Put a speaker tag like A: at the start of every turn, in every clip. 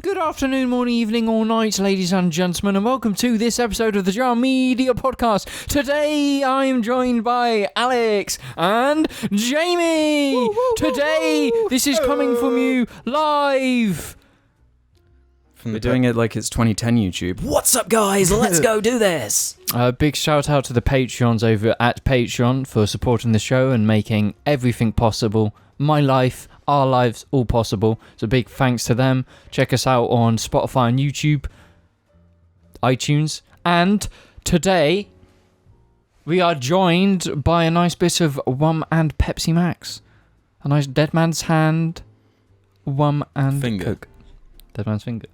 A: Good afternoon, morning, evening, or night, ladies and gentlemen, and welcome to this episode of the Jar Media Podcast. Today, I am joined by Alex and Jamie. Today, this is coming from you live.
B: We're doing it like it's 2010 YouTube. What's up, guys? Let's go do this.
A: Big shout out to the Patreons over at Patreon for supporting the show and making everything possible. My life, our lives, all possible. So big thanks to them. Check us out on Spotify and YouTube, iTunes. And today, we are joined by a nice bit of Wum and Pepsi Max. A nice Dead Man's Hand, Wum and
B: Finger.
A: Coke. Dead Man's Finger.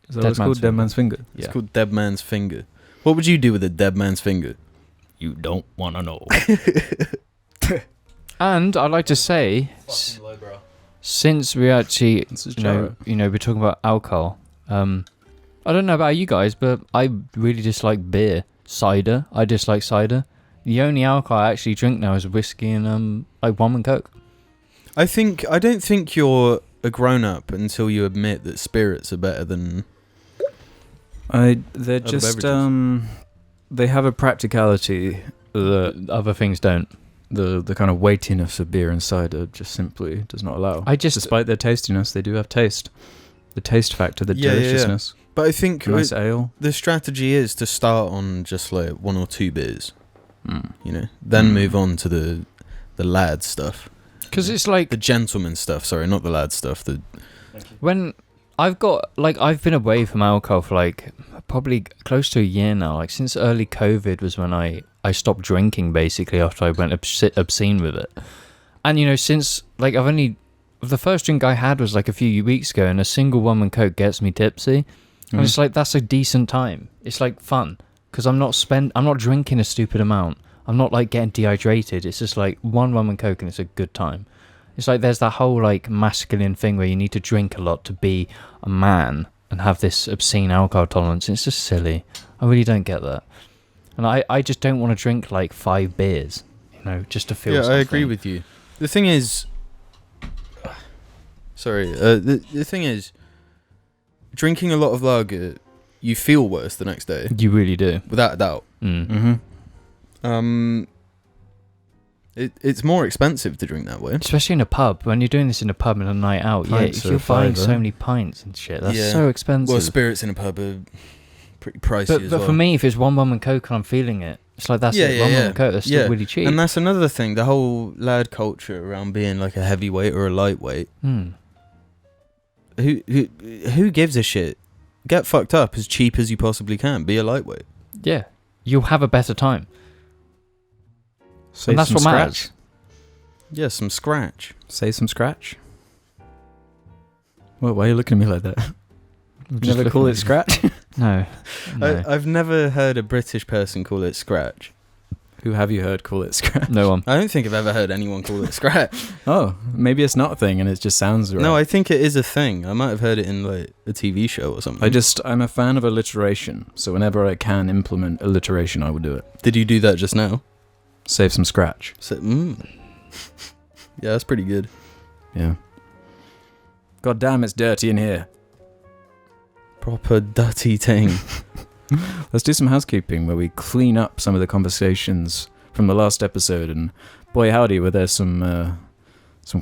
B: Is that what it's called? Dead Man's Finger?
A: Yeah.
B: It's called Dead Man's Finger. What would you do with a dead man's finger? You don't want to know.
A: And I'd like to say, since we actually, we're talking about alcohol, I don't know about you guys, but I really dislike beer. Cider, I dislike cider. The only alcohol I actually drink now is whiskey and like Wum and Coke.
B: I don't think you're a grown-up until you admit that spirits are better than...
C: They're just, they have a practicality that
A: Other things don't.
C: the kind of weightiness of beer and cider just simply does not allow. Despite their tastiness, they do have taste. The taste factor, the deliciousness.
B: Yeah. But I think
C: nice ale.
B: The strategy is to start on just like one or two beers, then move on to the lad stuff.
A: Because it's like...
B: The gentleman stuff, sorry, not the lad stuff.
A: When I've been away from alcohol for like probably close to a year now. Like since early COVID was when I stopped drinking basically after I went obscene with it. And since like the first drink I had was like a few weeks ago, and a single Wum and Coke gets me tipsy. And it's like, that's a decent time. It's like fun because I'm not drinking a stupid amount. I'm not like getting dehydrated. It's just like one Wum and Coke and it's a good time. It's like there's that whole like masculine thing where you need to drink a lot to be a man and have this obscene alcohol tolerance. It's just silly. I really don't get that. And I just don't want to drink like 5 beers, just to feel something.
B: I agree with you. The thing is... Sorry. The thing is, drinking a lot of lager, you feel worse the next day.
A: You really do.
B: Without a doubt. It's more expensive to drink that way.
A: Especially in a pub. When you're doing this in a pub and a night out, if you're buying so many pints and shit, that's so expensive.
B: Well, spirits in a pub are pretty pricey as well.
A: But for me, if it's one Wum and Coke and I'm feeling it, it's like, that's it. One Wum and Coke, that's still really cheap.
B: And that's another thing, the whole lad culture around being like a heavyweight or a lightweight. Who gives a shit? Get fucked up as cheap as you possibly can. Be a lightweight.
A: Yeah. You'll have a better time.
C: Save
A: and that's
C: some
A: what
C: scratch.
A: matters.
B: Yeah, some scratch.
C: Save some scratch. Well, why are you looking at me like that?
A: Just
C: Never call it scratch?
A: No.
B: I've never heard a British person call it scratch.
C: Who have you heard call it scratch?
A: No one.
B: I don't think I've ever heard anyone call it scratch.
C: Oh, maybe it's not a thing and it just sounds right.
B: No, I think it is a thing. I might have heard it in like a TV show or something.
C: I'm a fan of alliteration, so whenever I can implement alliteration, I will do it.
B: Did you do that just now?
C: Save some scratch.
B: Yeah, that's pretty good.
C: Yeah. God damn, it's dirty in here.
B: Proper dirty thing.
C: Let's do some housekeeping where we clean up some of the conversations from the last episode, and boy howdy, were there some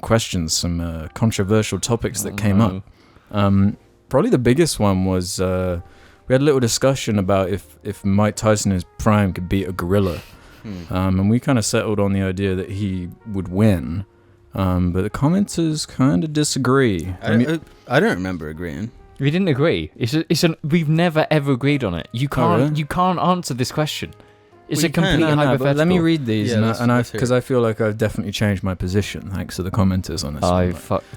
C: questions, some controversial topics that came up. Probably the biggest one was we had a little discussion about if Mike Tyson in his prime could beat a gorilla. And we kind of settled on the idea that he would win. But the commenters kind of disagree.
B: I don't remember agreeing.
A: We didn't agree. We've never ever agreed on it. You can't answer this question. It's a complete hypothetical.
C: Let me read these, because I feel like I've definitely changed my position thanks to the commenters on this.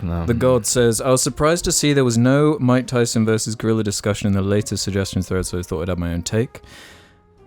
A: No.
C: The God says, I was surprised to see there was no Mike Tyson versus gorilla discussion in the latest suggestion thread, so I thought I'd have my own take.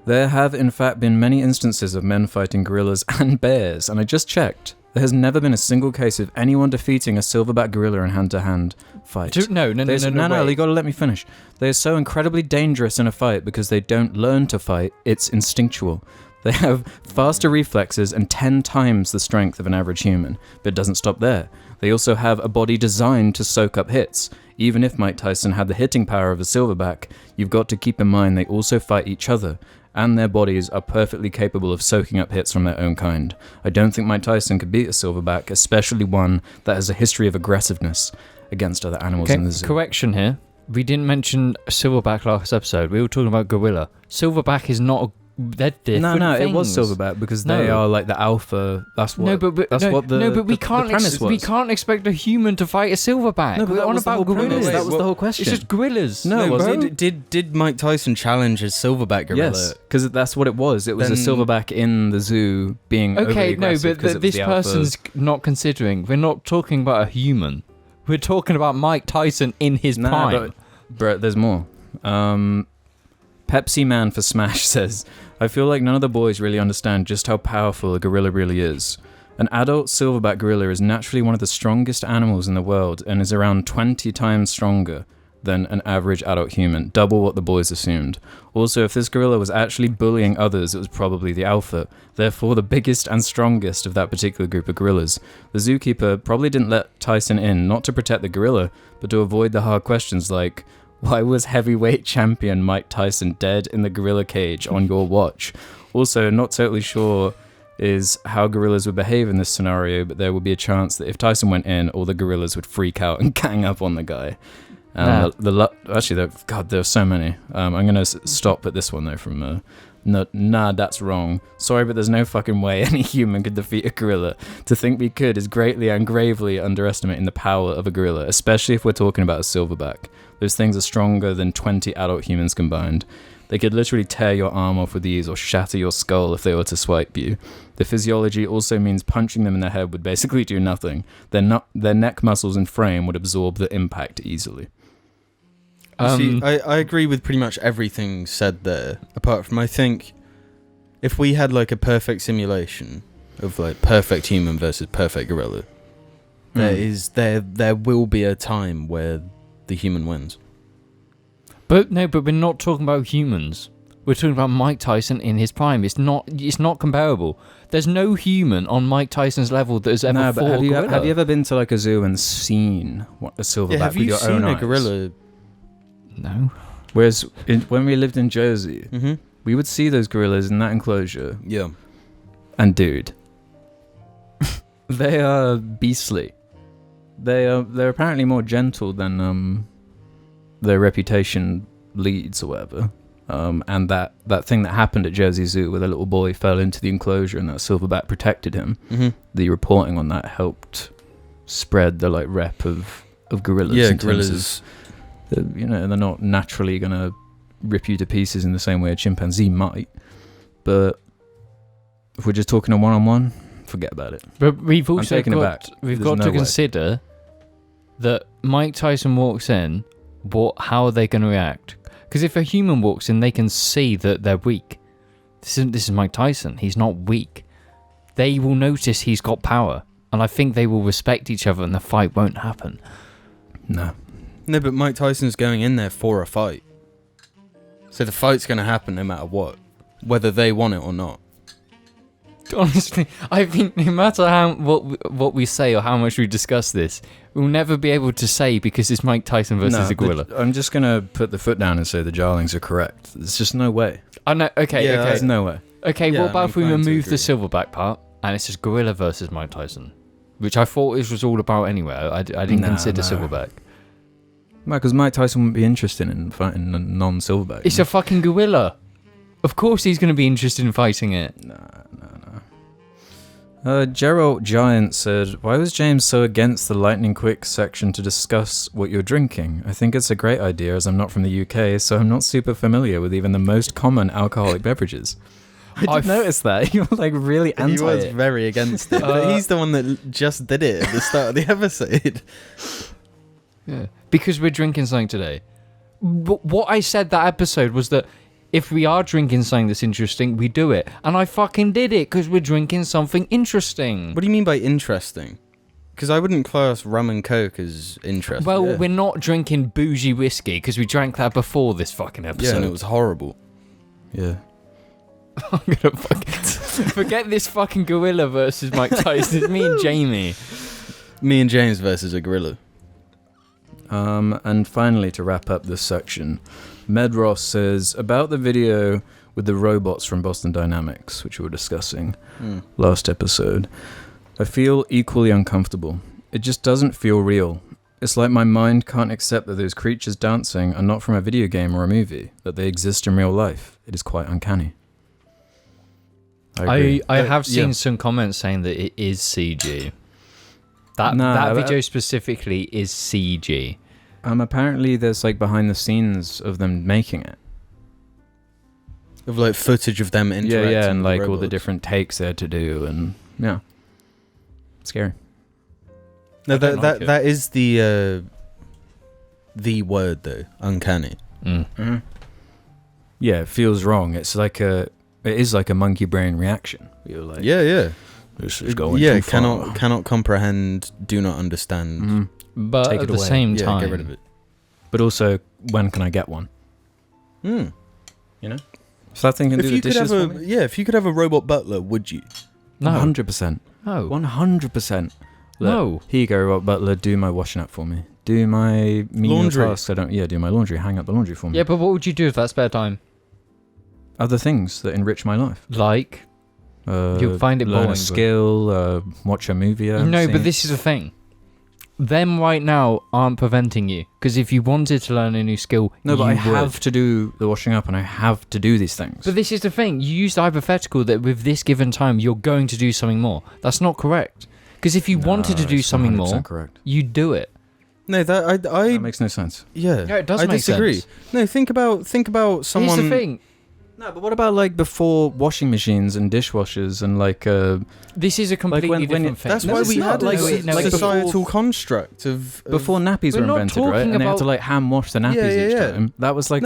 C: There have in fact been many instances of men fighting gorillas and bears, and I just checked. There has never been a single case of anyone defeating a silverback gorilla in hand-to-hand fight.
A: No, you
C: gotta let me finish. They are so incredibly dangerous in a fight because they don't learn to fight, it's instinctual. They have faster reflexes and 10 times the strength of an average human, but it doesn't stop there. They also have a body designed to soak up hits. Even if Mike Tyson had the hitting power of a silverback, you've got to keep in mind they also fight each other, and their bodies are perfectly capable of soaking up hits from their own kind. I don't think Mike Tyson could beat a silverback, especially one that has a history of aggressiveness against other animals in the zoo.
A: Correction here. We didn't mention silverback last episode. We were talking about gorilla. Silverback is not they're different
C: No,
A: things.
C: it was silverback because they are like the alpha. That's what.
A: We can't
C: premise was.
A: We can't expect a human to fight a silverback.
C: No, but
A: we're on
C: was the
A: about
C: whole premise.
A: gorillas.
C: That was the whole question.
A: It's just gorillas.
C: No,
B: bro.
C: bro.
B: Did Mike Tyson challenge his silverback gorilla?
C: Yes, because that's what it was. It was a silverback in the zoo being
A: Okay,
C: overly
A: no,
C: aggressive
A: but this person's not considering. We're not talking about a human. We're talking about Mike Tyson in his prime.
C: But there's more. Pepsi Man for Smash says, I feel like none of the boys really understand just how powerful a gorilla really is. An adult silverback gorilla is naturally one of the strongest animals in the world and is around 20 times stronger than an average adult human, double what the boys assumed. Also, if this gorilla was actually bullying others, it was probably the alpha, therefore the biggest and strongest of that particular group of gorillas. The zookeeper probably didn't let Tyson in, not to protect the gorilla, but to avoid the hard questions like, why was heavyweight champion Mike Tyson dead in the gorilla cage on your watch? Also, not totally sure is how gorillas would behave in this scenario, but there would be a chance that if Tyson went in, all the gorillas would freak out and gang up on the guy. Actually, there are so many. I'm going to stop at this one, though, from... Nah, that's wrong. Sorry, but there's no fucking way any human could defeat a gorilla. To think we could is greatly and gravely underestimating the power of a gorilla, especially if we're talking about a silverback. Those things are stronger than 20 adult humans combined. They could literally tear your arm off with ease or shatter your skull if they were to swipe you. The physiology also means punching them in the head would basically do nothing. Their neck muscles and frame would absorb the impact easily.
B: See, I agree with pretty much everything said there, apart from I think if we had like a perfect simulation of like perfect human versus perfect gorilla, there will be a time where the human wins.
A: But we're not talking about humans. We're talking about Mike Tyson in his prime. It's not comparable. There's no human on Mike Tyson's level that has ever fought a gorilla.
C: Have you ever been to like a zoo and seen what a silverback with your own eyes?
B: Have you seen a gorilla?
A: No.
C: Whereas when we lived in Jersey, we would see those gorillas in that enclosure.
B: Yeah.
C: And dude, they are beastly. They're apparently more gentle than their reputation leads or whatever. And that thing that happened at Jersey Zoo where the little boy fell into the enclosure and that silverback protected him. The reporting on that helped spread the like rep of gorillas.
B: Yeah, gorillas.
C: They're not naturally going to rip you to pieces in the same way a chimpanzee might. But if we're just talking a one-on-one, forget about it.
A: But we've also got to
C: way.
A: consider that Mike Tyson walks in, how are they going to react? Because if a human walks in, they can see that they're weak. This is Mike Tyson. He's not weak. They will notice he's got power. And I think they will respect each other and the fight won't happen.
B: No, but Mike Tyson's going in there for a fight. So the fight's going to happen no matter what. Whether they want it or not.
A: Honestly, I think no matter what we say or how much we discuss this, we'll never be able to say because it's Mike Tyson versus a gorilla.
C: I'm just going to put the foot down and say the Jarlings are correct. There's just no way.
A: I know. Okay.
C: There's no way.
A: Okay, what about if we remove the silverback part and it's just gorilla versus Mike Tyson? Which I thought it was all about anyway. I didn't consider silverback.
C: Because Mike Tyson wouldn't be interested in fighting a non-silverback.
A: It's a fucking gorilla. Of course he's going to be interested in fighting it.
C: No. Gerald Giant said, why was James so against the lightning quick section to discuss what you're drinking? I think it's a great idea as I'm not from the UK, so I'm not super familiar with even the most common alcoholic beverages. I did notice that. You were like really anti
B: He was very against it. But he's the one that just did it at the start of the episode.
A: Yeah. Because we're drinking something today. But what I said that episode was that if we are drinking something that's interesting, we do it. And I fucking did it because we're drinking something interesting.
B: What do you mean by interesting? Because I wouldn't class rum and coke as interesting.
A: Well, we're not drinking bougie whiskey because we drank that before this fucking episode.
B: Yeah, and it was horrible.
C: Yeah.
A: I'm gonna forget this fucking gorilla versus Mike Tyson. It's me and Jamie.
B: Me and James versus a gorilla.
C: And finally, to wrap up this section, Medros says about the video with the robots from Boston Dynamics, which we were discussing last episode. I feel equally uncomfortable. It just doesn't feel real. It's like my mind can't accept that those creatures dancing are not from a video game or a movie, that they exist in real life. It is quite uncanny.
A: I have seen some comments saying that it is CG. That video specifically is CG.
C: Apparently there's like behind the scenes of them making it.
B: Of like footage of them interacting.
C: Yeah, and like
B: with
C: all the
B: robots.
C: different takes they had to do, and yeah, scary.
B: No, that is the word though, uncanny.
C: Mm-hmm. Yeah, it feels wrong. It is like a monkey brain reaction. You're like,
B: Yeah.
C: this is going too far.
B: cannot comprehend, do not understand.
C: Mm-hmm.
A: But
C: Take
A: at
C: it
A: the
C: away.
A: same
B: Yeah,
A: time,
B: get rid of it.
C: But also, when can I get one?
B: Hmm.
C: You know, so that thing can do the dishes for me.
B: If you could have a robot butler, would you?
A: no,
C: 100%.
A: no,
C: 100%.
A: no.
C: Here you go, robot butler. Do my washing up for me. Do my menial
B: Laundry.
C: tasks. Do my laundry. Hang up the laundry for me.
A: Yeah, but what would you do with that spare time?
C: Other things that enrich my life.
A: Like, you'll find it
C: learn
A: boring.
C: a skill, watch a movie.
A: No, but this is the thing. Them right now aren't preventing you. Because if you wanted to learn a new skill,
C: No, but I
A: you
C: have
A: would.
C: to do the washing up and I have to do these things.
A: But this is the thing. You used the hypothetical that with this given time, you're going to do something more. That's not correct. Because if you wanted to do
C: it's
A: something
C: 100%
A: more,
C: correct.
A: you'd do it.
B: No, that
C: That makes no sense.
B: yeah.
A: No, it does
B: I
A: make
B: disagree.
A: sense.
B: No, think about someone.
A: Here's the thing.
C: No, but what about like before washing machines and dishwashers and like
A: This is a completely
C: when
A: different thing.
B: That's
C: No,
B: why
C: it's
B: we
C: not.
B: had
C: Like,
B: this
C: like
B: societal construct of
C: before nappies
A: We're
C: were
A: not
C: invented, right?
A: talking
C: And they had to
A: about-
C: like hand wash the nappies each time. That was like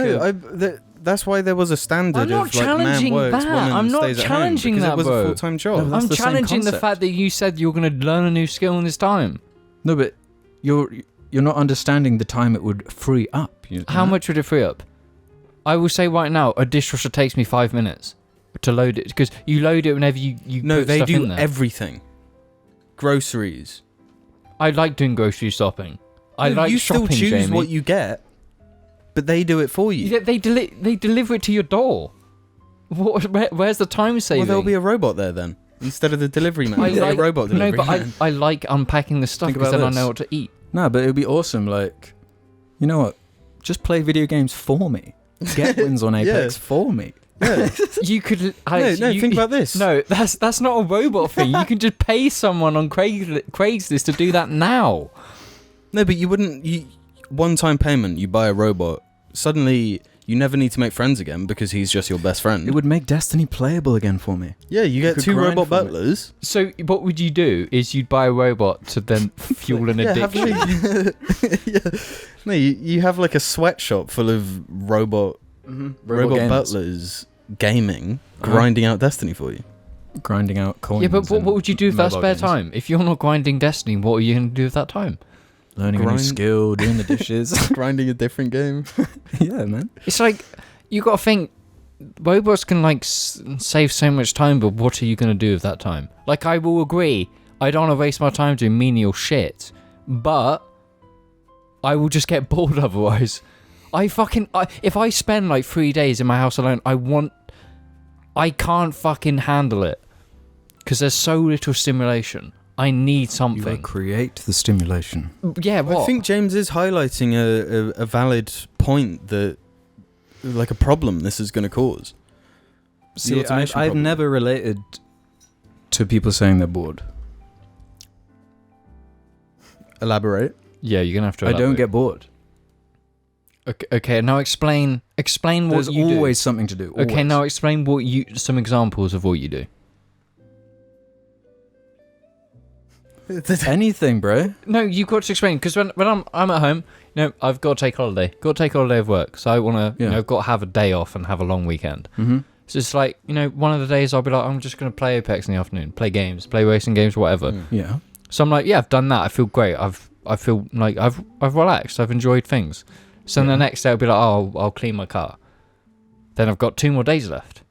B: that's why there was a standard
A: I'm not
B: of like man
A: challenging
B: works,
A: that.
B: woman
A: I'm not
B: stays at home,
A: challenging
B: because
A: that,
B: it was
A: bro.
B: a full-time job.
C: No, that's
A: I'm
C: the same
A: challenging the
C: concept.
A: fact that you said you're going to learn a new skill in this time.
C: No, but you're not understanding the time it would free up.
A: How much would it free up? I will say right now, a dishwasher takes me 5 minutes to load it because you load it whenever you
B: No,
A: put
B: they
A: stuff
B: do
A: in there.
B: everything. Groceries.
A: I like doing grocery shopping. I
B: No,
A: like
B: you
A: shopping,
B: still choose
A: Jamie.
B: what you get, but they do it for you.
A: Yeah, they deliver it to your door. Where's the time saving?
B: Well, there'll be a robot there then. Instead of the delivery man,
A: I
B: you'll get
A: like,
B: a robot
A: no,
B: delivery
A: but
B: man.
A: I like unpacking the stuff
C: Think
A: because
C: about
A: then I
C: this.
A: know what to eat.
C: No, but it would be awesome. Like, you know what? Just play video games for me. Get wins on Apex for me.
B: Yeah.
A: You could.
B: Think about this.
A: No, that's not a robot thing. You can just pay someone on Craigslist to do that now.
B: No, but you wouldn't. One-time payment, you buy a robot. Suddenly, you never need to make friends again because he's just your best friend.
C: It would make Destiny playable again for me.
B: Yeah, you get
C: could
B: 2
C: grind
B: robot
C: for me.
B: butlers.
A: So what would you do? Is you'd buy a robot to then fuel an addiction?
B: No, you have like a sweatshop full of robot
C: gamers.
B: butlers gaming, grinding out Destiny for you.
C: Grinding out coins.
A: Yeah, but what would you do with that
C: mobile
A: spare
C: games.
A: time? If you're not grinding Destiny, what are you going to do with that time?
C: Learning a new skill, doing the dishes.
B: Grinding a different game.
C: Yeah, man.
A: It's like, you got to think, robots can like save so much time, but what are you going to do with that time? Like, I will agree, I don't want to waste my time doing menial shit, but I will just get bored otherwise. If I spend like 3 days in my house alone, I can't fucking handle it. Because there's so little stimulation. I need
C: You gotta
A: something.
C: create the stimulation.
A: Yeah, what?
B: I think James is highlighting a valid point that, like a problem this is going to cause.
C: See,
B: The automation
C: I've
B: problem.
C: never related to people saying they're bored.
B: Elaborate.
A: Yeah, you're going to have to
C: I don't
A: elaborate.
C: get bored.
A: Okay, now explain what
C: There's
A: you do.
C: always something to do.
A: Okay,
C: always.
A: now explain some examples of what you do.
C: Anything, bro.
A: No, you've got to explain because when I'm at home, I've got to take holiday. Got to take a holiday of work, so I want to,
C: Yeah.
A: got to have a day off and have a long weekend.
C: Mm-hmm.
A: So it's like, one of the days I'll be like, I'm just gonna play Apex in the afternoon, play games, play racing games, whatever.
C: Yeah.
A: So I'm like, yeah, I've done that. I feel great. I feel like I've relaxed. I've enjoyed things. So then the next day I'll be like, oh, I'll clean my car. Then I've got 2 more days left.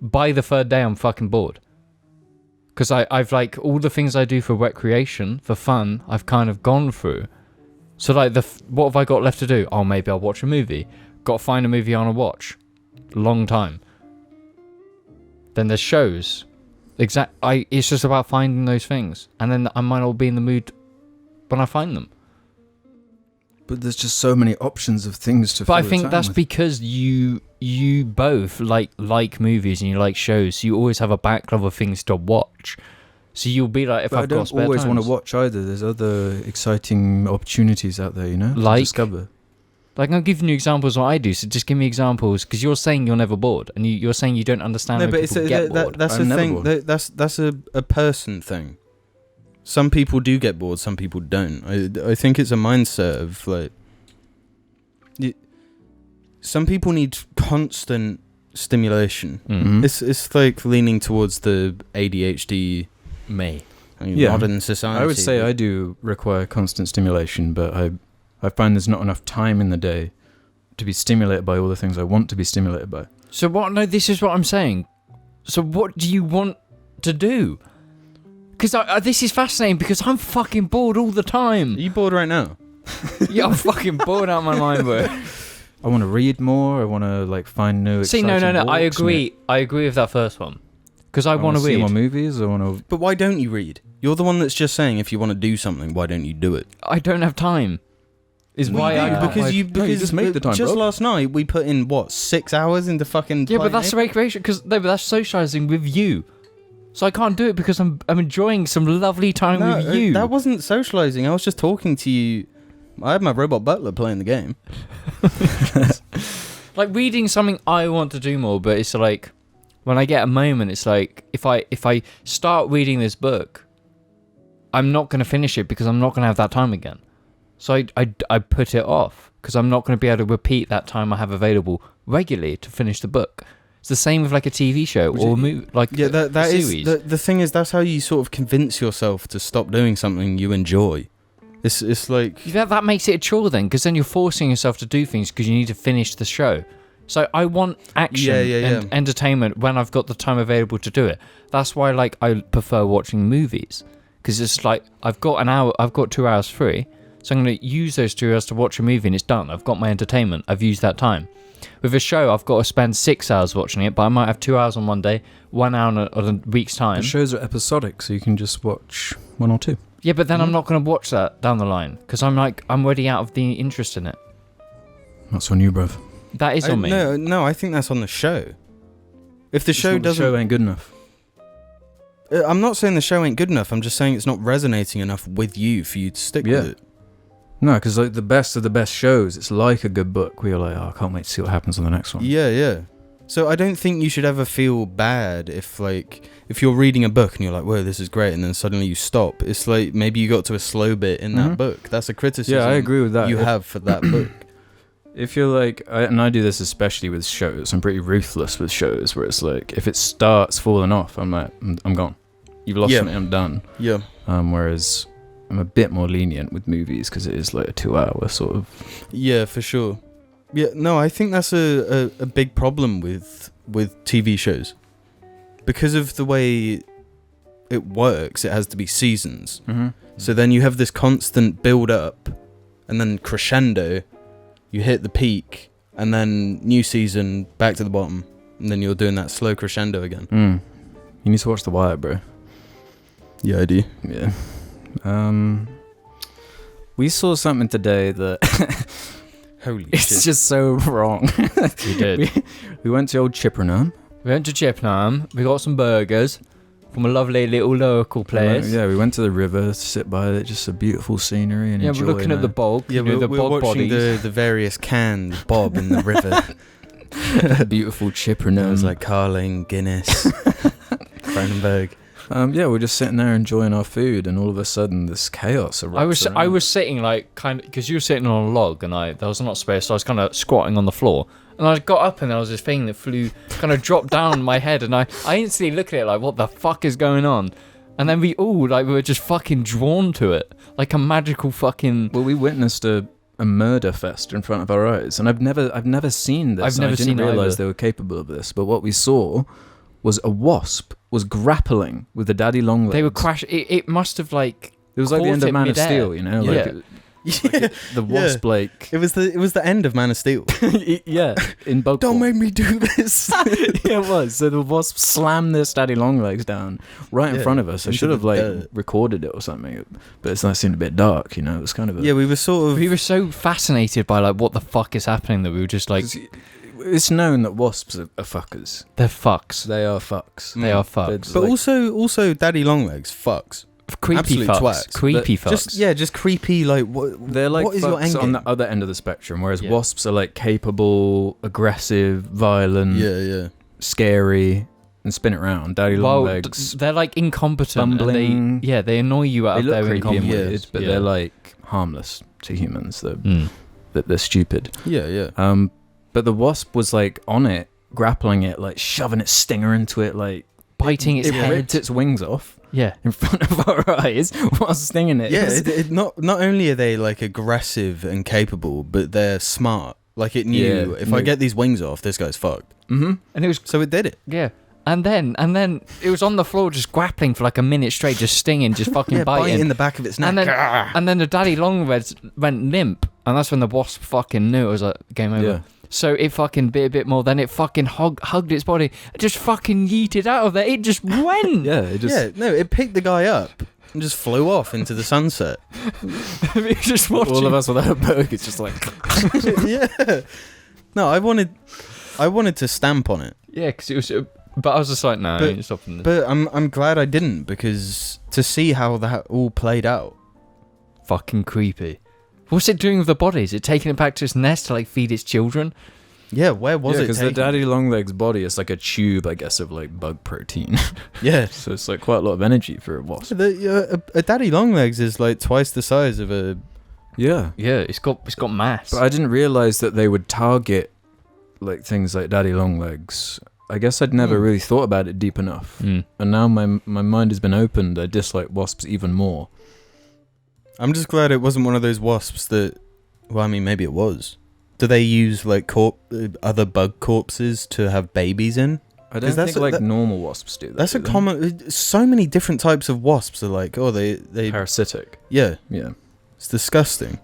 A: By the 3rd day, I'm fucking bored. Because I've like all the things I do for recreation, for fun, I've kind of gone through. So like what have I got left to do? Oh, maybe I'll watch a movie. Got to find a movie I want to watch. Long time. Then there's shows. It's just about finding those things, and then I might not be in the mood when I find them.
C: But there's just so many options of things to.
A: But I think that's because you both like movies and you like shows. So you always have a backlog of things to watch. So you'll be like, if I've got spare time. I don't always
C: want to watch either. There's other exciting opportunities out there, to discover.
A: Like, I'm giving you examples of what I do, so just give me examples, because you're saying you're never bored, and you're saying you don't understand when people get bored.
B: That's the thing. That's a person thing. Some people do get bored, some people don't. I think it's a mindset of, like... some people need constant stimulation.
A: Mm-hmm.
B: It's like leaning towards the ADHD... modern society.
C: I would say I do require constant stimulation, but I find there's not enough time in the day to be stimulated by all the things I want to be stimulated by.
A: So what? No, this is what I'm saying. So what do you want to do? Because this is fascinating, because I'm fucking bored all the time.
B: Are you bored right now?
A: Yeah, I'm fucking bored out of my mind, bro.
C: I want to read more. I want to find new.
A: See, no. I agree. I agree with that first one. Because I want to read
C: more movies. I want to.
B: But why don't you read? You're the one that's just saying if you want to do something, why don't you do it?
A: I don't have time.
B: Because you just made the time. Just last night we put in 6 hours into fucking.
A: Yeah, but that's recreation. But that's socializing with you. So I can't do it because I'm enjoying some lovely time with you.
B: That wasn't socializing. I was just talking to you. I had my robot butler playing the game.
A: Like reading something I want to do more, but it's like when I get a moment, it's like if I start reading this book, I'm not going to finish it because I'm not going to have that time again. So I put it off because I'm not going to be able to repeat that time I have available regularly to finish the book. It's the same with like a TV show or a movie,
B: that
A: series.
B: Is the thing is that's how you sort of convince yourself to stop doing something you enjoy. It's like
A: that makes it a chore then, because then you're forcing yourself to do things because you need to finish the show. So I want action and entertainment when I've got the time available to do it. That's why I prefer watching movies, because it's like I've got 2 hours free. So I'm going to use those 2 hours to watch a movie and it's done. I've got my entertainment. I've used that time. With a show, I've got to spend 6 hours watching it, but I might have 2 hours on one day, 1 hour on a week's time.
C: The shows are episodic, so you can just watch 1 or 2.
A: Yeah, but then I'm not going to watch that down the line, because I'm already out of the interest in it.
C: That's on you, bruv.
A: That is on me.
B: No, I think that's on the show. If the show doesn't...
C: The show ain't good enough.
B: I'm not saying the show ain't good enough, I'm just saying it's not resonating enough with you for you to stick with it.
C: No, because the best of the best shows, it's like a good book where you're like, I can't wait to see what happens on the next one.
B: Yeah. So I don't think you should ever feel bad if you're reading a book and you're like, whoa, this is great, and then suddenly you stop. It's like maybe you got to a slow bit in that book. That's a criticism.
C: Yeah, I agree with that.
B: You have for that book.
C: If you're like, and I do this especially with shows, I'm pretty ruthless with shows where it's like, if it starts falling off, I'm like, I'm gone. You've lost me, I'm done.
B: Yeah.
C: Whereas I'm a bit more lenient with movies because it is like a 2 hour sort of.
B: Yeah, for sure. Yeah, no, I think that's a big problem with TV shows. Because of the way it works, it has to be seasons.
C: Mm-hmm.
B: So then you have this constant build up, and then crescendo, you hit the peak, and then new season, back to the bottom, and then you're doing that slow crescendo again.
C: You need to watch The Wire, bro.
B: Yeah, I do.
C: Yeah. We saw something today that
B: holy
C: it's
B: shit.
C: just so wrong.
A: We did.
C: We went to old Chippenham.
A: We went to Chippenham. We got some burgers from a lovely little local place.
C: We went to the river to sit by it. Just a beautiful scenery and enjoy.
A: We're looking at the bog.
B: Yeah, we're watching the various cans bob in the river.
C: Beautiful Chippenham.
B: There was like Carling, Guinness, Kronenberg.
C: We're just sitting there enjoying our food, and all of a sudden this chaos erupts.
A: I was sitting because you were sitting on a log, and there was not space, so I was kind of squatting on the floor. And I got up, and there was this thing that kind of dropped down my head, and I instantly looked at it like, what the fuck is going on? And then we all we were just fucking drawn to it, like a magical fucking.
C: Well, we witnessed a murder fest in front of our eyes, and I've never seen this. I didn't realize they were capable of this, but what we saw was a wasp was grappling with the daddy long legs.
A: They were crashing. It must have
C: It was like the end of Man of Steel, you know?
A: Yeah.
B: Yeah,
C: The wasp, like...
B: it was the end of Man of Steel.
C: yeah, in bug
B: Don't
C: form.
B: make me do this.
C: Yeah, it was. So the wasp slammed their daddy long legs down right in front of us. I
B: into
C: should have
B: the
C: like
B: dirt.
C: recorded it or something, but that seemed a bit dark. You know, it was kind of a...
B: Yeah, we were sort of.
A: We were so fascinated by like what the fuck is happening that we were just like,
C: 'Cause it's known that wasps are fuckers.
A: they're fucks.
C: They are fucks.
A: They are fucks.
B: But
C: like-
B: also, Daddy Longlegs fucks.
A: Creepy
B: absolute
A: fucks.
B: twats.
A: Creepy
C: But
A: fucks.
B: Just creepy. Like what?
C: They're like
B: what is your
C: fucks
B: end
C: on
B: game?
C: the other end of the spectrum, whereas
A: Yeah.
C: wasps are like capable, aggressive, violent,
B: Yeah.
C: scary, and spin it round. Daddy long legs.
A: they're like incompetent. And
C: Bumbling.
A: they annoy you out
C: They
A: of
C: look
A: their
C: creepy and
A: incompetence.
C: weird, but
A: Yeah.
C: they're like harmless to humans.
A: Mm.
C: They're stupid.
B: Yeah.
C: But the wasp was like on it, grappling it, like shoving its stinger into it, like
A: biting its
C: it
A: head.
C: ripped its wings off
A: Yeah.
C: in front of our eyes while stinging it.
B: Yeah,
C: It was-
B: not only are they like aggressive and capable, but they're smart. Like it knew
C: Yeah,
B: if I
C: knew.
B: get these wings off, this guy's fucked.
C: Mhm.
A: And it was
B: So it did it.
A: yeah. And then it was on the floor just grappling for like a minute straight, just stinging, just fucking
B: Yeah,
A: biting.
B: in the back of its neck.
A: And then the daddy longlegs went limp, and that's when the wasp fucking knew it was like game over.
C: Yeah.
A: So it fucking bit a bit more, then it fucking hugged its body, it just fucking yeeted out of there. It just went.
C: Yeah, it just
B: Yeah, no, it picked the guy up and just flew off into the sunset.
A: We just watching.
C: all of us without a book. It's just like
B: Yeah. No, I wanted to stamp on it,
A: Yeah, because it was. But I was just like, no, I ain't stopping this.
B: but I'm glad I didn't, because to see how that all played out.
A: Fucking creepy. What's it doing with the body? Is it taking it back to its nest to like feed its children?
B: Yeah, where was it?
C: because the
B: taken?
C: daddy long legs body is like a tube, I guess, of like bug protein.
B: Yeah.
C: So it's like quite a lot of energy for a wasp.
B: A daddy longlegs is like twice the size of a.
C: Yeah.
A: Yeah, it's got mass.
C: But I didn't realize that they would target like things like daddy long legs. I guess I'd never really thought about it deep enough.
A: Mm.
C: And now my mind has been opened. I dislike wasps even more.
B: I'm just glad it wasn't one of those wasps that. Well, I mean, maybe it was. Do they use like other bug corpses to have babies in?
C: I don't
B: that's
C: think
B: a- that-
C: normal wasps do that.
B: That's a
C: do they?
B: common. So many different types of wasps are like, oh, they
C: Parasitic.
B: yeah,
C: Yeah.
B: it's disgusting.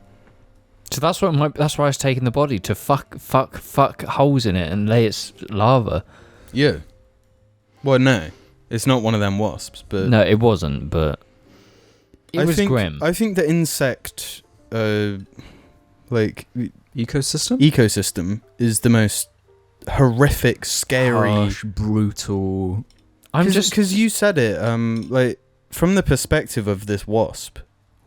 A: So that's why I was taking the body to fuck holes in it and lay its larva.
B: Yeah. Well, no, it's not one of them wasps, but
A: No, it wasn't, but it was
B: think,
A: grim.
B: I think the insect, like ecosystem is the most horrific, scary.
C: Harsh, brutal.
B: Because you said it, like from the perspective of this wasp,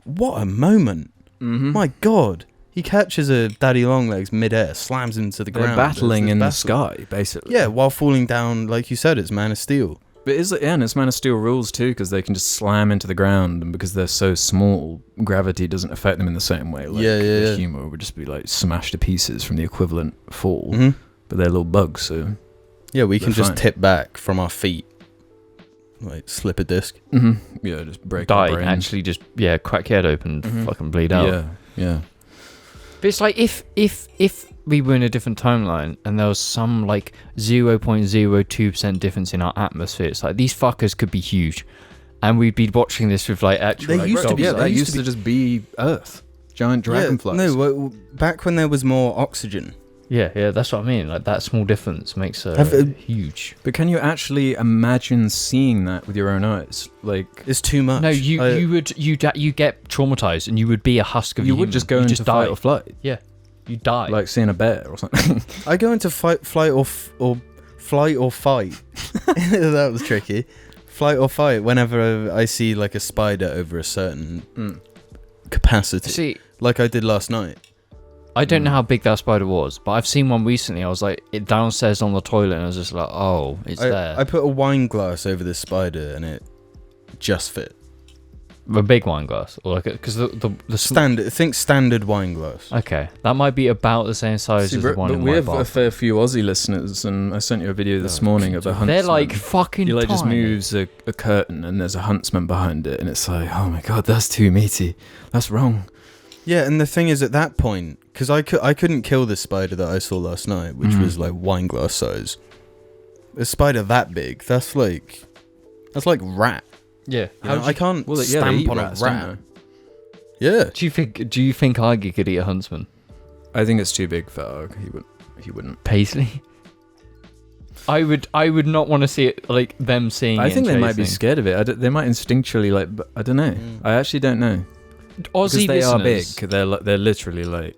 B: what a moment!
C: Mm-hmm.
B: My God, he catches a daddy longlegs midair, slams him to the
C: They're
B: ground.
C: battling
B: There's
C: in
B: this
C: the
B: battle.
C: sky, basically.
B: Yeah, while falling down, like you said, it's Man of Steel.
C: But and it's Man of Steel rules too, because they can just slam into the ground, and because they're so small, gravity doesn't affect them in the same way. Like a human would just be like smashed to pieces from the equivalent fall.
B: Mm-hmm.
C: But they're little bugs, so
B: Yeah, we can
C: They're
B: just
C: fine.
B: tip back from our feet, like slip a disc.
C: yeah, just break our
A: Die,
C: brains.
A: actually, just crack your head open, and
C: Mhm.
A: fucking bleed out.
C: Yeah.
A: But it's like if we were in a different timeline and there was some like 0.02% difference in our atmosphere, it's like these fuckers could be huge, and we'd be watching this with like actual.
B: They
A: like,
B: used to be-
C: Yeah,
B: they
C: that
B: used
C: used
B: to
C: to just be Earth. Giant dragonflies.
B: Yeah, no, back when there was more oxygen.
A: Yeah, that's what I mean. Like that small difference makes huge.
C: But can you actually imagine seeing that with your own eyes? Like,
B: It's too much.
A: No, you get traumatized and you would be a husk of a
C: you would
A: human.
C: just go
A: You
C: into
A: just
C: fight
A: die.
C: or flight.
A: Yeah, you die.
C: Like seeing a bear or something.
B: I go into flight or fight. That was tricky. Flight or fight whenever I see like a spider over a certain capacity,
A: See,
B: like I did last night.
A: I don't know how big that spider was, but I've seen one recently. I was like downstairs on the toilet, and I was just like, oh, it's there.
B: I put a wine glass over this spider and it just fit.
A: A big wine glass, or like because the
B: Standard wine glass.
A: Okay, that might be about the same size as the one
C: but
A: in
C: we
A: my
C: have a
A: bathroom.
C: fair few Aussie listeners, and I sent you a video this morning of a huntsman.
A: They're like fucking.
C: He like just
A: tiny.
C: moves a curtain, and there's a huntsman behind it, and it's like, oh my god, that's too meaty. That's wrong.
B: Yeah, and the thing is, at that point, because I couldn't kill this spider that I saw last night, which was like wine glass size. A spider that big, that's like rat.
A: Yeah,
B: You know, I can't
C: they
B: stamp
C: eat
B: on
C: rats,
B: a
C: don't
B: rat. Yeah.
A: Do you think Argy could eat a huntsman?
C: I think it's too big for Arg. He wouldn't.
A: Paisley? I would not want to see it, like, them seeing it.
C: I think
A: and
C: they might be
A: chasing.
C: scared of it. They might instinctually, like, but I don't know. I actually don't know.
A: Aussie
C: Because they are big.
A: listeners,
C: They're literally like...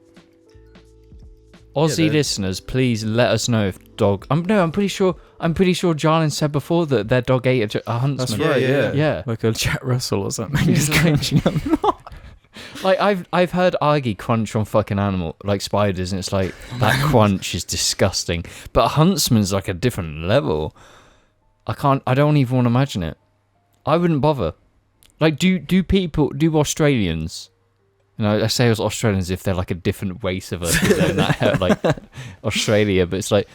A: Aussie
B: Yeah,
A: listeners, please let us know if dog. I'm pretty sure Jarling said before that their dog ate a huntsman.
C: That's
B: Yeah,
C: right,
B: yeah.
A: Yeah.
C: Like a Jack Russell or something. Just crunching them.
A: Like I've heard Argy crunch on fucking animal like spiders, and it's like that crunch is disgusting. But a huntsman's like a different level. I don't even want to imagine it. I wouldn't bother. Like do Australians? You know, I say as Australians if they're like a different race of us than that, like Australia, but it's like,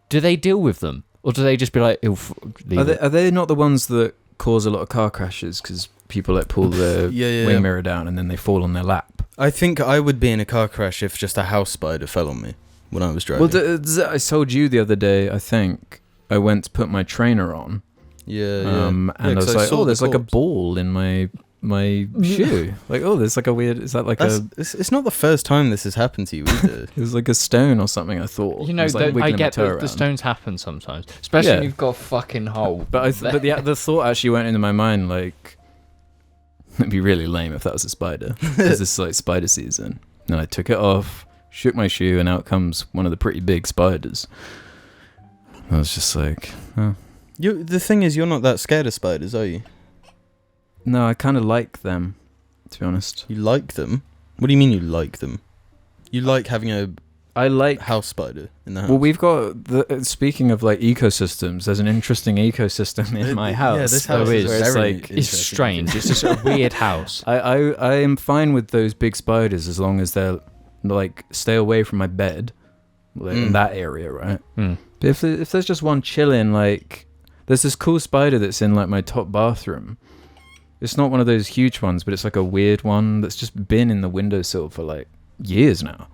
A: do they deal with them, or do they just be like,
C: Are they not the ones that cause a lot of car crashes because people like pull their wing mirror down and then they fall on their lap?
B: I think I would be in a car crash if just a house spider fell on me when I was driving.
C: Well, I told you the other day, I think, I went to put my trainer on. And I was like, there's like a ball in my shoe. Like, there's like a weird... Is that like
B: It's not the first time this has happened to you either.
C: It was like a stone or something, I thought.
A: You know, I get that the stones happen sometimes, especially when you've got a fucking hole.
C: But the thought actually went into my mind, like, it'd be really lame if that was a spider. Because it's like spider season. And I took it off, shook my shoe, and out comes one of the pretty big spiders. I was just like,
B: The thing is, you're not that scared of spiders, are you?
C: No, I kind of like them, to be honest.
B: You like them? What do you mean you like them? You like having a house spider in the house?
C: Well, we've got speaking of like ecosystems, there's an interesting ecosystem in my house.
B: Yeah, this house
A: is
B: very
A: it's strange. It's just a weird house.
C: I am fine with those big spiders as long as they're like stay away from my bed, like, in that area, right?
A: Mm.
C: But if there's just one chilling, like there's this cool spider that's in like my top bathroom. It's not one of those huge ones, but it's like a weird one that's just been in the windowsill for like years now.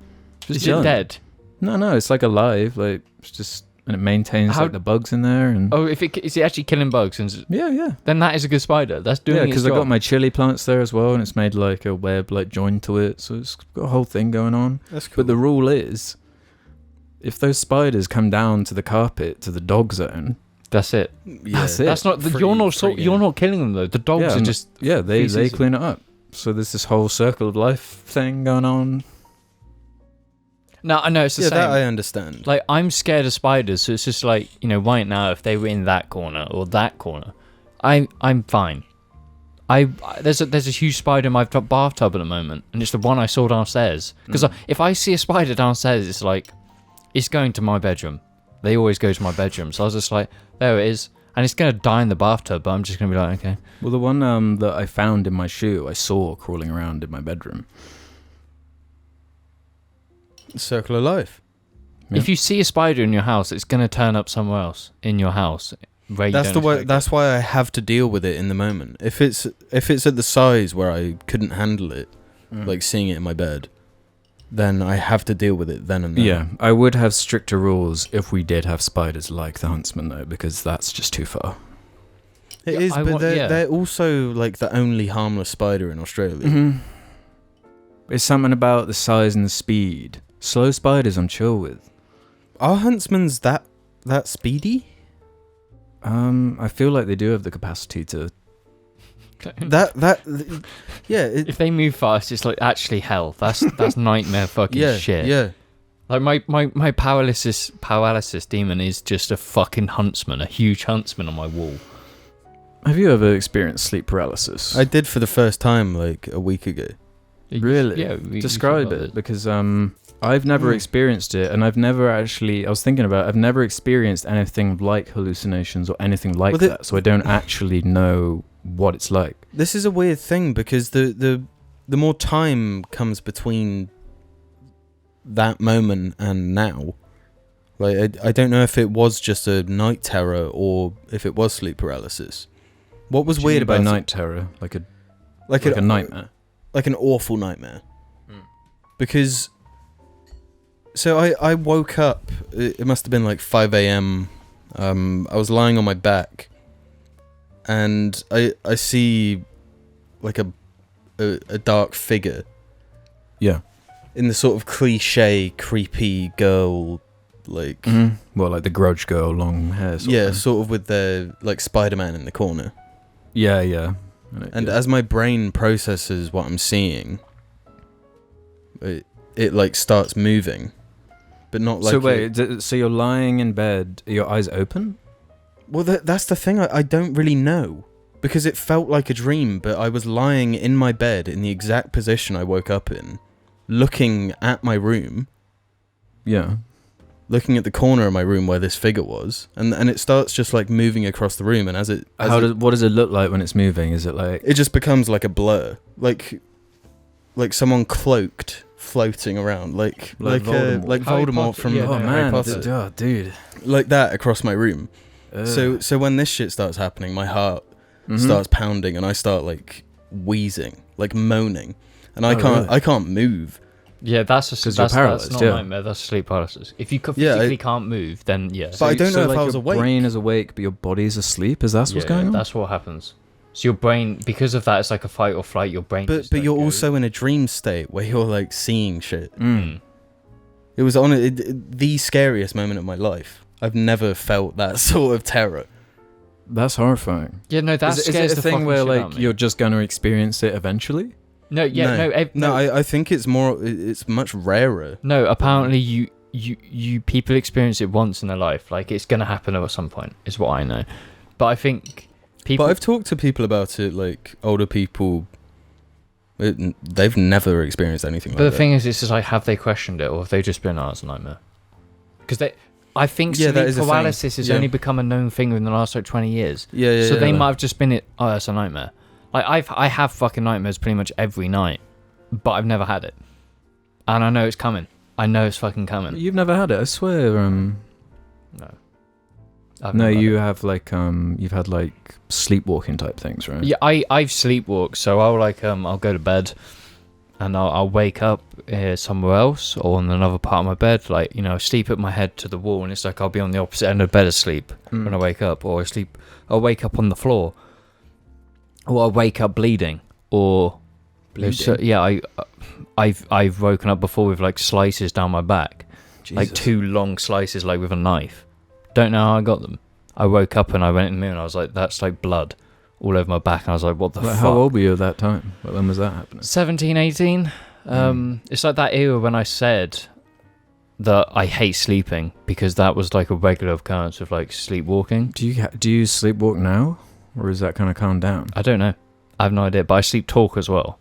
A: Is it dead?
C: No, it's like alive. Like it's just, and it maintains like the bugs in there. And
A: is it actually killing bugs? And
C: yeah.
A: Then that is a good spider. That's doing
C: because I got my chili plants there as well, and it's made like a web like joined to it, so it's got a whole thing going on.
B: That's cool.
C: But the rule is, if those spiders come down to the carpet to the dog zone.
A: That's it.
B: Yeah.
C: That's it.
A: That's not. You're not killing them though. The dogs are just.
C: Yeah, they clean it up. So there's this whole circle of life thing going on.
A: No, I know it's the same.
B: That I understand.
A: Like I'm scared of spiders, so it's just like right now if they were in that corner or that corner, I'm fine. There's a huge spider in my bathtub at the moment, and it's the one I saw downstairs. Because if I see a spider downstairs, it's like it's going to my bedroom. They always go to my bedroom, so I was just like, there it is. And it's going to die in the bathtub, but I'm just going to be like, okay.
C: Well, the one that I found in my shoe, I saw crawling around in my bedroom.
B: Circle of life.
C: Yeah.
A: If you see a spider in your house, it's going to turn up somewhere else in your house.
B: That's why I have to deal with it in the moment. If it's at the size where I couldn't handle it, like seeing it in my bed, then I have to deal with it then and there.
C: Yeah, I would have stricter rules if we did have spiders like the huntsman, though, because that's just too far.
B: It is, but they're also like the only harmless spider in Australia.
C: Mm-hmm. It's something about the size and the speed. Slow spiders I'm chill with.
B: Are huntsmans that speedy?
C: I feel like they do have the capacity to...
B: Yeah.
A: If they move fast, it's like actually hell. That's nightmare fucking shit.
B: Yeah.
A: Like my paralysis demon is just a fucking huntsman, a huge huntsman on my wall.
C: Have you ever experienced sleep paralysis?
B: I did for the first time like a week ago.
C: Really?
A: Yeah.
C: Describe it, because I've never experienced it, and I've never actually... I was thinking about it, I've never experienced anything like hallucinations or anything like that, so I don't actually know what it's like.
B: This is a weird thing, because the more time comes between that moment and now, like I don't know if it was just a night terror or if it was sleep paralysis. What was weird about
C: night terror? Like a nightmare?
B: Like an awful nightmare. Because... So I woke up, it must have been like 5 a.m. I was lying on my back, and I see like a a dark figure.
C: Yeah.
B: In the sort of cliche, creepy girl, like...
C: Well, like the Grudge girl, long hair.
B: Sort of with the, like, Spider-Man in the corner.
C: Yeah.
B: And as my brain processes what I'm seeing, it like, starts moving. But not like...
C: So wait, so you're lying in bed, are your eyes open?
B: Well, that's the thing, I don't really know. Because it felt like a dream, but I was lying in my bed in the exact position I woke up in, looking at my room.
C: Yeah.
B: Looking at the corner of my room where this figure was, and it starts just like moving across the room, and what
C: does it look like when it's moving? Is it like...
B: It just becomes like a blur. Like someone cloaked floating around, like Voldemort from Harry Potter.
C: Dude.
B: Like that across my room. So when this shit starts happening, my heart starts pounding, and I start like wheezing, like moaning, and I can't move.
A: Yeah, that's not
C: paralyzed,
A: a nightmare. That's sleep paralysis. If you physically can't move, then yeah.
B: But I don't know if I was awake.
C: Your brain is awake, but your body's asleep. Is that what's going on?
A: That's what happens. So your brain, because of that, it's like a fight or flight. Your brain.
B: But you're also in a dream state where you're like seeing shit. It was the scariest moment of my life. I've never felt that sort of terror.
C: That's horrifying.
A: Yeah, no, that's
C: is it a thing where like you're just going to experience it eventually?
B: No, I think it's much rarer.
A: No, apparently you people experience it once in their life. Like it's gonna happen at some point, is what I know. But I think people.
B: But I've talked to people about it, like older people. They've never experienced anything like that.
A: But the thing is, it's just like, have they questioned it, or have they just been, it's a nightmare? Because I think sleep paralysis has only become a known thing in the last like 20 years. So they might have just been it's a nightmare. Like I have fucking nightmares pretty much every night, but I've never had it, and I know it's coming. I know it's fucking coming.
C: You've never had it, I swear.
A: No.
C: No, you have like you've had like sleepwalking type things, right?
A: Yeah, I've sleepwalked, so I'll go to bed, and I'll wake up somewhere else or on another part of my bed, like sleep at my head to the wall, and it's like I'll be on the opposite end of bed asleep when I wake up, or I'll wake up on the floor. Or I wake up bleeding, or I've woken up before with like slices down my back, like 2 long slices, like with a knife. Don't know how I got them. I woke up and I went in the mirror and I was like, that's like blood all over my back, and I was like, what the fuck?
C: How old were you at that time? When was that happening?
A: 17, 18. It's like that era when I said that I hate sleeping, because that was like a regular occurrence of like sleepwalking.
C: Do you sleepwalk now? Or is that kind of calmed down?
A: I don't know. I have no idea. But I sleep talk as well.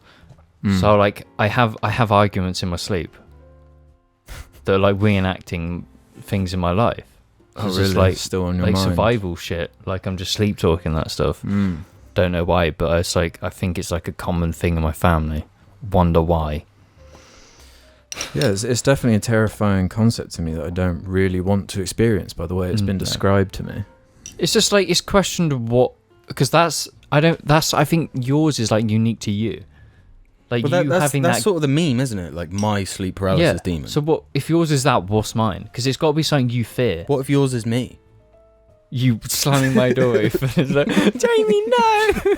A: So like I have arguments in my sleep that are like reenacting things in my life.
C: It's
A: just like
C: still on your
A: mind. Survival shit. Like I'm just sleep talking that stuff. Don't know why, but it's like I think it's like a common thing in my family. Wonder why.
C: Yeah, it's definitely a terrifying concept to me that I don't really want to experience. By the way, it's been described to me. It's
A: just like it's questioned what. Because I think yours is like unique to you. Like
B: that's sort of the meme, isn't it? Like my sleep paralysis demon.
A: So what if yours is that? What's mine? Because it's got to be something you fear.
B: What if yours is me?
A: You slamming my door open. It's like, Jamie, no.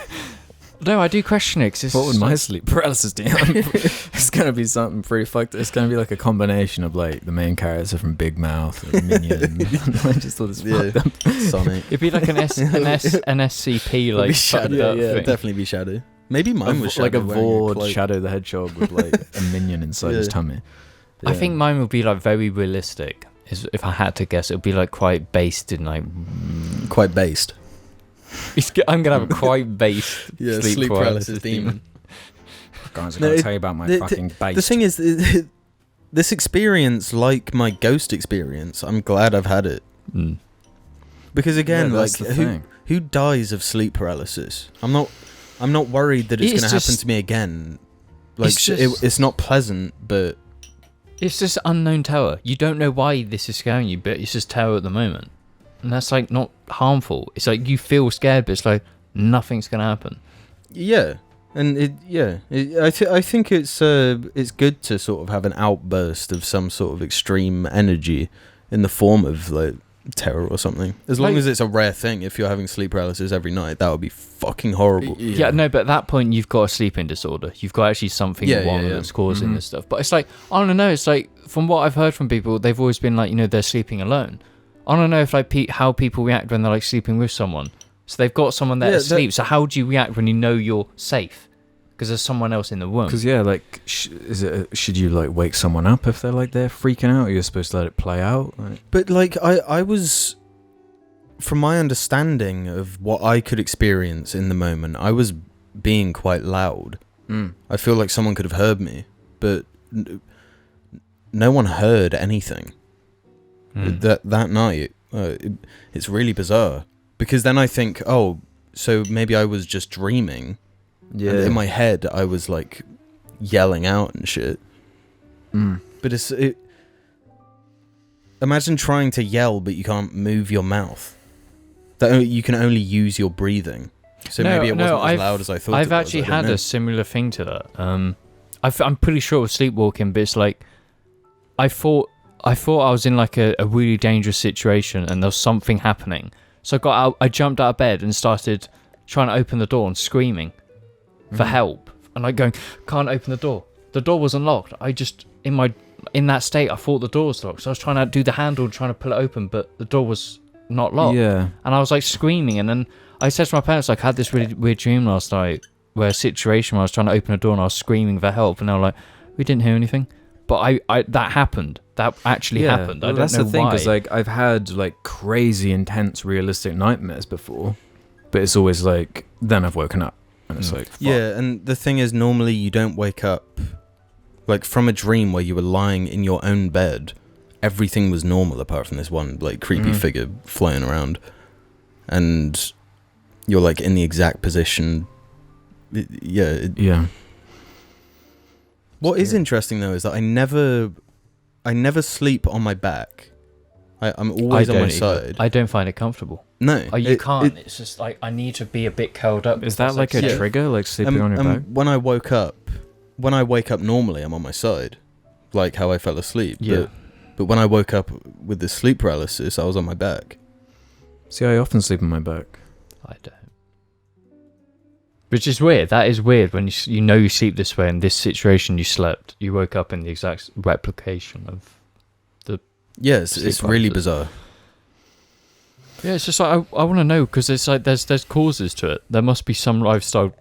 A: No, I do question it.
C: What would my sleep paralysis demon? It's gonna be something pretty fucked. It's gonna be like a combination of like the main character from Big Mouth, and Minion. I just thought it's fucked up.
B: Sonic.
A: It'd be like an SCP, like
B: Shadow. Yeah, it'd definitely be Shadow. Maybe mine was Shadow,
C: like a Vord Shadow the Hedgehog with like a minion inside his tummy.
A: Yeah. I think mine would be like very realistic. If I had to guess, it would be like quite based in like
B: quite based.
A: I'm gonna have a quite based
B: sleep paralysis demon.
C: Guys, I'm gonna tell you about my fucking base.
B: The thing is, this experience, like my ghost experience, I'm glad I've had it. Because again, like who dies of sleep paralysis? I'm not worried that it's gonna happen to me again. Like it's not pleasant, but
A: it's just unknown terror. You don't know why this is scaring you, but it's just terror at the moment. And that's like not harmful. It's like you feel scared, but it's like nothing's gonna happen.
B: Yeah, and I think it's good to sort of have an outburst of some sort of extreme energy in the form of like terror or something. As long as it's a rare thing. If you're having sleep paralysis every night, that would be fucking horrible.
A: Yeah, no, but at that point you've got a sleeping disorder. You've got actually something wrong that's causing this stuff. But it's like, I don't know, it's like, from what I've heard from people, they've always been like, they're sleeping alone. I don't know if like how people react when they're like sleeping with someone. So they've got someone there asleep. So how do you react when you know you're safe? Because there's someone else in the room.
C: Because should you like wake someone up if they're like they're freaking out? Or you're supposed to let it play out?
B: But like I was, from my understanding of what I could experience in the moment, I was being quite loud. I feel like someone could have heard me, but no one heard anything that night. It's really bizarre, because then I think, oh, so maybe I was just dreaming. Yeah. And in my head, I was like yelling out and shit. But imagine trying to yell, but you can't move your mouth. You can only use your breathing. So maybe it wasn't as loud as I thought.
A: I've actually had a similar thing to that. I'm pretty sure it was sleepwalking, but it's like I thought I was in like a really dangerous situation and there was something happening. So I got out, I jumped out of bed and started trying to open the door and screaming for help, and like going, can't open the door. The door wasn't locked. I just in that state, I thought the door was locked. So I was trying to do the handle, trying to pull it open, but the door was not locked.
C: Yeah.
A: And I was like screaming, and then I said to my parents, like, I had this really weird dream last night where a situation where I was trying to open a door and I was screaming for help, and they were like, we didn't hear anything. But I that happened. That actually happened. I don't know why. That's the thing, because like
C: I've had like crazy intense realistic nightmares before, but it's always like then I've woken up. And it's like, fuck.
B: Yeah, and the thing is, normally you don't wake up like from a dream where you were lying in your own bed. Everything was normal apart from this one like creepy figure flying around, and you're like in the exact position.
C: Yeah.
B: What is interesting though is that I never sleep on my back. I'm always on my side.
A: I don't find it comfortable.
B: No,
A: you can't. It's just like I need to be a bit curled up.
C: Is that like a trigger, like sleeping on your back?
B: When I wake up normally, I'm on my side, like how I fell asleep.
A: Yeah.
B: But when I woke up with this sleep paralysis, I was on my back.
C: See, I often sleep on my back.
A: I don't. Which is weird. That is weird when you know you sleep this way. In this situation, you slept. You woke up in the exact replication of the.
B: Yes, it's really bizarre.
A: Yeah, it's just like I want to know, because it's like there's causes to it. There must be some lifestyle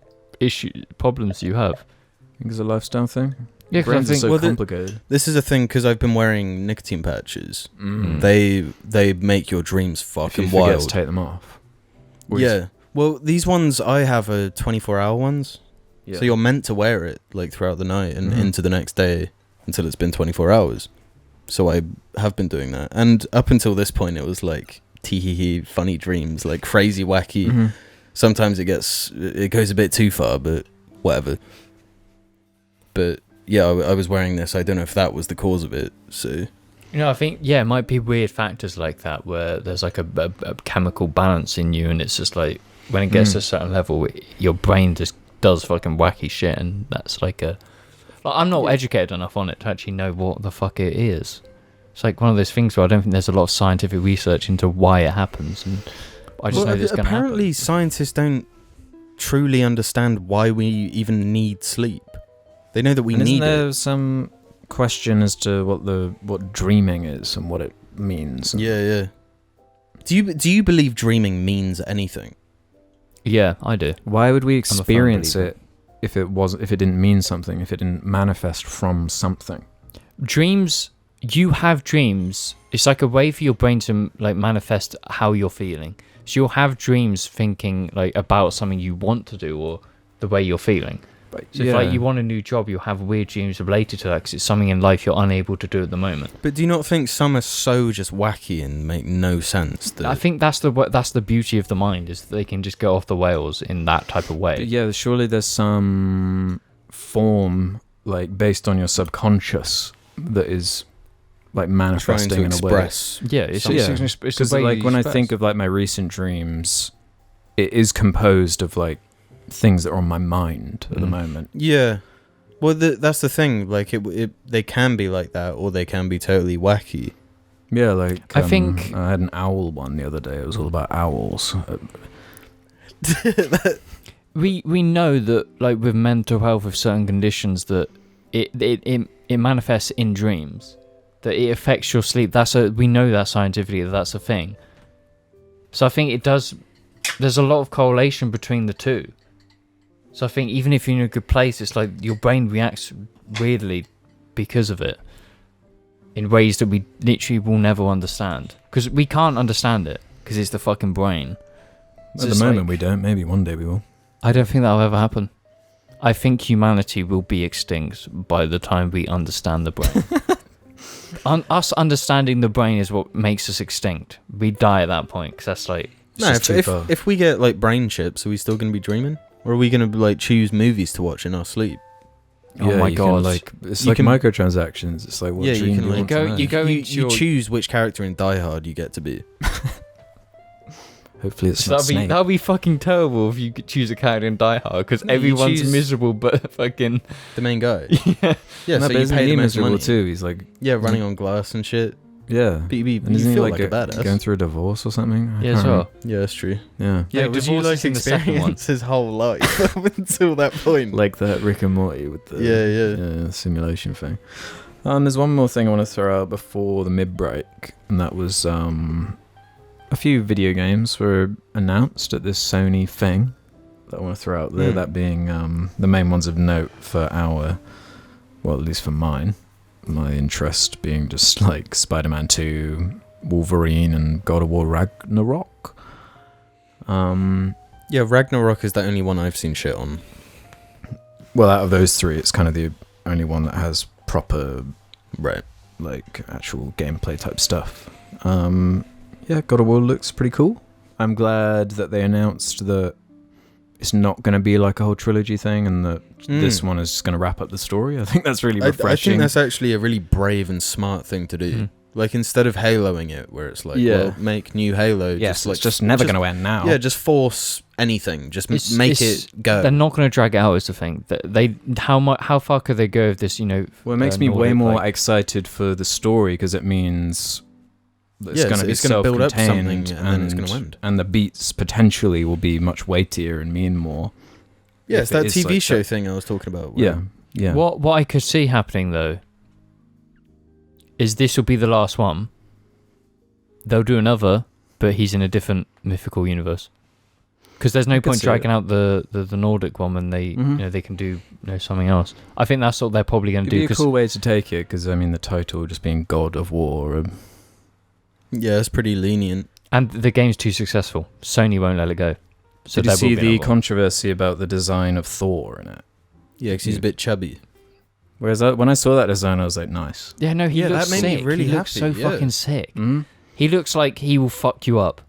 A: problems you have.
C: I think it's a lifestyle thing.
A: Yeah, because I think
C: so complicated.
B: This is a thing because I've been wearing nicotine patches. They make your dreams fucking
C: if you
B: wild.
C: To take them off.
B: Yeah. Well, these ones I have are 24-hour ones. Yeah. So you're meant to wear it like throughout the night and into the next day until it's been 24 hours. So I have been doing that. And up until this point, it was like tee-hee-hee, funny dreams, like crazy, wacky. Sometimes it goes a bit too far, but whatever. But yeah, I was wearing this. I don't know if that was the cause of it. So,
A: I think it might be weird factors like that where there's like a chemical balance in you, and it's just like when it gets to a certain level, your brain just does fucking wacky shit, and that's like I'm not educated enough on it to actually know what the fuck it is. It's like one of those things where I don't think there's a lot of scientific research into why it happens, and I just know this going to happen.
B: Apparently, scientists don't truly understand why we even need sleep. They know that we need it.
C: Isn't there some question as to what dreaming is and what it means?
B: Yeah. Do you believe dreaming means anything?
A: Yeah, I do.
C: Why would we experience it if it didn't mean something, if it didn't manifest from something?
A: Dreams, you have dreams. It's like a way for your brain to like manifest how you're feeling. So you'll have dreams thinking like about something you want to do or the way you're feeling. So if like you want a new job, you'll have weird dreams related to that because it's something in life you're unable to do at the moment.
B: But do you not think some are so just wacky and make no sense?
A: I think that's the beauty of the mind, is that they can just go off the rails in that type of way.
C: But yeah, surely there's some form like based on your subconscious that is like manifesting in a way.
A: Yeah, it's because
C: like when I think of like my recent dreams, it is composed of like things that are on my mind at the moment.
B: Yeah, well, that's the thing. Like they can be like that, or they can be totally wacky.
C: Yeah, like
A: I think
C: I had an owl one the other day. It was all about owls.
A: we know that like with mental health with certain conditions that it manifests in dreams, that it affects your sleep. We know that scientifically that's a thing. So I think it does. There's a lot of correlation between the two. So I think even if you're in a good place, it's like your brain reacts weirdly because of it in ways that we literally will never understand, because we can't understand it because it's the fucking brain.
C: At the moment we don't. Maybe one day we will.
A: I don't think that'll ever happen. I think humanity will be extinct by the time we understand the brain. Us understanding the brain is what makes us extinct. We die at that point because that's like...
B: No, if we get like brain chips, are we still going to be dreaming? Or are we going to like choose movies to watch in our sleep?
A: Oh my god!
C: It's like microtransactions. It's like what dream you want to know.
B: You choose which character in Die Hard you get to be.
C: Hopefully it's not Snake.
A: That'd be fucking terrible if you could choose a character in Die Hard, because everyone's miserable but fucking
B: the main guy. Yeah.
C: No,
B: so
C: but
B: you pay the most
C: miserable
B: money
C: too. He's like
B: running on glass and shit.
C: Yeah.
B: But you
C: isn't
B: feel
C: he
B: like a badass.
C: Going through a divorce or something?
A: Yeah, as well.
B: Yeah, that's true.
C: Yeah.
B: Yeah, would you like experience his whole life up until that point?
C: Like that Rick and Morty with the simulation thing. There's one more thing I want to throw out before the mid-break, and that was a few video games were announced at this Sony thing that I want to throw out there, that being the main ones of note for at least for mine. My interest being just like Spider-Man 2, Wolverine, and God of War Ragnarok.
B: Yeah, Ragnarok is the only one I've seen shit on.
C: Well, out of those three, it's kind of the only one that has proper,
B: right,
C: like actual gameplay type stuff. Yeah, God of War looks pretty cool. I'm glad that they announced that it's not going to be like a whole trilogy thing, and that this one is just going to wrap up the story. I think that's really refreshing.
B: I think that's actually a really brave and smart thing to do. Like, instead of haloing it, where it's like, well, make new Halo.
C: Yes, it's just never going to end now.
B: Yeah, just force anything. Just make it go.
A: They're not going to drag it out, is the thing. How far could they go with this, you know?
C: Well, it makes me way more excited for the story, because it means it's going to be self-contained, build up something, and then it's going to end. And the beats potentially will be much weightier and mean more.
B: Yeah, it's that TV show thing I was talking about.
C: Yeah.
A: What I could see happening, though, is this will be the last one. They'll do another, but he's in a different mythical universe. Because there's no point dragging out the Nordic one when they they can do something else. I think that's what they're probably going to do.
C: It'd be a cool way to take it, because I mean the title just being God of War.
B: Yeah, it's pretty lenient.
A: And the game's too successful. Sony won't let it go. So
C: did you see the controversy about the design of Thor in it?
B: Yeah, because he's a bit chubby.
C: Whereas when I saw that design, I was like, nice.
A: Yeah, no, he looks sick. Me really he looks so fucking sick. Mm-hmm. He looks like he will fuck you up.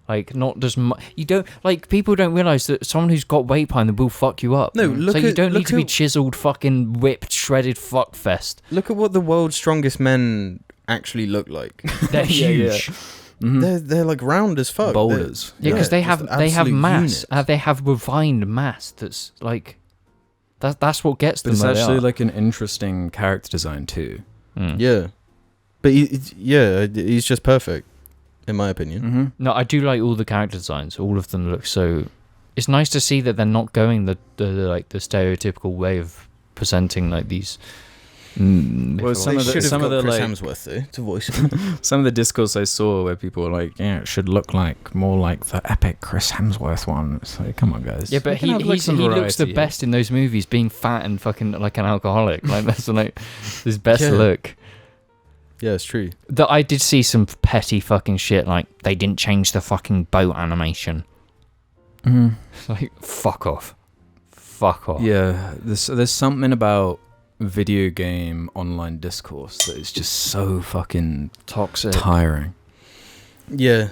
A: Like, not just... you don't... Like, people don't realise that someone who's got weight behind them will fuck you up.
B: No, look at...
A: So you don't need to be chiseled, fucking whipped, shredded fuckfest.
B: Look at what the world's strongest men actually look like.
A: They're huge.
B: Yeah. Mm-hmm. They're like round as fuck.
C: Boulders.
A: Yeah, because they have mass. They have refined mass that's like... That's what gets them.
C: It's actually like an interesting character design too.
B: Yeah, but he's just perfect, in my opinion.
C: Mm-hmm.
A: No, I do like all the character designs. All of them look so. It's nice to see that they're not going the stereotypical way of presenting like these.
C: Well, some of the
B: Chris
C: like
B: Hemsworth though, to voice him.
C: Some of the discourse I saw where people were like, "Yeah, it should look like more like the epic Chris Hemsworth one." It's like, come on, guys.
A: Yeah, but he looks the best in those movies, being fat and fucking like an alcoholic. Like that's like his best look.
B: Yeah, it's true.
A: That I did see some petty fucking shit, like they didn't change the fucking boat animation. It's like fuck off.
C: Yeah, there's something about video game online discourse that is just so fucking
A: toxic,
C: tiring.
B: Yeah,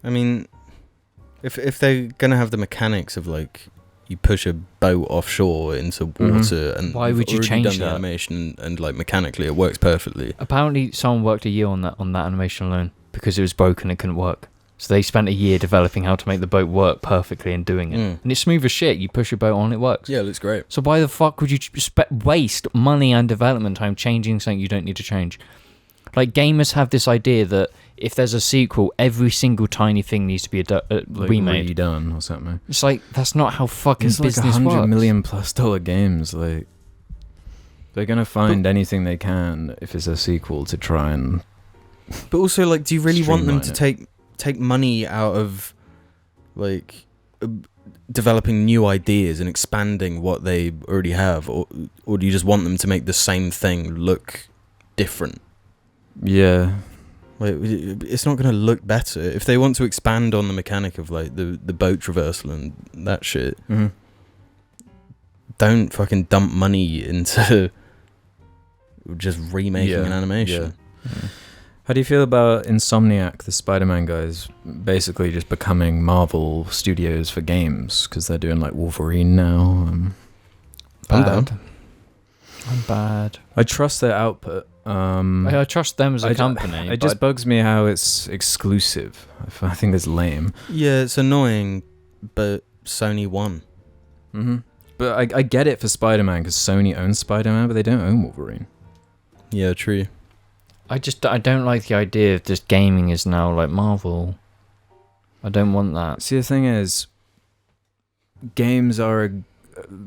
B: I mean, if they're gonna have the mechanics of like you push a boat offshore into water, and
A: why would you change that
B: animation and like mechanically it works perfectly?
A: Apparently, someone worked a year on that animation alone because it was broken, it couldn't work. So they spent a year developing how to make the boat work perfectly and doing it. And it's smooth as shit. You push your boat on, it works.
B: Yeah, it looks great.
A: So why the fuck would you waste money and development time changing something you don't need to change? Like, gamers have this idea that if there's a sequel, every single tiny thing needs to be remade.
C: Redone or something.
A: It's like, that's not how fucking
C: It's like
A: business works.
C: $100 million plus games. Like, they're gonna find anything they can if it's a sequel to try and.
B: But also, like, do you really want them to
C: Streamline
B: take money out of, like, developing new ideas and expanding what they already have, or do you just want them to make the same thing look different?
C: Yeah.
B: Like, it's not going to look better if they want to expand on the mechanic of like the boat traversal and that shit.
C: Mm-hmm.
B: Don't fucking dump money into just remaking an animation.
C: Yeah. How do you feel about Insomniac, the Spider-Man guys, basically just becoming Marvel Studios for games because they're doing like Wolverine now?
B: I'm down.
A: I'm bad.
C: I trust their output.
A: I trust them as a company.
C: It just bugs me how it's exclusive. I think it's lame.
B: Yeah, it's annoying, but Sony won.
C: Mm-hmm. But I get it for Spider-Man because Sony owns Spider-Man, but they don't own Wolverine.
B: Yeah, true.
A: I don't like the idea of just gaming is now like Marvel. I don't want that.
C: See, the thing is, games are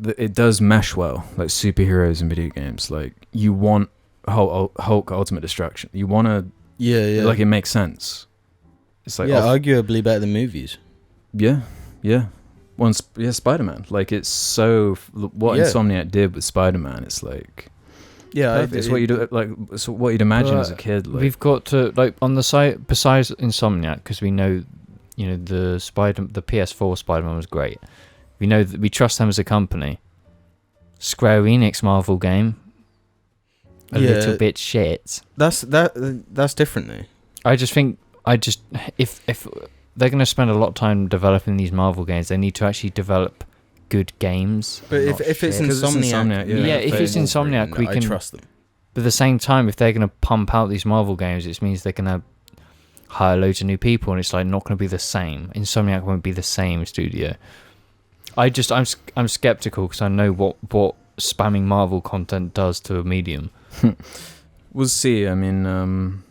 C: it does mesh well, like superheroes in video games. Like, you want Hulk Ultimate Destruction. You want to,
B: yeah,
C: like, it makes sense. It's like,
B: arguably better than movies.
C: Yeah. Spider-Man. Like, it's so what Insomniac did with Spider-Man. It's like. Yeah, it's what you do. Like, it's what you'd imagine as a kid. Like.
A: We've got to, like, on the site besides Insomniac, because we know, the PS4 Spider-Man was great. We know that we trust them as a company. Square Enix Marvel game, a little bit shit.
B: That's different though.
A: I just think if they're going to spend a lot of time developing these Marvel games, they need to actually develop good games.
B: But if it's Insomniac,
A: if it's Insomniac, we can.
B: I trust them.
A: But at the same time, if they're going to pump out these Marvel games, it means they're going to hire loads of new people, and it's like not going to be the same. Insomniac won't be the same studio. I'm skeptical because I know what spamming Marvel content does to a medium.
C: We'll see. I mean,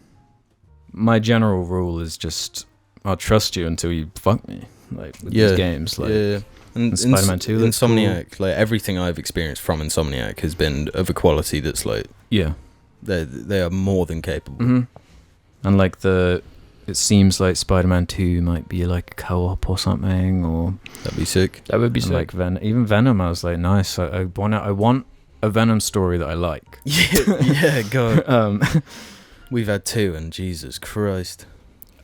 C: my general rule is just I'll trust you until you fuck me. Like with these games, like. And Spider-Man 2,
B: Insomniac, cool. Like everything I've experienced from Insomniac has been of a quality that's like, they are more than capable.
C: Mm-hmm. And like it seems like Spider-Man 2 might be like a co-op or something, or
B: that'd be sick.
A: That would be sick.
C: Like even Venom, I was like, nice. I want a Venom story that I like.
B: Yeah, go. We've had 2, and Jesus Christ.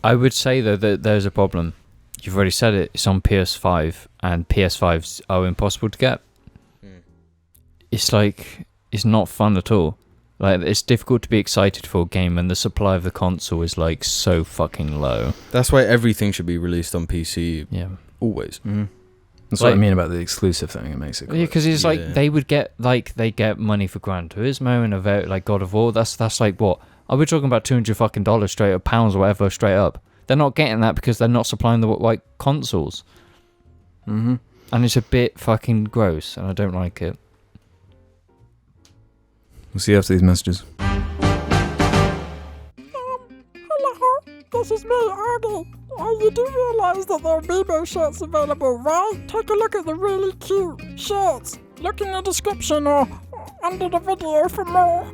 A: I would say though that there's a problem. You've already said it. It's on PS5, and PS5s are impossible to get. It's like, it's not fun at all. Like, it's difficult to be excited for a game when the supply of the console is like so fucking low.
B: That's why everything should be released on PC.
A: Yeah,
B: always.
C: Mm-hmm. That's what I mean about the exclusive thing. It makes it.
A: Yeah, because it's like they would get they get money for Gran Turismo and like God of War. That's like what? Are we talking about $200 fucking straight up, pounds or whatever straight up? They're not getting that because they're not supplying the like consoles.
C: Mm-hmm.
A: And it's a bit fucking gross, and I don't like it.
C: We'll see you after these messages.
D: Hello, this is me, Arnie. You do realise that there are Bebo shirts available, right? Take a look at the really cute shirts. Look in the description or under the video for more.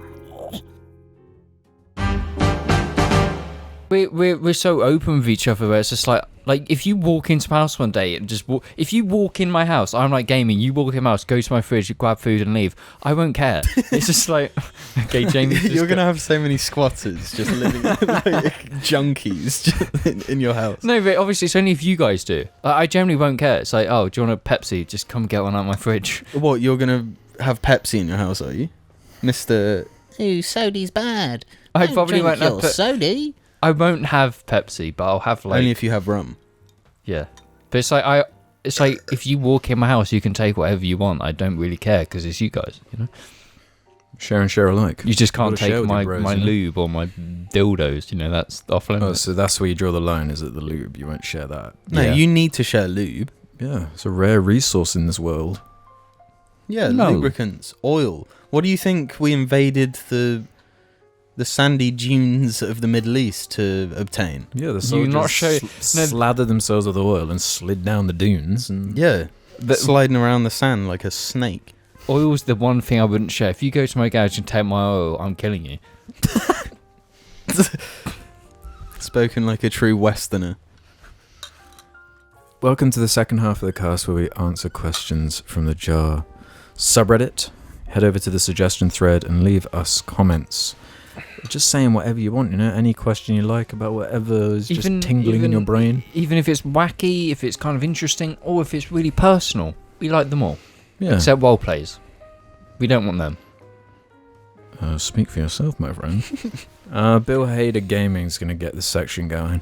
A: We're so open with each other where it's just like if you walk into my house one day and if you walk in my house, I'm like gaming, you walk in my house, go to my fridge, you grab food and leave, I won't care. It's just like, okay, Jamie,
B: you're gonna have so many squatters just living like junkies just in your house.
A: No, but obviously it's only if you guys do. I generally won't care. It's like, oh, do you want a Pepsi? Just come get one out of my fridge.
B: What, you're gonna have Pepsi in your house, are you, Mr.
E: Ooh, soda's bad.
A: I probably won't have
E: soda.
A: I won't have Pepsi, but I'll have like
B: only if you have rum.
A: Yeah, but it's like if you walk in my house, you can take whatever you want. I don't really care because it's you guys, you know.
C: Share and share alike.
A: You just can't take my lube or my dildos. You know, that's off limits.
C: Oh, so that's where you draw the line. Is it the lube? You won't share that.
B: No, you need to share lube.
C: Yeah, it's a rare resource in this world.
B: Yeah, lubricants, oil. What do you think we invaded the the sandy dunes of the Middle East to obtain.
C: Yeah, the
A: You
C: soldiers
A: not show-
C: slathered themselves with oil and slid down the dunes. And
B: Yeah, sliding around the sand like a snake.
A: Oil's the one thing I wouldn't share. If you go to my garage and take my oil, I'm killing you.
B: Spoken like a true Westerner.
C: Welcome to the second half of the cast where we answer questions from the JAR subreddit. Head over to the suggestion thread and leave us comments. Just saying whatever you want, any question you like about whatever is just tingling in your brain.
A: Even if it's wacky, if it's kind of interesting, or if it's really personal. We like them all.
C: Yeah.
A: Except role plays. We don't want them.
C: Speak for yourself, my friend. Bill Hader Gaming's going to get this section going.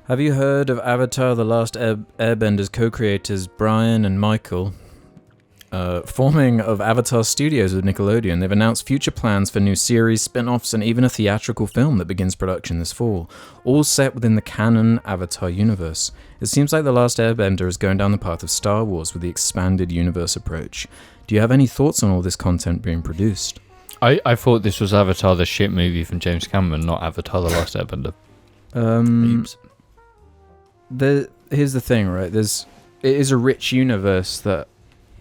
C: Have you heard of Avatar The Last Airbender's co-creators Brian and Michael? Forming of Avatar Studios with Nickelodeon, they've announced future plans for new series, spin-offs, and even a theatrical film that begins production this fall, all set within the canon Avatar universe. It seems like The Last Airbender is going down the path of Star Wars with the expanded universe approach. Do you have any thoughts on all this content being produced?
A: I thought this was Avatar the shit movie from James Cameron, not Avatar The Last Airbender.
C: Oops. Here's the thing, right? It is a rich universe that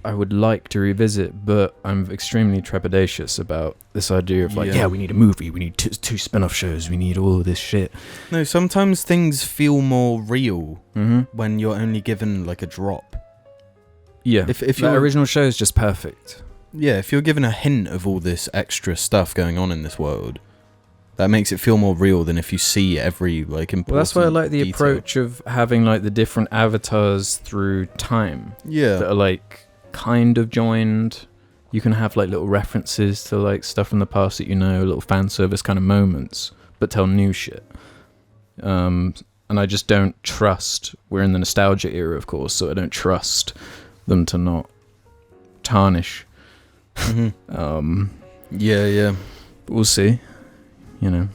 C: I would like to revisit, but I'm extremely trepidatious about this idea of we need a movie, we need two spin-off shows, we need all of this shit.
B: No, sometimes things feel more real when you're only given like a drop.
C: Yeah,
B: if
C: your original show is just perfect.
B: Yeah, if you're given a hint of all this extra stuff going on in this world, that makes it feel more real than if you see every important.
C: Well, that's why I like the
B: detail.
C: approach of having like the different avatars through time.
B: Yeah,
C: that are like kind of joined. You can have like little references to like stuff from the past that little fan service kind of moments, but tell new shit. And I just don't trust. We're in the nostalgia era, of course, so I don't trust them to not tarnish.
B: Yeah.
C: But we'll see. I'm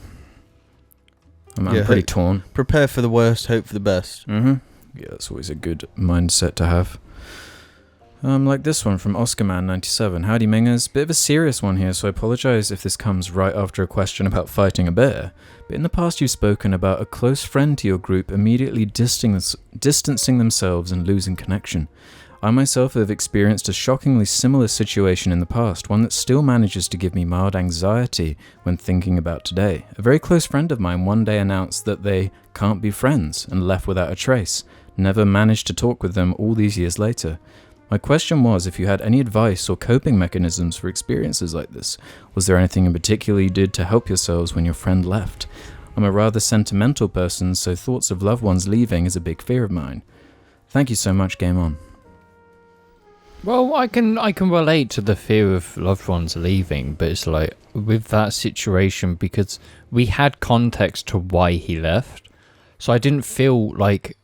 C: pretty torn.
B: Prepare for the worst, hope for the best.
C: Yeah, that's always a good mindset to have. Like this one from OscarMan97. Howdy Mingers. Bit of a serious one here, so I apologise if this comes right after a question about fighting a bear. But in the past you've spoken about a close friend to your group immediately distancing themselves and losing connection. I myself have experienced a shockingly similar situation in the past, one that still manages to give me mild anxiety when thinking about today. A very close friend of mine one day announced that they can't be friends and left without a trace. Never managed to talk with them all these years later. My question was if you had any advice or coping mechanisms for experiences like this. Was there anything in particular you did to help yourselves when your friend left? I'm a rather sentimental person, so thoughts of loved ones leaving is a big fear of mine. Thank you so much, Game On.
A: Well, I can relate to the fear of loved ones leaving, but it's like with that situation, because we had context to why he left, so I didn't feel like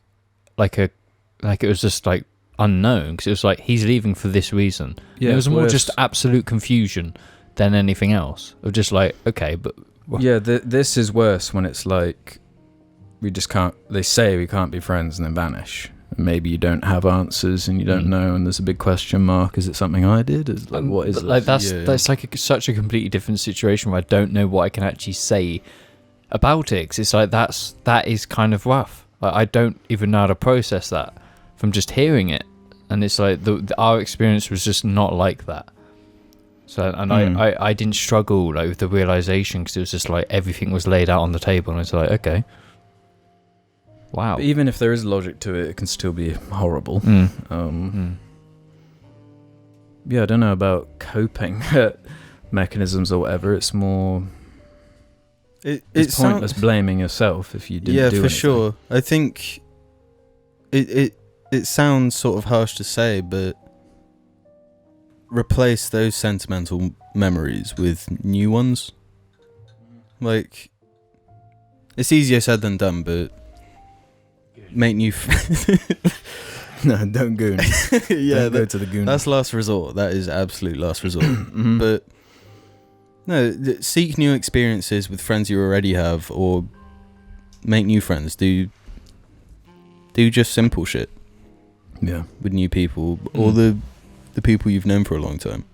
A: it was just like unknown, because it was like he's leaving for this reason. Yeah, it was more just absolute confusion than anything else. Of just like, okay, but
C: this is worse when it's like we just can't. They say we can't be friends and then vanish. Maybe you don't have answers and you don't know, and there's a big question mark. Is it something I did? Is like what is
A: like that's like such a completely different situation where I don't know what I can actually say about it. 'Cause it's like that is kind of rough. Like I don't even know how to process that from just hearing it, and it's like our experience was just not like that. So I didn't struggle like with the realization, because it was just like everything was laid out on the table, and it's like, okay. Wow.
C: But even if there is logic to it, it can still be horrible. Yeah, I don't know about coping mechanisms or whatever. It's more... It's pointless blaming yourself if you didn't do anything.
B: Yeah, for sure. I think it sounds sort of harsh to say, but replace those sentimental memories with new ones. Like, it's easier said than done, but... Make new friends.
C: No, don't goon.
B: Yeah,
C: don't go to the goon.
B: That's last resort. That is absolute last resort. But no, seek new experiences with friends you already have, or make new friends. Do just simple shit.
C: Yeah,
B: with new people, or the people you've known for a long time.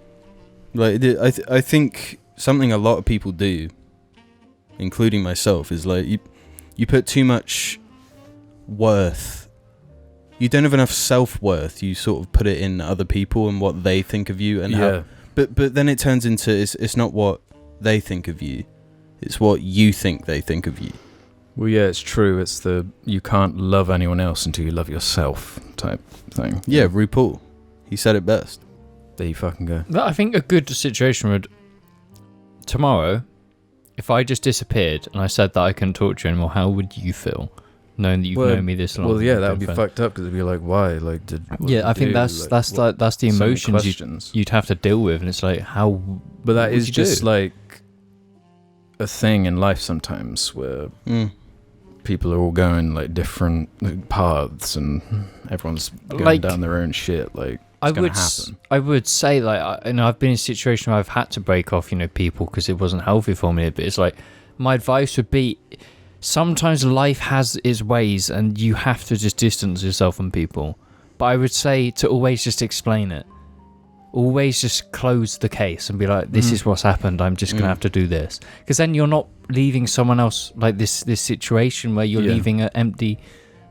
B: Like I think something a lot of people do including myself, is like you put too much worth. You don't have enough self-worth. You sort of put it in other people and what they think of you, and how, but then it turns into it's not what they think of you, it's what you think they think of you.
C: Well, yeah, it's true. It's the you can't love anyone else until you love yourself type thing.
B: Yeah, RuPaul. He said it best.
C: There you fucking go.
A: I think a good situation would, tomorrow, if I just disappeared and I said that I couldn't talk to you anymore, how would you feel? Knowing that you've known me this long.
C: Well, yeah, that would be fucked up because it'd be like, why? Like,
A: I think that's the emotions you'd have to deal with, and it's like how.
C: But that is just like a thing in life sometimes where people are all going like different paths, and everyone's going down their own shit. Like, it's gonna happen.
A: I would say like, I've been in a situation where I've had to break off, people because it wasn't healthy for me. But it's like, my advice would be, sometimes life has its ways and you have to just distance yourself from people. But I would say to always just explain it. Always just close the case and be like, this is what's happened, I'm just going to have to do this. Because then you're not leaving someone else like this situation where you're leaving an empty,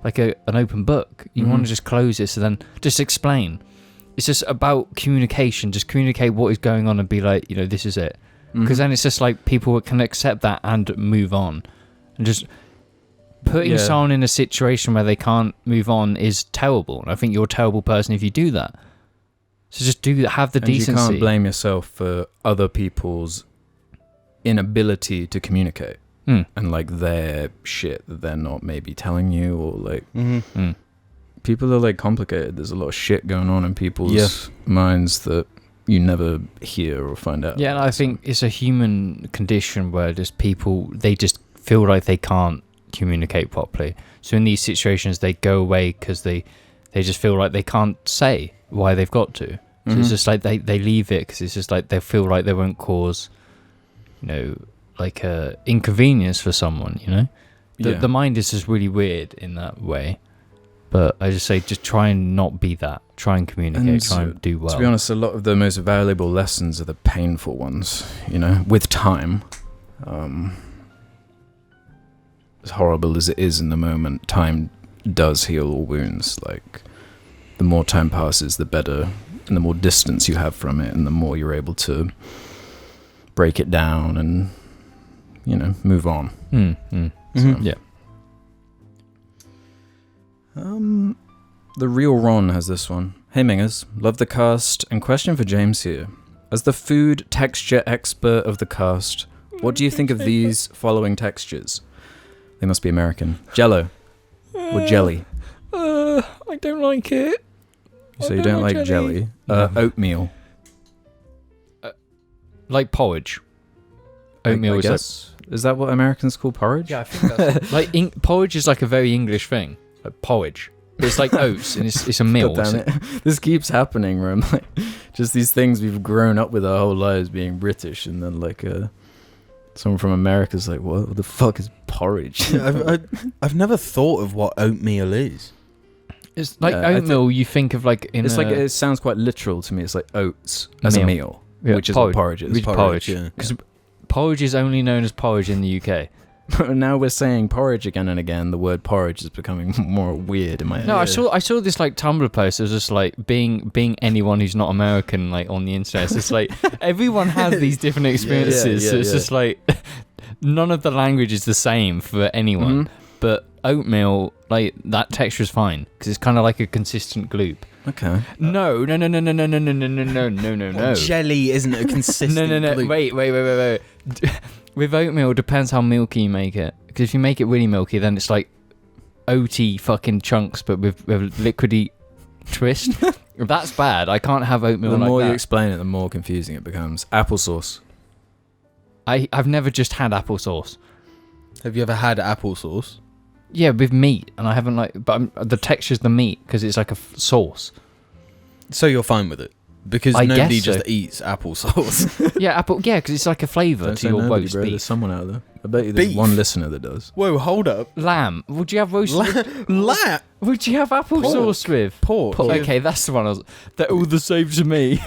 A: like an open book. You want to just close it, so then just explain. It's just about communication. Just communicate what is going on and be like, this is it. Because then it's just like people can accept that and move on. And just putting someone in a situation where they can't move on is terrible. And I think you're a terrible person if you do that. So just do that. Have the decency.
C: You can't blame yourself for other people's inability to communicate and like their shit that they're not maybe telling you, or like people are like complicated. There's a lot of shit going on in people's minds that you never hear or find out.
A: Yeah, and I think it's a human condition where just people, they just feel like they can't communicate properly. So in these situations, they go away because they just feel like they can't say why they've got to. So it's just like they leave it because it's just like they feel like they won't cause, like a inconvenience for someone. The mind is just really weird in that way. But I just say, just try and not be that. Try and communicate. Try and do well.
C: To be honest, a lot of the most valuable lessons are the painful ones. With time. As horrible as it is in the moment, time does heal all wounds. Like, the more time passes, the better, and the more distance you have from it, and the more you're able to break it down and, move on.
A: Yeah.
C: The Real Ron has this one. Hey Mingers, love the cast, and question for James here. As the food texture expert of the cast, what do you think of these following textures? They must be American. Jello. Or jelly.
A: I don't like it.
C: So you don't like jelly? Oatmeal.
A: Like porridge. Oatmeal
C: I guess. Is that what Americans call porridge?
A: Yeah, I think that's like porridge is like a very English thing. Like porridge. But it's like oats, and it's a meal.
C: God damn it. This keeps happening where I'm like, just these things we've grown up with our whole lives being British, and then like someone from America's like, what the fuck is porridge?
B: Yeah, I've never thought of what oatmeal is.
A: It's like oatmeal. You think of like in.
C: It's like it sounds quite literal to me. It's like oats as a meal, which is what porridge is.
A: Porridge, because porridge is only known as porridge in the UK.
C: Now we're saying porridge again and again. The word porridge is becoming more weird in my head.
A: No, I saw this like Tumblr post. It was just like being anyone who's not American, like on the internet. It's just like everyone has these different experiences. So it's just like none of the language is the same for anyone. But oatmeal, like that texture is fine because it's kind of like a consistent gloop.
C: Okay.
A: No.
B: Jelly isn't a consistent.
A: No. Wait. With oatmeal, depends how milky you make it. Because if you make it really milky, then it's like oaty fucking chunks, but with liquidy twist. That's bad. I can't have oatmeal like that.
C: The more you explain it, the more confusing it becomes. Applesauce.
A: I've never just had applesauce.
B: Have you ever had applesauce?
A: Yeah, with meat, and I haven't the texture's the meat because it's like a sauce.
B: So you're fine with it because nobody just eats applesauce.
A: Yeah, because it's like a flavour to your roast beef.
C: There's someone out there. I bet you there's one listener that does.
B: Whoa, hold up.
A: Lamb. Would you have roast?
B: Lamb.
A: Would you have applesauce with
B: pork?
A: Okay, that's the one. They're all the same to me.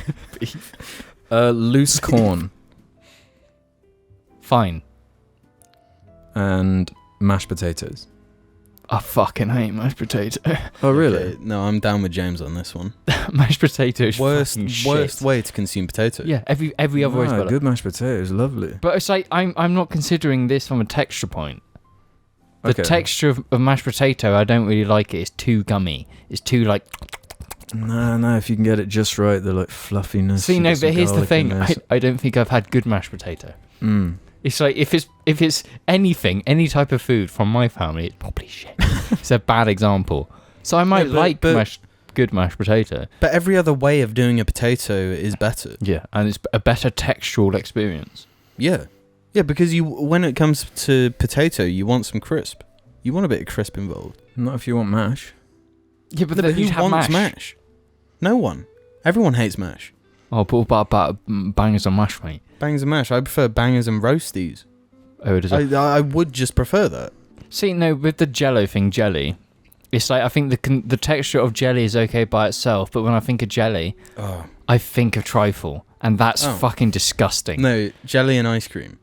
C: Loose corn.
A: Fine.
C: and mashed potatoes.
A: I fucking hate mashed potato.
C: Oh, really?
B: Okay, no, I'm down with James on this one.
A: Mashed potato is
B: Worst
A: fucking shit.
B: way to consume potato.
A: Yeah, every other way's better.
C: Good mashed potatoes, lovely.
A: But it's like I'm not considering this from a texture point. The
C: Okay.
A: texture of mashed potato, I don't really like it. It's too gummy. It's too like.
C: No, if you can get it just right, the like fluffiness.
A: See,
C: you
A: no,
C: get some
A: but here's the
C: garlic in
A: thing.
C: there.
A: I don't think I've had good mashed potato.
C: Mm.
A: It's like if it's anything, any type of food from my family, it's probably shit. It's a bad example. So I might like good mashed potato.
B: But every other way of doing a potato is better.
A: Yeah, and it's a better textural experience.
B: Yeah. Yeah, because when it comes to potato, you want some crisp. You want a bit of crisp involved.
C: Not if you want mash.
A: Yeah, but
B: But
A: then
B: who
A: you'd have
B: wants
A: mash.
B: mash? No one. Everyone hates mash.
A: Oh, but what about bangers on mash, mate?
B: Bangers and mash. I prefer bangers and roasties.
A: Oh, it is.
B: I would just prefer that.
A: See, no, with the Jello thing, jelly. It's like I think the texture of jelly is okay by itself, but when I think of jelly, I think of trifle, and that's fucking disgusting.
B: No, jelly and ice cream.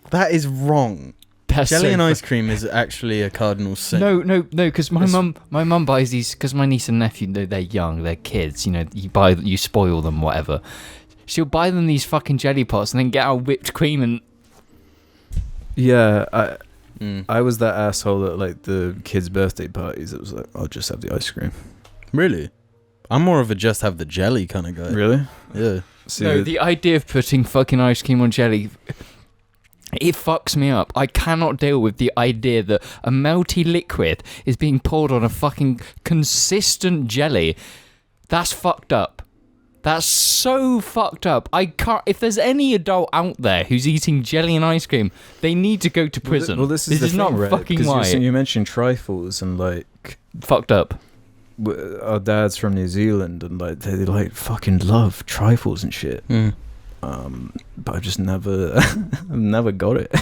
B: That is wrong.
A: That's
B: Jelly
A: so
B: and ice cream is actually a cardinal sin.
A: No, because my mum buys these because my niece and nephew, they're young, they're kids. You know, you spoil them, whatever. She'll buy them these fucking jelly pots and then get out whipped cream and.
C: Yeah, I was that asshole at like the kids' birthday parties. It was like, I'll just have the ice cream.
B: Really? I'm more of a just have the jelly kind of guy.
C: Really?
B: Yeah.
C: See,
A: No, the idea of putting fucking ice cream on jelly. It fucks me up. I cannot deal with the idea that a melty liquid is being poured on a fucking consistent jelly. That's fucked up. That's so fucked up. I can't. If there's any adult out there who's eating jelly and ice cream, they need to go to prison.
C: Well, this is the thing,
A: not
C: right?
A: fucking
C: 'Cause
A: right.
C: you mentioned trifles and like
A: Fucked up.
C: our dad's from New Zealand and like they like fucking love trifles and shit. But I've just never got it.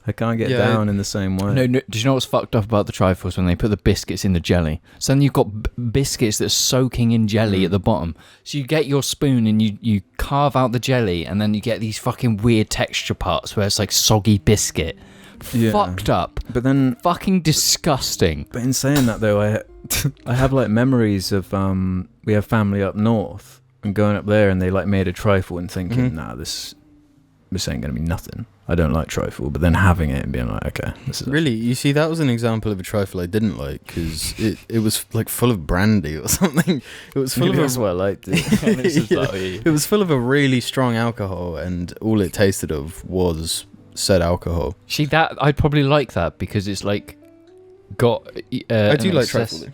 C: I can't get down in the same way.
A: No, do you know what's fucked up about the trifles? When they put the biscuits in the jelly. So then you've got biscuits that are soaking in jelly at the bottom. So you get your spoon and you carve out the jelly and then you get these fucking weird texture parts where it's like soggy biscuit.
C: Yeah.
A: Fucked up.
C: But then,
A: Fucking disgusting.
C: but in saying that though, I have like memories of we have family up north and going up there and they like made a trifle and thinking, nah, this ain't gonna be nothing. I don't like trifle, but then having it and being like, okay, this is
B: Really? You see, that was an example of a trifle I didn't like because it was like full of brandy or something. It was full
C: Maybe
B: of
C: that's why I liked it.
B: It was full of a really strong alcohol, and all it tasted of was said alcohol.
A: See, that I'd probably like that because it's like got.
B: I do like trifle. Though.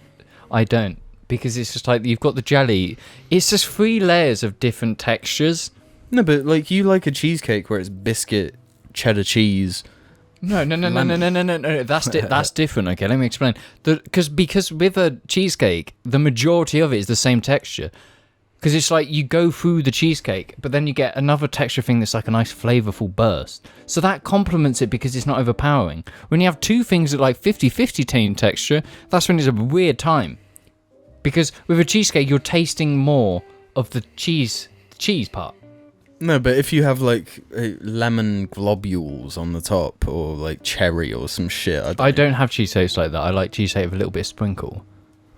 A: I don't, because it's just like you've got the jelly. It's just 3 layers of different textures.
B: No, but like you like a cheesecake where it's biscuit, cheddar cheese.
A: No. That's different. Okay, let me explain. Because with a cheesecake, the majority of it is the same texture. Because it's like you go through the cheesecake, but then you get another texture thing that's like a nice flavorful burst. So that complements it because it's not overpowering. When you have 2 things that like 50-50 texture, that's when it's a weird time. Because with a cheesecake, you're tasting more of the cheese part.
B: No, but if you have like lemon globules on the top or like cherry or some shit.
A: I don't have cheesecakes like that. I like cheesecake with a little bit of sprinkle.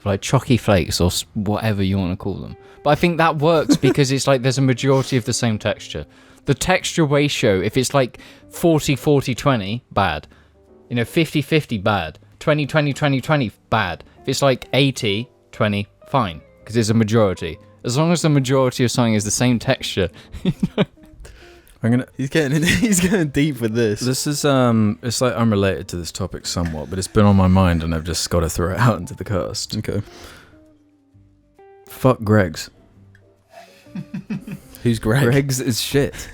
A: Like chalky flakes or whatever you want to call them. But I think that works because it's like there's a majority of the same texture. The texture ratio, if it's like 40-40-20, bad. 50-50, bad. 20-20-20-20, bad. If it's like 80-20, fine. Because it's a majority. As long as the majority of something is the same texture.
B: He's getting deep with this.
C: This is it's like unrelated to this topic somewhat, but it's been on my mind and I've just got to throw it out into the cast.
B: Okay.
C: Fuck Dreggs.
B: Who's Greg?
C: Dreggs is shit.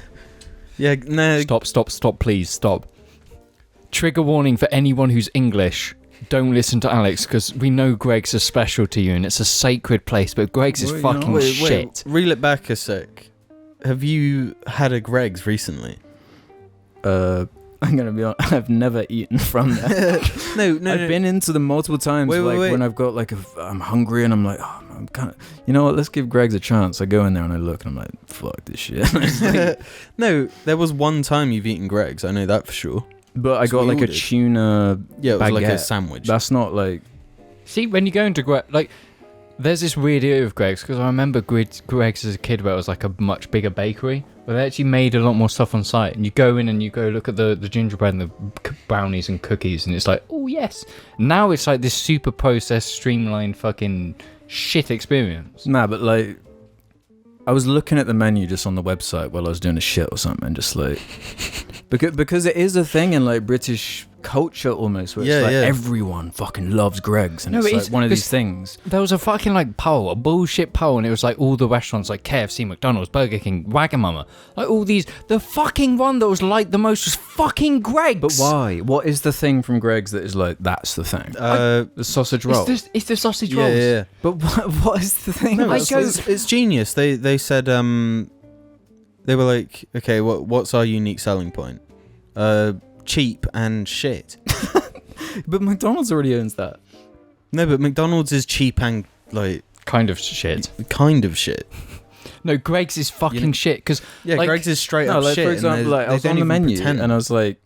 B: Yeah, no.
A: Stop, please, stop. Trigger warning for anyone who's English. Don't listen to Alex, because we know Greg's a special to you and it's a sacred place, but Greg's is fucking shit.
B: Reel it back a sec. Have you had a Greg's recently?
C: I'm gonna be honest, I've never eaten from there.
B: No.
C: I've been into them multiple times.
B: Wait.
C: When I've got like I'm hungry and I'm like, oh, I'm kind of, you know what? Let's give Greggs a chance. I go in there and I look and I'm like, fuck this shit.
B: No, there was one time you've eaten Greggs. I know that for sure.
C: But I got like a tuna.
B: Yeah, it was like a
C: baguette.
B: sandwich.
C: That's not like.
A: See, when you go into like, there's this weird idea of Greggs, because I remember Greggs as a kid where it was like a much bigger bakery, where they actually made a lot more stuff on site. And you go in and you go look at the gingerbread and the brownies and cookies, and it's like, oh yes. Now it's like this super processed, streamlined fucking shit experience.
C: Nah, but like, I was looking at the menu just on the website while I was doing a shit or something, and just like, because it is a thing in like British culture almost, where it's like everyone fucking loves Greggs, and it's like one of these things.
A: There was a fucking like poll, a bullshit poll, and it was like all the restaurants like KFC, McDonald's, Burger King, Wagamama, like all these. The fucking one that was like the most was fucking Greggs.
C: But why? What is the thing from Greggs that is like that's the thing?
B: The
C: sausage roll.
A: It's the sausage rolls.
B: Yeah.
C: But what is the thing?
B: No, it's genius. They said they were like, okay, what's our unique selling point? Cheap and shit.
C: But McDonald's already owns that.
B: No, but McDonald's is cheap and like
A: kind of shit.
B: No,
A: Greggs is fucking shit because like,
B: Greggs is straight up
C: like,
B: shit.
C: For example, like I was on the menu and I was like,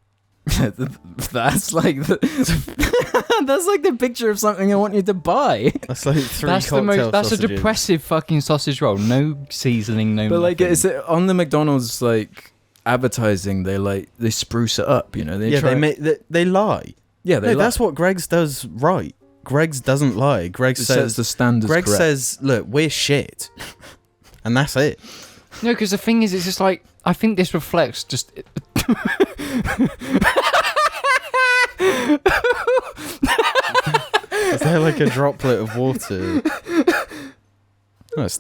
C: that's like that's like the picture of something I want you to buy.
B: That's like three.
A: That's
B: sausages.
A: a depressive fucking sausage roll. No seasoning, no.
C: But like,
A: nothing.
C: is it on the McDonald's like advertising? They spruce it up, you know.
B: They lie.
C: Yeah, they lie.
B: That's what Greggs does right. Greggs doesn't lie. Greggs says
C: the standards.
B: Greggs
C: correct.
B: says, look, we're shit, and that's it.
A: No, because the thing is, it's just like I think this reflects just.
B: Is there like a droplet of water? What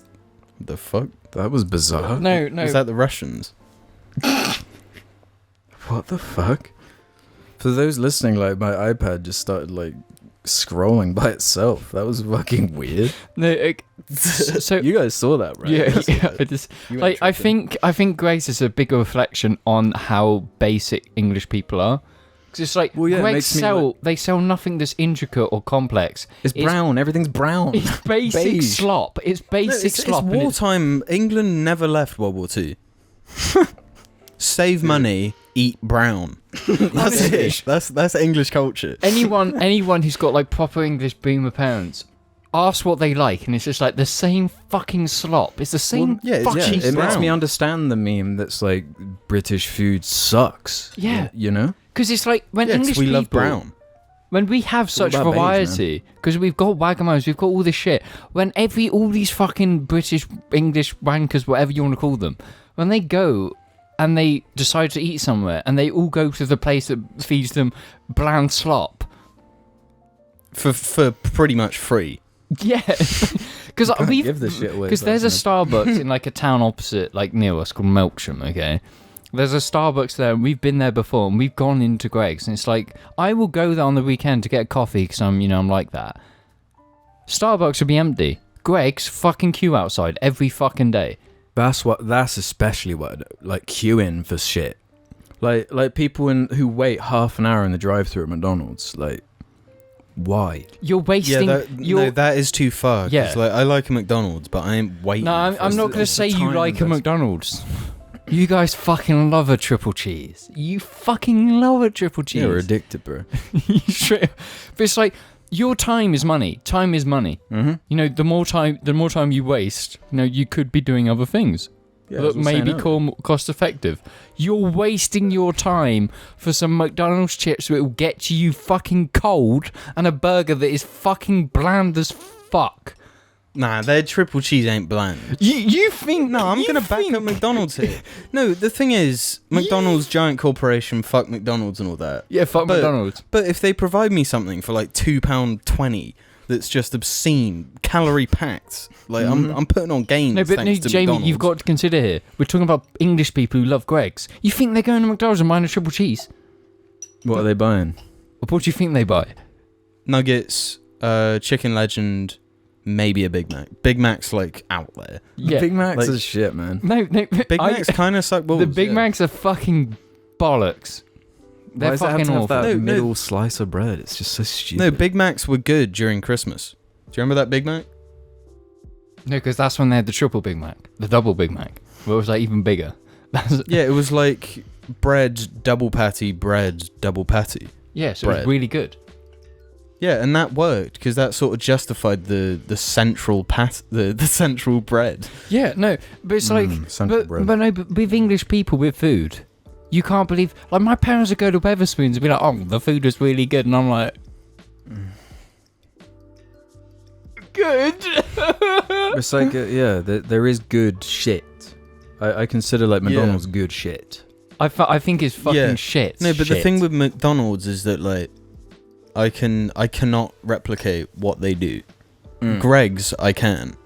B: the fuck?
C: That was bizarre.
A: No.
B: Is that the Russians?
C: What the fuck? For those listening, like my iPad just started like scrolling by itself. That was fucking weird.
A: No, so
C: you guys saw that, right?
A: Yeah. I just like I think Greggs is a bigger reflection on how basic English people are. Because it's like Greggs they sell nothing that's intricate or complex.
C: It's brown. Everything's brown.
A: It's basic slop. It's basic slop.
B: It's wartime. England never left World War II. Save money, eat brown. That's it. That's English culture.
A: Anyone who's got like proper English boomer parents, ask what they like, and it's just like the same fucking slop. It's the same fucking
C: It
A: slop.
C: makes me understand the meme that's like British food sucks.
A: Yeah.
C: You know?
A: Because it's like when English
B: we
A: people
B: love brown.
A: When we have such variety, because we've got Wagamamas, we've got all this shit. When all these fucking British, English wankers, whatever you want to call them, when they go and they decide to eat somewhere, and they all go to the place that feeds them bland slop
B: for pretty much free.
A: Yeah, because
C: give this shit away.
A: Because there's a Starbucks in like a town opposite, like near us, called Melksham. Okay, there's a Starbucks there, and we've been there before, and we've gone into Greggs, and it's like I will go there on the weekend to get a coffee because I'm like that. Starbucks will be empty. Greggs fucking queue outside every fucking day.
C: That's especially what like queuing for shit. Like people who wait half an hour in the drive-thru at McDonald's. Like, why?
A: You're wasting.
B: No, that is too far.
A: Yeah,
B: like I like a McDonald's, but I ain't waiting.
A: No, I'm not gonna say you like a McDonald's. You guys fucking love a triple cheese. You fucking love a triple cheese.
C: Yeah, we're addicted, bro.
A: But it's like. Your time is money. Time is money.
C: Mm-hmm.
A: You know, the more time you waste, you could be doing other things that may be cost effective. You're wasting your time for some McDonald's chips that will get you fucking cold and a burger that is fucking bland as fuck.
B: Nah, their triple cheese ain't bland.
A: You think?
B: No, I'm gonna back up McDonald's here. No, the thing is, McDonald's giant corporation, fuck McDonald's and all that.
A: Yeah, fuck McDonald's.
B: But if they provide me something for like £2.20 that's just obscene, calorie packed, like I'm putting on gains.
A: No, but
B: thanks to
A: Jamie,
B: McDonald's.
A: you've got to consider here. We're talking about English people who love Greggs. You think they're going to McDonald's and buying a triple cheese?
C: What are they buying?
A: What do you think they buy?
B: Nuggets, chicken legend. Maybe a Big Mac. Big Mac's like out there.
A: Yeah,
C: Big Mac's
B: like,
C: is shit, man.
A: No.
B: Big Mac's kind of suck balls.
A: The Big Macs are fucking bollocks. They're
C: Why
A: fucking awful.
C: That middle slice of bread? It's just so stupid.
B: No, Big Macs were good during Christmas. Do you remember that Big Mac?
A: No, because that's when they had the triple Big Mac, the double Big Mac, where it was like even bigger.
B: Yeah, it was like bread, double patty, bread, double patty.
A: Yeah, so it was
B: Bread.
A: really good.
B: Yeah, and that worked because that sort of justified the central the central bread.
A: Yeah, no, but it's like,
C: central bread.
A: but with English people with food, you can't believe. Like my parents would go to Wetherspoons and be like, "Oh, the food is really good," and I'm like, "Good."
C: It's like, there is good shit. I consider like McDonald's good shit.
A: I think it's fucking shit.
B: No, but
A: shit.
B: the thing with McDonald's is that like I cannot replicate what they do. Greggs I can.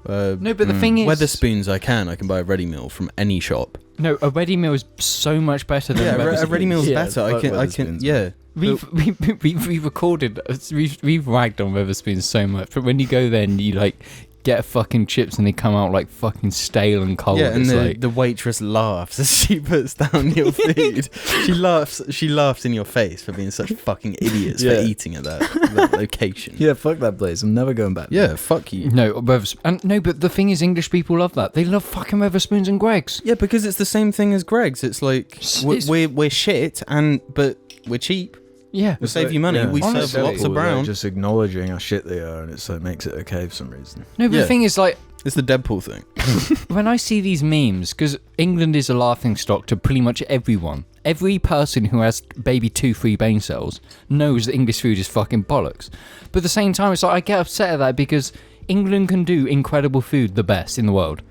A: No, but the thing is,
B: Wetherspoons I can buy a ready meal from any shop.
A: No, a ready meal is so much better than
B: a ready meal is
C: Yeah,
B: better.
C: fuck
B: I can.
C: Wetherspoons,
B: Yeah.
A: We've recorded, we've ragged on Wetherspoons so much, but when you go there and you like get fucking chips and they come out like fucking stale and cold,
B: Yeah, and
A: it's like,
B: the waitress laughs as she puts down your food. She laughs in your face for being such fucking idiots for eating at that location.
C: Yeah, fuck that place. I'm never going back.
B: Yeah, fuck you.
A: no, no, but the thing is, English people love that. They love fucking Wetherspoons and Greggs.
B: Yeah, because it's the same thing as Greggs. It's like we're shit, but we're cheap.
A: Yeah,
B: We save you money.
C: Yeah.
B: We
A: Honestly,
B: serve lots of brown.
C: Like, just acknowledging how shit they are, and it's like makes it okay for some reason.
A: no, but
B: Yeah.
A: the thing is, like,
B: It's the Deadpool thing.
A: when I see these memes, because England is a laughing stock to pretty much everyone. Every person who has baby 2-3 brain cells knows that English food is fucking bollocks. But at the same time, it's like I get upset at that because England can do incredible food the best in the world.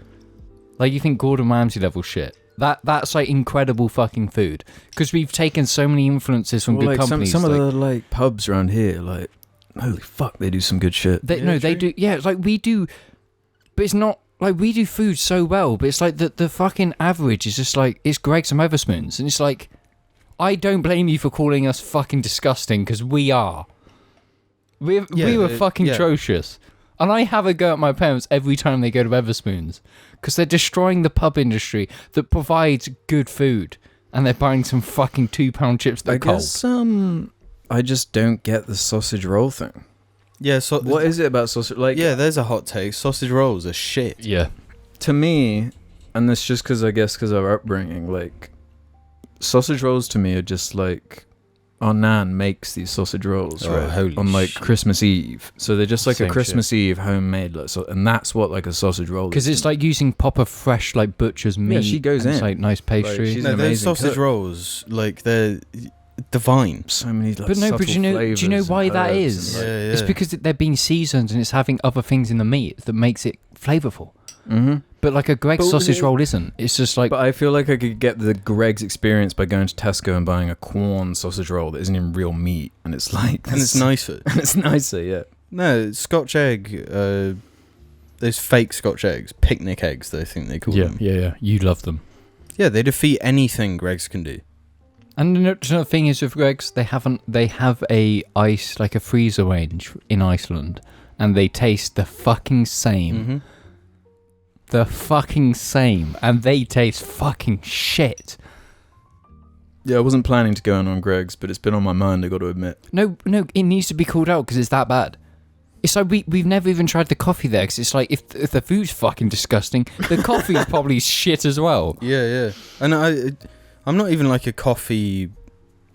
A: Like, you think Gordon Ramsay level shit. That's like incredible fucking food. Because we've taken so many influences from good
C: like
A: companies.
C: some
A: like,
C: of the like pubs around here, like holy fuck, they do some good shit.
A: They do. Yeah, it's like we do, but it's not like we do food so well. But it's like the fucking average is just like it's Greggs and Wetherspoons, and it's like I don't blame you for calling us fucking disgusting because we are. We were fucking atrocious, and I have a go at my parents every time they go to Wetherspoons because they're destroying the pub industry that provides good food, and they're buying some fucking £2 chips that are cold.
C: Guess, I just don't get the sausage roll thing.
B: Yeah, so
C: What is it about sausage? Like,
B: there's a hot take. Sausage rolls are shit.
A: Yeah.
C: to me, and that's just because of our upbringing, like sausage rolls to me are just like our nan makes these sausage rolls
B: holy
C: on like
B: shit.
C: Christmas Eve, so they're just like
A: Same
C: a Christmas Eve homemade, like, and that's what like a sausage roll is.
A: Because it's like using proper fresh like butcher's meat.
C: she goes
A: and it's
C: in.
A: like nice pastry.
C: she's
B: No,
C: an
B: those
C: amazing
B: sausage
C: cook.
B: rolls, like they're divine.
C: So many like
A: But no, but do you know
C: flavours
A: why
C: and
A: that
C: herbs
A: is?
C: and, like-
B: Yeah.
A: It's because they're being seasoned and it's having other things in the meat that makes it flavorful.
C: Mm-hmm.
A: But like a Greggs
C: But
A: sausage
C: it-
A: roll isn't. It's just like
C: But I feel like I could get the Greggs experience by going to Tesco and buying a Quorn sausage roll that isn't even real meat, and it's like
B: And it's nicer.
C: and it's nicer, yeah.
B: No, Scotch egg, those fake Scotch eggs, picnic eggs, I think they call them.
A: yeah. You love them.
B: Yeah, they defeat anything Greggs can do.
A: And the thing is with Greggs, they have a ice like a freezer range in Iceland, and they taste the fucking same.
B: Mm-hmm.
A: The fucking same, and they taste fucking shit.
C: Yeah, I wasn't planning to go in on Greggs, but it's been on my mind, I got to admit.
A: No, it needs to be called out because it's that bad. It's like we've never even tried the coffee there because it's like if the food's fucking disgusting, the coffee's probably shit as well.
B: Yeah. And I'm not even like a coffee.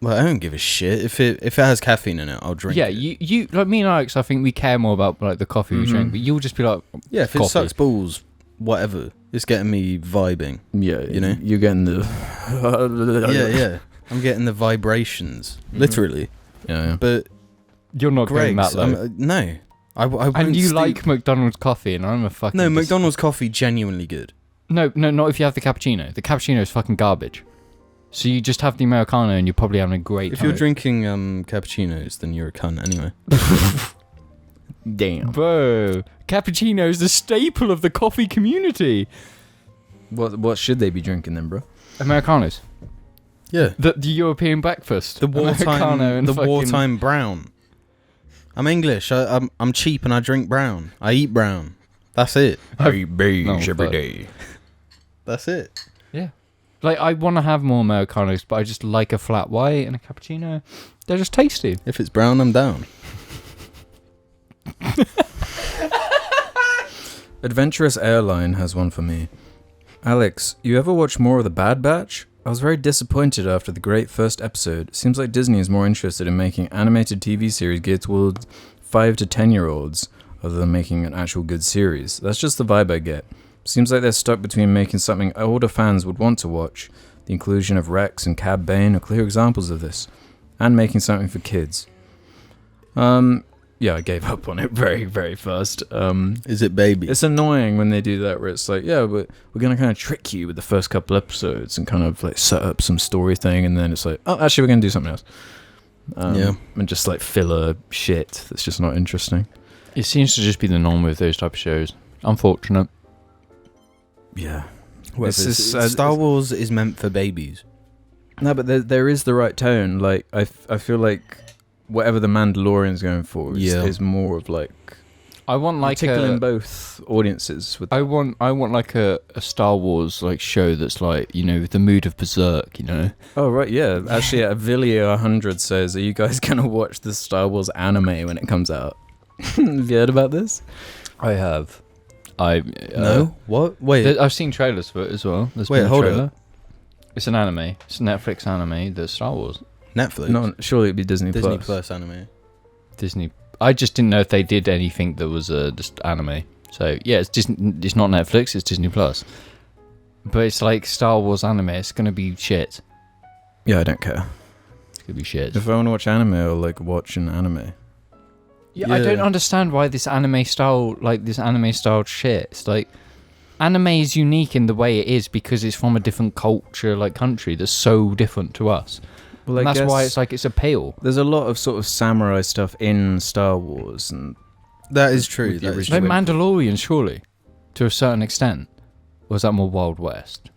B: Well, I don't give a shit if it has caffeine in it. I'll drink.
A: Yeah,
B: it.
A: you like me and Alex. I think we care more about like the coffee we
C: Mhm.
A: drink, but you'll just be like,
B: Yeah, if it
A: coffee.
B: sucks balls, whatever. It's getting me vibing.
C: Yeah,
B: You know?
C: you're getting the
B: Yeah. I'm getting the vibrations,
C: Mhm.
B: literally.
C: yeah.
B: But
A: you're not getting
B: Greggs,
A: that though.
B: no. I won't
A: And you
B: stoop.
A: like McDonald's coffee, and I'm a fucking
B: No, McDonald's coffee genuinely good.
A: No, not if you have the cappuccino. The cappuccino is fucking garbage. So you just have the Americano, and you're probably having a great
B: If
A: time.
B: you're drinking cappuccinos, then you're a cunt anyway.
C: Damn.
A: Bro, cappuccino is the staple of the coffee community.
C: What should they be drinking then, bro?
A: Americanos.
B: Yeah.
A: The European breakfast.
B: The wartime,
A: Americano and
B: the
A: fucking-
B: wartime brown. I'm English. I'm cheap and I drink brown. I eat brown. That's it.
C: I beige
A: No,
C: every
A: but-
C: day.
B: That's it.
A: Like, I want to have more Americanos, but I just like a flat white and a cappuccino. They're just tasty.
B: If it's brown, I'm down.
C: Adventurous Airline has one for me. Alex, you ever watch more of The Bad Batch? I was very disappointed after the great first episode. Seems like Disney is more interested in making animated TV series geared towards 5 to 10-year-olds other than making an actual good series. That's just the vibe I get. Seems like they're stuck between making something older fans would want to watch. The inclusion of Rex and Cad Bane are clear examples of this. And making something for kids. Yeah, I gave up on it very, very fast.
B: Is it baby?
C: It's annoying when they do that, where it's like, yeah, but we're going to kind of trick you with the first couple episodes and kind of like set up some story thing, and then it's like, oh, actually, we're going to do something else. And just like filler shit that's just not interesting.
A: It seems to just be the norm with those type of shows. Unfortunate.
C: Yeah.
B: Star Wars is meant for babies.
C: No, but there is the right tone. Like, I feel like whatever the Mandalorian's going for is more of like
A: I want like
C: tickling both audiences with
A: I want like a Star Wars like show that's like, you know, the mood of Berserk, you know.
C: Oh right, yeah. Actually, Avilio 100 says, are you guys gonna watch the Star Wars anime when it comes out? Have you heard about this?
A: I have.
B: No? What? Wait.
A: I've seen trailers for it as well.
B: Hold up.
A: It's an anime. It's a Netflix anime. That's Star Wars.
B: Netflix?
C: No, surely it'd be Disney
B: Plus anime.
A: Disney. I just didn't know if they did anything that was just anime. So yeah, it's not Netflix. It's Disney Plus. But it's like Star Wars anime. It's gonna be shit.
C: Yeah, I don't care.
A: It's gonna be shit.
C: If I want to watch anime, I'll like watch an anime.
A: Yeah, I don't understand why this anime style shit. It's like, anime is unique in the way it is because it's from a different culture, like country that's so different to us. Well, and that's why it's like it's appeal.
C: There's a lot of sort of samurai stuff in Star Wars, and
B: that is true.
A: Like Mandalorian, surely, to a certain extent. Or was that more Wild West?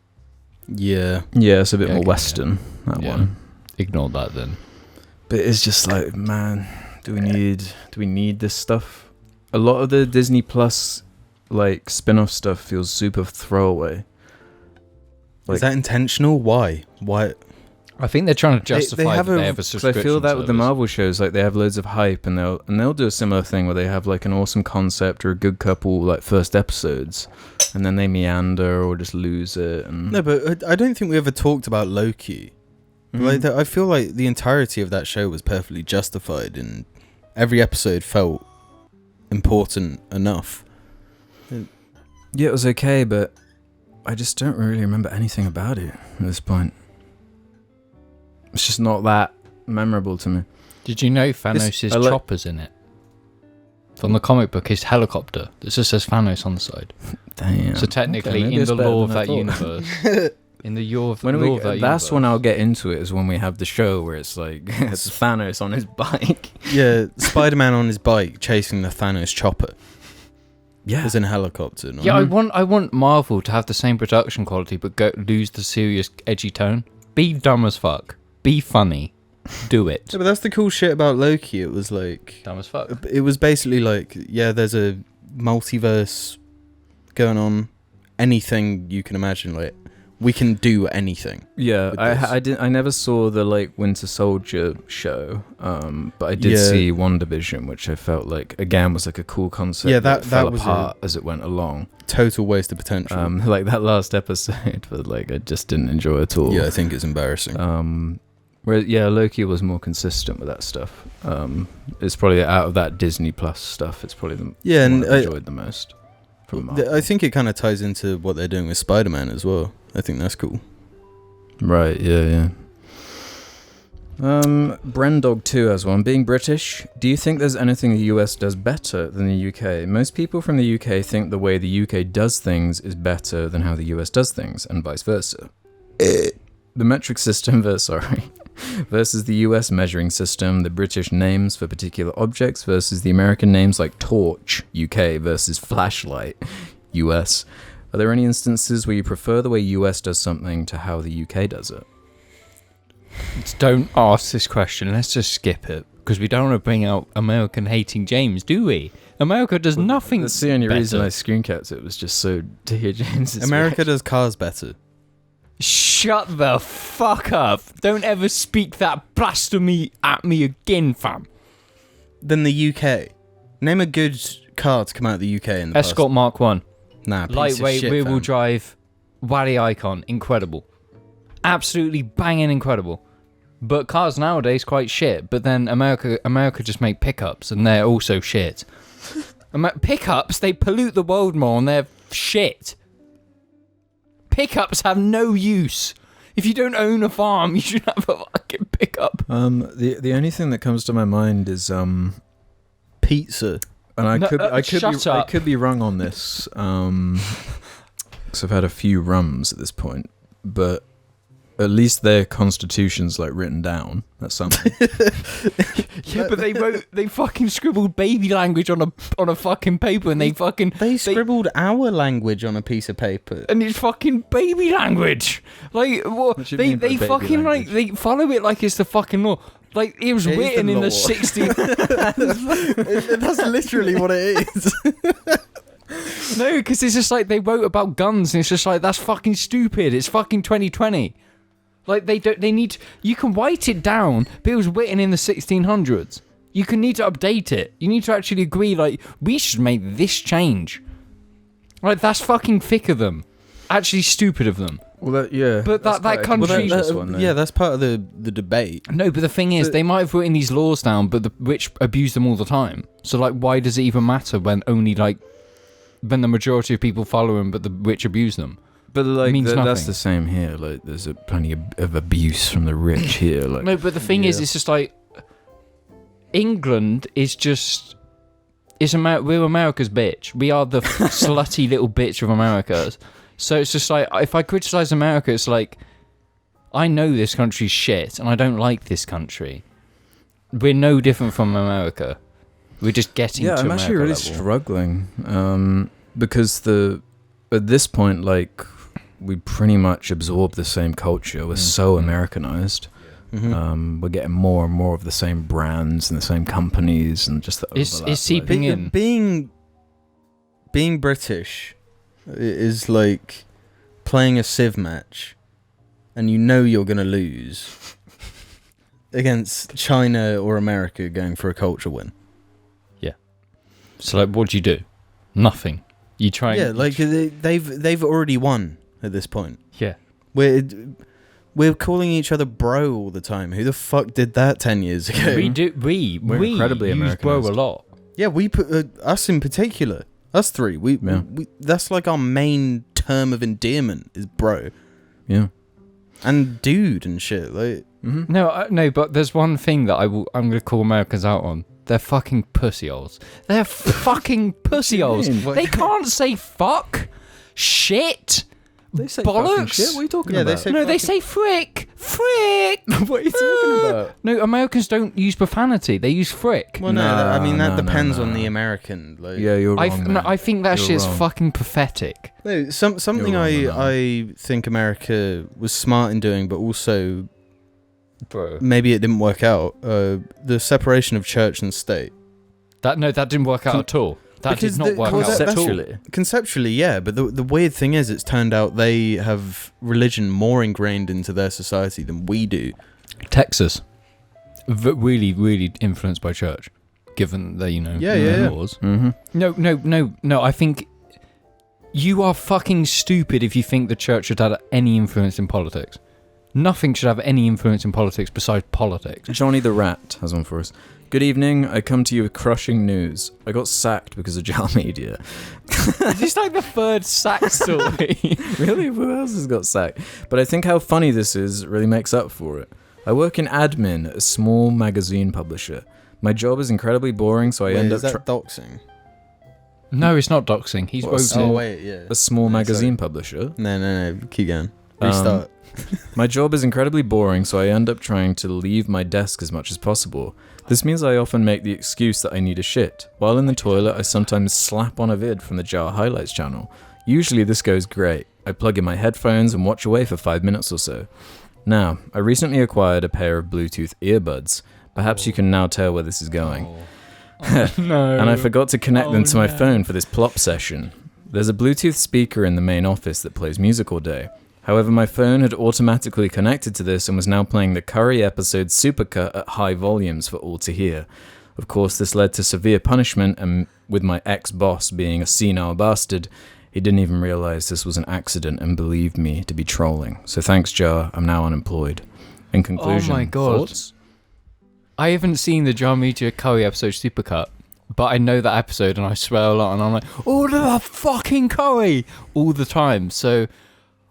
B: Yeah,
C: it's a bit more Western. Yeah. That one.
A: Ignore that then.
C: But it's just like, man, do we need this stuff? A lot of the Disney Plus like spin-off stuff feels super throwaway. Like,
B: is that intentional? Why?
A: I think they're trying to justify they have a subscription.
C: I feel that
A: service.
C: With the Marvel shows, like they have loads of hype, and they'll do a similar thing where they have like an awesome concept or a good couple like first episodes, and then they meander or just lose it. And
B: no, but I don't think we ever talked about Loki. Like I feel like the entirety of that show was perfectly justified, and every episode felt important enough.
C: Yeah, it was okay, but I just don't really remember anything about it at this point. It's just not that memorable to me.
A: Did you know Thanos' chopper's in it? From the comic book, his helicopter. It just says Thanos on the side.
C: Damn.
A: So technically, in the lore of that universe, in the lore of that universe,
C: that's when I'll get into it. Is when we have the show where it's like it's Thanos on his bike.
B: Yeah, Spider-Man on his bike chasing the Thanos chopper.
C: Yeah,
B: as in a helicopter. No?
A: Yeah, I want Marvel to have the same production quality, but lose the serious, edgy tone. Be dumb as fuck. Be funny. Do it.
B: Yeah, but that's the cool shit about Loki. It was like
A: dumb as fuck.
B: It was basically like, yeah, there's a multiverse going on. Anything you can imagine, like we can do anything.
C: Yeah, I never saw the like Winter Soldier show, but I did see WandaVision, which I felt like again was like a cool concept.
B: Yeah, that
C: fell
B: was
C: apart as it went along.
B: Total waste of potential.
C: Like that last episode, but like I just didn't enjoy it at all.
B: Yeah, I think it's embarrassing.
C: Where Loki was more consistent with that stuff. It's probably out of that Disney Plus stuff. It's probably the one I enjoyed the most.
B: I think it kind of ties into what they're doing with Spider-Man as well. I think that's cool.
C: Right, yeah. Brendog 2 has one. Being British, do you think there's anything the US does better than the UK? Most people from the UK think the way the UK does things is better than how the US does things, and vice versa. The metric system versus the US measuring system, the British names for particular objects versus the American names like torch, UK, versus flashlight, US. Are there any instances where you prefer the way US does something to how the UK does it?
A: Don't ask this question. Let's just skip it. Because we don't want to bring out American hating James, do we? America does nothing
C: That's the only
A: better.
C: reason I screen capped it was just so to hear James's
B: America does cars better.
A: Shut the fuck up. Don't ever speak that blasphemy at me again, fam.
B: Then the UK. Name a good car to come out of the UK in the
A: Escort
B: past.
A: Mark 1.
B: Nah, piece of
A: lightweight,
B: shit,
A: rear-wheel
B: fam.
A: drive, Wally Icon, incredible. Absolutely banging incredible. But cars nowadays quite shit. But then America just make pickups, and they're also shit. Pickups, they pollute the world more, and they're shit. Pickups have no use. If you don't own a farm, you should have a fucking pickup.
C: The only thing that comes to my mind is
B: Pizza.
C: and I
A: shut
C: could be wrong on this, because I've had a few rums at this point, but at least their constitution's like written down. That's something.
A: Yeah, but they fucking scribbled baby language on a fucking paper, and
B: They scribbled our language on a piece of paper.
A: and it's fucking baby language. Like what?
C: What do you mean by
A: They
C: baby
A: fucking
C: language?
A: like they follow it like it's the fucking law. Like it was
B: It is
A: written
B: the
A: in the
B: law.
A: 60s.
B: That's literally what it is.
A: No, because it's just like they wrote about guns, and it's just like that's fucking stupid. It's fucking 2020. Like they need. You can write it down, but it was written in the 1600s. You can need to update it. You need to actually agree. Like we should make this change. Like that's fucking thick of them. Actually, stupid of them.
C: Well, yeah.
A: But that country-
B: Yeah, that's part of the debate.
A: No, but the thing is, they might have written these laws down, but the rich abuse them all the time. So, like, why does it even matter when when the majority of people follow them, but the rich abuse them?
C: But like
A: means
C: that's
A: nothing.
C: the same here. Like there's plenty of abuse from the rich here. Like
A: No, but the thing is, it's just like England is just. We're America's bitch. We are the slutty little bitch of America. So it's just like, if I criticize America, it's like, I know this country's shit, and I don't like this country. We're no different from America. We're just getting to
C: I'm
A: America
C: actually really
A: level.
C: struggling because at this point, like, we pretty much absorb the same culture. We're so Americanized.
B: Mm-hmm.
C: We're getting more and more of the same brands and the same companies, and just the
A: It's
C: overlap,
A: seeping in.
B: Being British is like playing a Civ match, and you know you're gonna lose against China or America going for a culture win.
A: So, like, what do you do? Nothing. You try.
B: Yeah, like they've already won at this point.
A: Yeah.
B: We're calling each other bro all the time. Who the fuck did that 10 years ago?
C: We're incredibly
A: use bro a
C: Americanized.
A: lot.
B: Yeah, we put us in particular. Us three. We that's like our main term of endearment is bro
C: Yeah.
B: and dude and shit. Like
C: Mm-hmm.
A: No, but there's one thing that I'm going to call Americans out on. They're fucking pussy holes. They're fucking pussy holes.
C: mean?
A: They can't say fuck, shit,
C: They say
A: bollocks.
C: fucking shit. What are you talking
B: Yeah, they
C: about?
B: say-
A: No, they say frick.
C: what are you talking about?
A: No, Americans don't use profanity. They use frick.
B: well, no, I mean that
C: no,
B: depends
C: no.
B: on the American. Like,
C: Yeah, you're wrong.
A: I think that
C: You're
A: shit's
C: wrong.
A: fucking pathetic.
B: no, something
C: You're wrong,
B: I think America was smart in doing, but also
A: Bro.
B: maybe it didn't work out. The separation of church and state.
A: That didn't work out at all. That did
B: Because
A: not work out at all.
C: Conceptually.
B: Conceptually, yeah, but the weird thing is, it's turned out they have religion more ingrained into their society than we do.
A: Texas, really, really influenced by church, given the
B: Yeah.
A: laws.
C: Mm-hmm.
A: No. I think you are fucking stupid if you think the church should have any influence in politics. Nothing should have any influence in politics besides politics.
C: Johnny the Rat has one for us. Good evening. I come to you with crushing news. I got sacked because of JAR Media.
A: Is this like the third sack story?
C: Really? Who else has got sacked? But I think how funny this is really makes up for it. I work in admin at a small magazine publisher. My job is incredibly boring, so I end
B: is
C: up
B: that doxing?
A: No, it's not doxing. He's
C: What,
A: voted.
B: Oh wait, yeah.
C: a small
B: No,
C: magazine publisher.
B: No. Keep going. Restart.
C: My job is incredibly boring, so I end up trying to leave my desk as much as possible. This means I often make the excuse that I need a shit. While in the toilet, I sometimes slap on a vid from the JAR Highlights channel. Usually this goes great. I plug in my headphones and watch away for 5 minutes or so. Now, I recently acquired a pair of Bluetooth earbuds. Perhaps you can now tell where this is going.
A: No.
C: And I forgot to connect them to my phone for this plop session. There's a Bluetooth speaker in the main office that plays music all day. However, my phone had automatically connected to this and was now playing the Curry episode Supercut at high volumes for all to hear. Of course, this led to severe punishment, and with my ex-boss being a senile bastard, He didn't even realize this was an accident and believed me to be trolling. So thanks, Jar. I'm now unemployed. In conclusion,
A: Oh my God.
C: thoughts?
A: I haven't seen the Jar Media Curry episode Supercut, but I know that episode and I swear a lot and I'm like, order the fucking curry all the time. So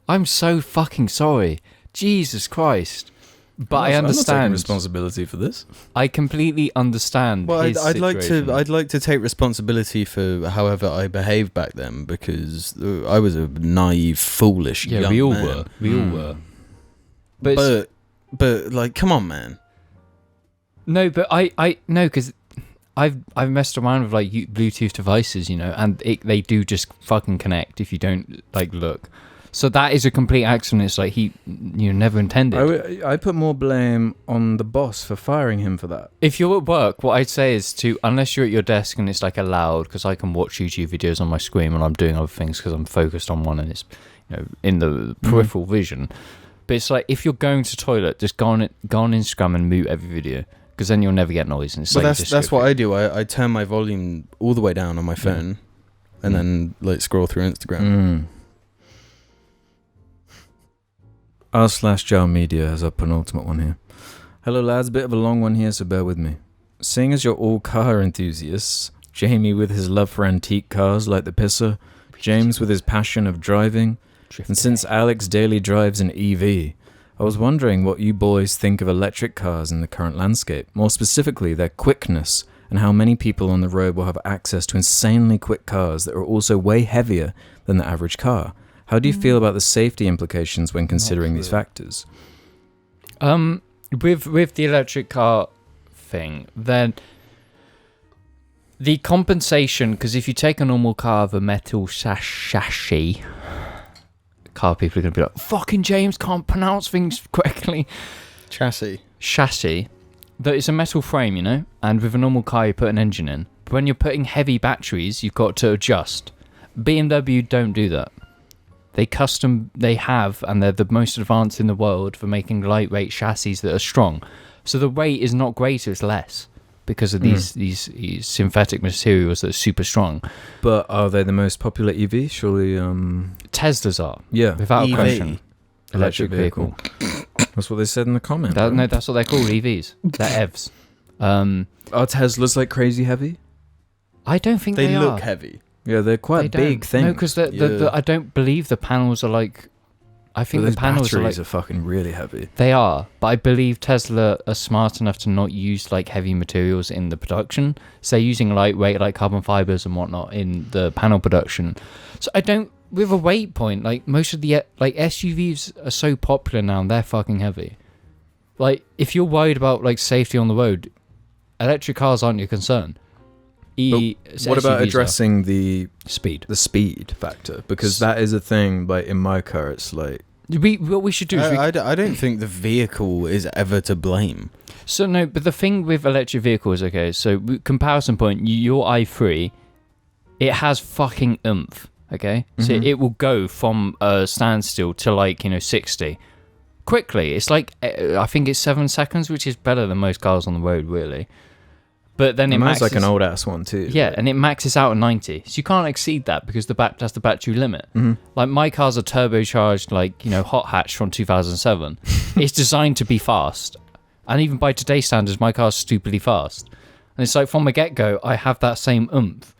A: I'm so fucking sorry. Jesus Christ. But I
C: I'm not taking
A: understand.
C: responsibility for this.
A: I completely understand.
B: Well,
A: his
B: I'd like
A: situation.
B: I'd like to take responsibility for however I behaved back then, because I was a naive, foolish
A: Yeah,
B: young
A: we all
B: man.
A: were. We all were. But, it's-
B: But like, come on, man.
A: no, but I no, because I've messed around with like Bluetooth devices, you know, and they do just fucking connect if you don't like look. So that is a complete accident. It's like he never intended.
C: I put more blame on the boss for firing him for that.
A: If you're at work, what I'd say is to, unless you're at your desk and it's like allowed, because I can watch YouTube videos on my screen when I'm doing other things because I'm focused on one and it's in the peripheral vision. But it's like if you're going to toilet, just go on Instagram and mute every video, because then you'll never get noise. And it's
B: Well,
A: like
B: that's what I do. I turn my volume all the way down on my phone, and then like scroll through Instagram.
C: r/Jar Media has a penultimate one here. Hello lads, bit of a long one here, so bear with me. Seeing as you're all car enthusiasts, Jamie with his love for antique cars like the Pisser, James with his passion of driving, and since Alex daily drives an EV, I was wondering what you boys think of electric cars in the current landscape, more specifically their quickness, and how many people on the road will have access to insanely quick cars that are also way heavier than the average car. How do you feel about the safety implications when considering these factors?
A: With the electric car thing, then the compensation, because if you take a normal car with a metal chassis, car people are going to be like, fucking James can't pronounce things correctly. Chassis. That it's a metal frame, you know, and with a normal car you put an engine in. But when you're putting heavy batteries, you've got to adjust. BMW don't do that. They have, and they're the most advanced in the world for making lightweight chassis that are strong. So the weight is not greater, it's less, because of these synthetic materials that are super strong.
C: But are they the most popular EV? Surely,
A: Teslas are.
C: yeah.
A: Without
B: EV.
A: question. Electric vehicle.
C: That's what they said in the comment.
A: No, that's what they're called, EVs. They're EVs.
C: Are Teslas like crazy heavy?
A: I don't think
B: They
A: they
B: look
A: are.
B: heavy.
C: Yeah, they're quite big things.
A: No, because I don't believe the panels are like... I think
C: But
A: the panels are
C: batteries
A: like...
C: are fucking really heavy.
A: They are, but I believe Tesla are smart enough to not use like heavy materials in the production. So they're using lightweight like carbon fibers and whatnot in the panel production. So I don't... With a weight point, like most of the like SUVs are so popular now and they're fucking heavy. Like if you're worried about like safety on the road, electric cars aren't your concern.
C: What about addressing the
A: speed
C: factor? Because that is a thing. Like in my car, it's like
A: what we should do is
B: I don't think the vehicle is ever to blame.
A: So no, but the thing with electric vehicles, okay, so comparison point, your i3, it has fucking oomph, okay? So it will go from a standstill to like, 60 quickly. It's like, I think it's 7 seconds, which is better than most cars on the road, really. But then it
C: mine's
A: maxes,
C: like an old ass one too.
A: Yeah, and it maxes out at 90. So you can't exceed that because that's the battery limit. Like my car's a turbocharged, hot hatch from 2007. It's designed to be fast. And even by today's standards, my car's stupidly fast. And it's like from the get-go, I have that same oomph.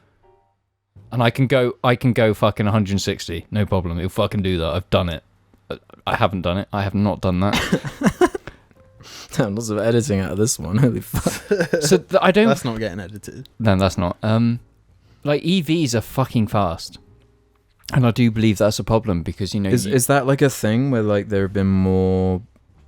A: And I can go fucking 160, no problem. It'll fucking do that. I've done it. I haven't done it. I have not done that.
C: Lots of editing out of this one. Holy fuck.
A: So I don't...
B: That's not getting edited.
A: No, that's not. Like EVs are fucking fast. And I do believe that's a problem because,
C: Is that like a thing where like there have been more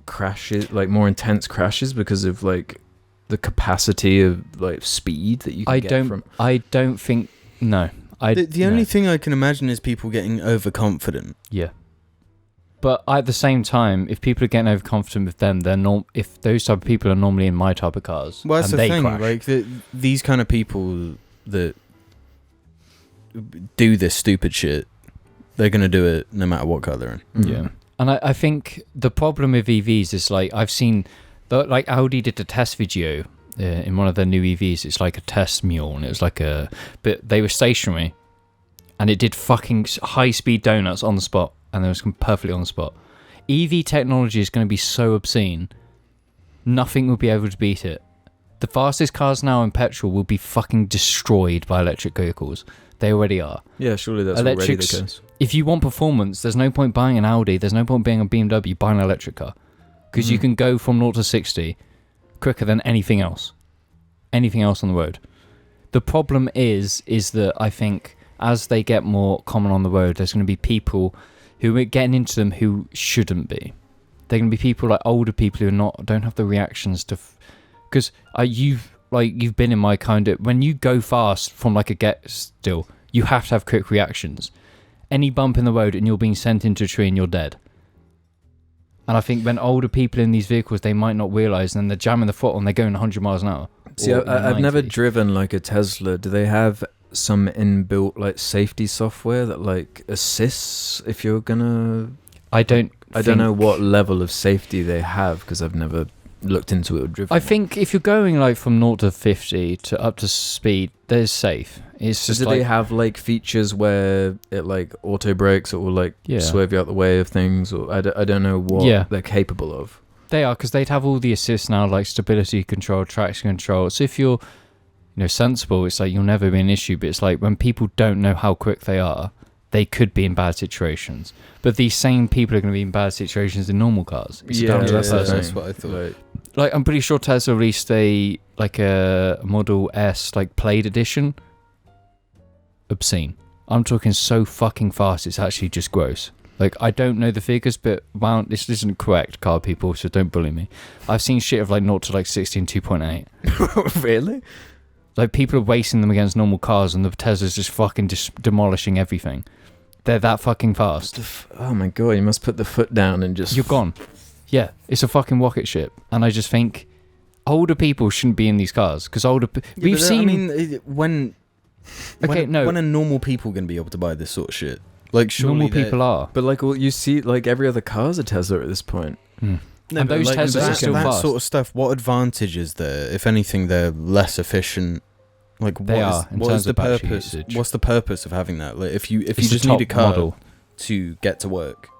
C: crashes, like more intense crashes because of like the capacity of like speed that you can get from...
A: I don't think... No.
B: The only thing I can imagine is people getting overconfident.
A: Yeah. But at the same time, if people are getting overconfident with them, if those type of people are normally in my type of cars,
B: well, that's
A: and
B: the
A: they
B: thing.
A: crash.
B: Like these kind of people that do this stupid shit, they're gonna do it no matter what car they're in.
A: Yeah. And I think the problem with EVs is like I've seen, like Audi did a test video in one of their new EVs. It's like a test mule, and it was like but they were stationary. and it did fucking high-speed donuts on the spot, and it was perfectly on the spot. EV technology is going to be so obscene, nothing will be able to beat it. The fastest cars now in petrol will be fucking destroyed by electric vehicles. They already are.
C: Yeah, surely that's already the case.
A: If you want performance, there's no point buying an Audi, there's no point being a BMW, buying an electric car. Because you can go from 0 to 60 quicker than anything else. Anything else on the road. The problem is that I think as they get more common on the road, there's going to be people who are getting into them who shouldn't be. They're going to be people like older people who don't have the reactions to... Because you've been in my kind of... When you go fast from like a get still, you have to have quick reactions. Any bump in the road and you're being sent into a tree and you're dead. And I think when older people in these vehicles, they might not realise, and they're jamming the foot on, they're going 100 miles an hour.
C: See, I've never driven like a Tesla. Do they have some inbuilt like safety software that like assists if you're gonna... I don't know what level of safety they have because I've never looked into it or driven.
A: I think if you're going like from 0 to 50 to up to speed, they're safe. It's just
C: do they have like features where it like auto brakes or will like swerve you out the way of things, or I don't know what they're capable of.
A: They are, because they'd have all the assists now, like stability control, traction control. So if you're sensible, it's like you'll never be an issue. But it's like when people don't know how quick they are, they could be in bad situations. But these same people are going to be in bad situations in normal cars. It's down to that person.
B: That's what I thought.
A: Like I'm pretty sure Tesla released a Model S like Plaid edition. Obscene. I'm talking so fucking fast, it's actually just gross. Like, I don't know the figures, but this isn't correct, car people, so don't bully me. I've seen shit of like 0 to like 60 and 2.8.
C: Really?
A: Like, people are racing them against normal cars, and the Tesla's just fucking demolishing everything. They're that fucking fast.
C: Oh my god, you must put the foot down and just...
A: You're gone. Yeah, it's a fucking rocket ship. And I just think older people shouldn't be in these cars, because we've seen...
B: I mean, when are normal people going to be able to buy this sort of shit? Like, surely
A: normal people are.
C: But like, well, you see, like every other car's a Tesla at this point.
A: No,
B: and
A: those
B: like,
A: Teslas are still
B: that
A: fast.
B: sort of stuff. What advantage is there? If anything, they're less efficient. Like, what is the purpose? What's the purpose of having that? Like, if you just need a car model to get to work,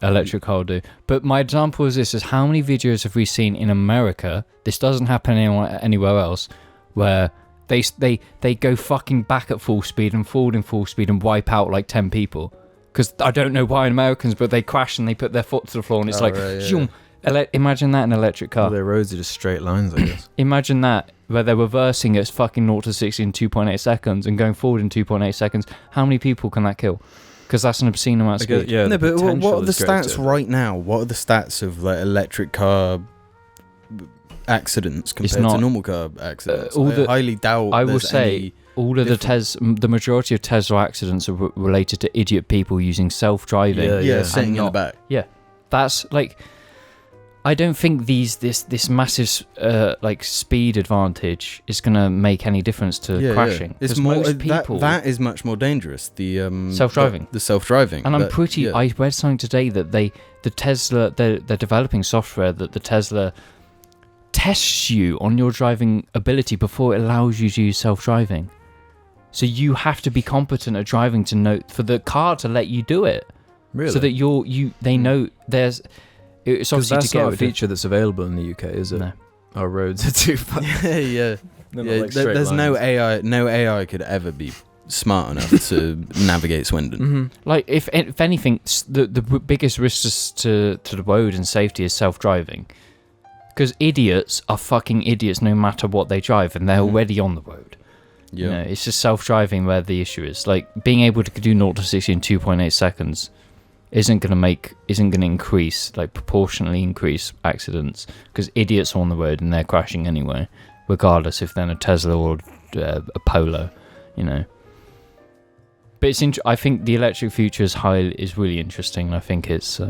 A: electric car will do. But my example is this: is how many videos have we seen in America? This doesn't happen anywhere else, where they go fucking back at full speed and forward in full speed and wipe out like 10 people. Because I don't know why in Americans, but they crash and they put their foot to the floor and it's zoom. Imagine that in an electric car.
C: Well, their roads are just straight lines, I guess.
A: Imagine that, where they're reversing at fucking 0 to 60 in 2.8 seconds and going forward in 2.8 seconds. How many people can that kill? Because that's an obscene amount of speed.
C: Yeah,
B: no, but what are the stats right now? What are the stats of like electric car accidents compared to normal car accidents? I highly doubt.
A: I will say all of the majority of Tesla accidents are related to idiot people using self-driving.
B: Yeah, sitting in the back.
A: Yeah, that's like. I don't think this massive like speed advantage is gonna make any difference to crashing.
B: It's more most people that is much more dangerous. The
A: self-driving.
B: The self-driving.
A: And I read something today that they're developing software that the Tesla tests you on your driving ability before it allows you to use self-driving. So you have to be competent at driving to know for the car to let you do it.
C: Really?
A: So that they know there's. It's obviously
C: that's not a feature that's available in the UK, is it?
A: No.
C: Our roads are too fast.
B: Yeah. There's no AI. No AI could ever be smart enough to navigate Swindon.
A: Mm-hmm. Like if anything, the biggest risk to the road and safety is self-driving, because idiots are fucking idiots no matter what they drive, and they're already on the road. Yeah, you know, it's just self-driving where the issue is. Like being able to do 0 to 60 in 2.8 seconds. Isn't going to increase, like proportionally increase accidents, because idiots are on the road and they're crashing anyway, regardless if they're in a Tesla or a Polo, you know. But I think the electric future is really interesting, and I think it's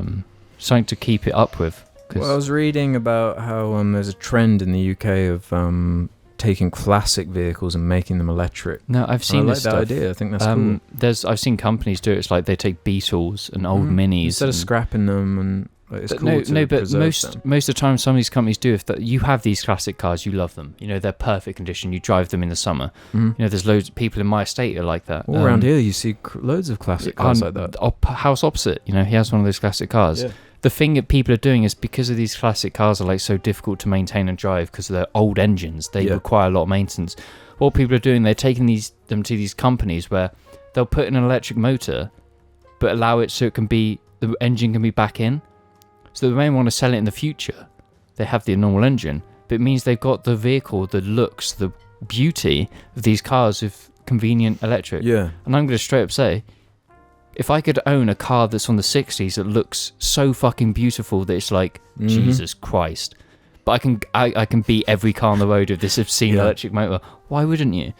A: something to keep it up with.
C: Well, I was reading about how there's a trend in the UK of taking classic vehicles and making them electric.
A: No, I've seen this stuff.
C: I like that idea. I think that's cool.
A: I've seen companies do it. It's like they take Beetles and old Minis.
C: Instead of scrapping them, and Like, it's
A: But
C: cool to
A: but
C: preserve
A: most
C: them.
A: most of the time, some of these companies do. If that you have these classic cars, you love them. You know, they're perfect condition. You drive them in the summer.
C: Mhm.
A: You know, there's loads of people in my estate are like that.
C: All around here, you see loads of classic cars like that.
A: House opposite, you know, he has one of those classic cars.
C: Yeah.
A: The thing that people are doing is because of these classic cars are like so difficult to maintain and drive because of their old engines, they require a lot of maintenance. What people are doing, they're taking them to these companies where they'll put in an electric motor, but allow it so the engine can be back in. So they may want to sell it in the future. They have the normal engine, but it means they've got the vehicle, the looks, the beauty of these cars with convenient electric.
C: Yeah.
A: And I'm going to straight up say, if I could own a car that's on the 60s that looks so fucking beautiful that it's like, Jesus Christ, but I can beat every car on the road with this obscene electric motor, why wouldn't you?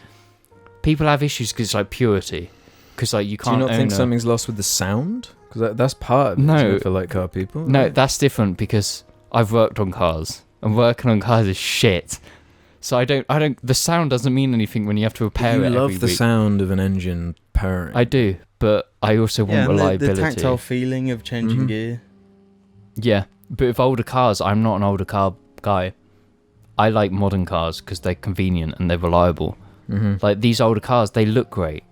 A: People have issues because it's like purity. Because like you can't.
C: Do you not think something's lost with the sound? Because that's part of it,
A: No.
C: isn't it, for like car people.
A: No, that's different because I've worked on cars, and working on cars is shit. So I don't. The sound doesn't mean anything when you have to repair
C: You
A: it.
C: love
A: every
C: the
A: week.
C: sound of an engine purring.
A: I do, but I also want
B: and
A: reliability.
B: the tactile feeling of changing
C: Mhm.
B: gear.
A: Yeah, but with older cars, I'm not an older car guy. I like modern cars because they're convenient and they're reliable. Like these older cars, they look great.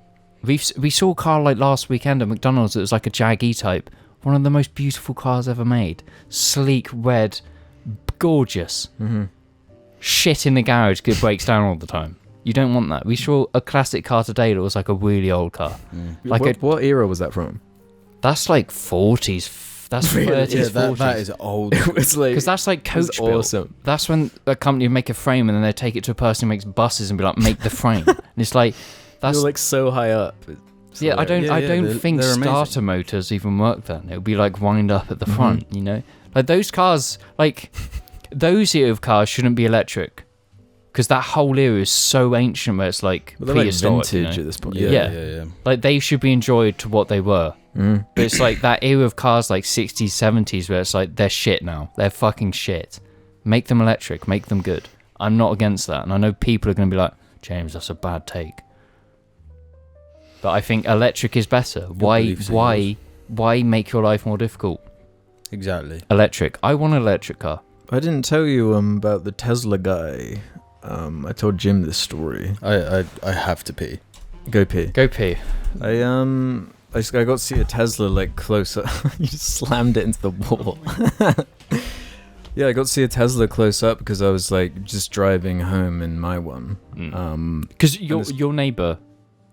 A: We saw a car like last weekend at McDonald's. It was like a Jag E-Type, one of the most beautiful cars ever made. Sleek, red, gorgeous. Shit in the garage because it breaks down all the time. You don't want that. We saw a classic car today that was like a really old car. Like
C: what era was that from?
A: That's like 40s. That's 30s, 40s.
B: That is old.
C: It was like,
A: Because that's like
C: it was
A: coach built.
C: awesome.
A: That's when a company would make a frame and then they take it to a person who makes buses and be like, make the frame. And it's like, that's
C: You're like so high up. It's
A: yeah. I don't
B: they're
A: think
B: amazing.
A: starter motors even work then. It would be like wind up at the front, you know. Like those cars, like those era of cars shouldn't be electric because that whole era is so ancient where it's like
C: Well, they're like
A: prehistoric.
C: vintage
A: You
C: at
A: know?
C: this point.
A: Yeah. Like they should be enjoyed to what they were. But it's like that era of cars like 60s, 70s where it's like they're shit now. They're fucking shit. Make them electric. Make them good. I'm not against that. And I know people are going to be like, James, that's a bad take. But I think electric is better. Why make your life more difficult?
B: Exactly.
A: Electric. I want an electric car.
C: I didn't tell you about the Tesla guy. I told Jim this story.
B: I have to pee.
C: Go pee.
A: Go pee.
C: I got to see a Tesla like close up. You just slammed it into the wall. Yeah, I got to see a Tesla close up because I was like just driving home in my one.
A: Because your neighbour,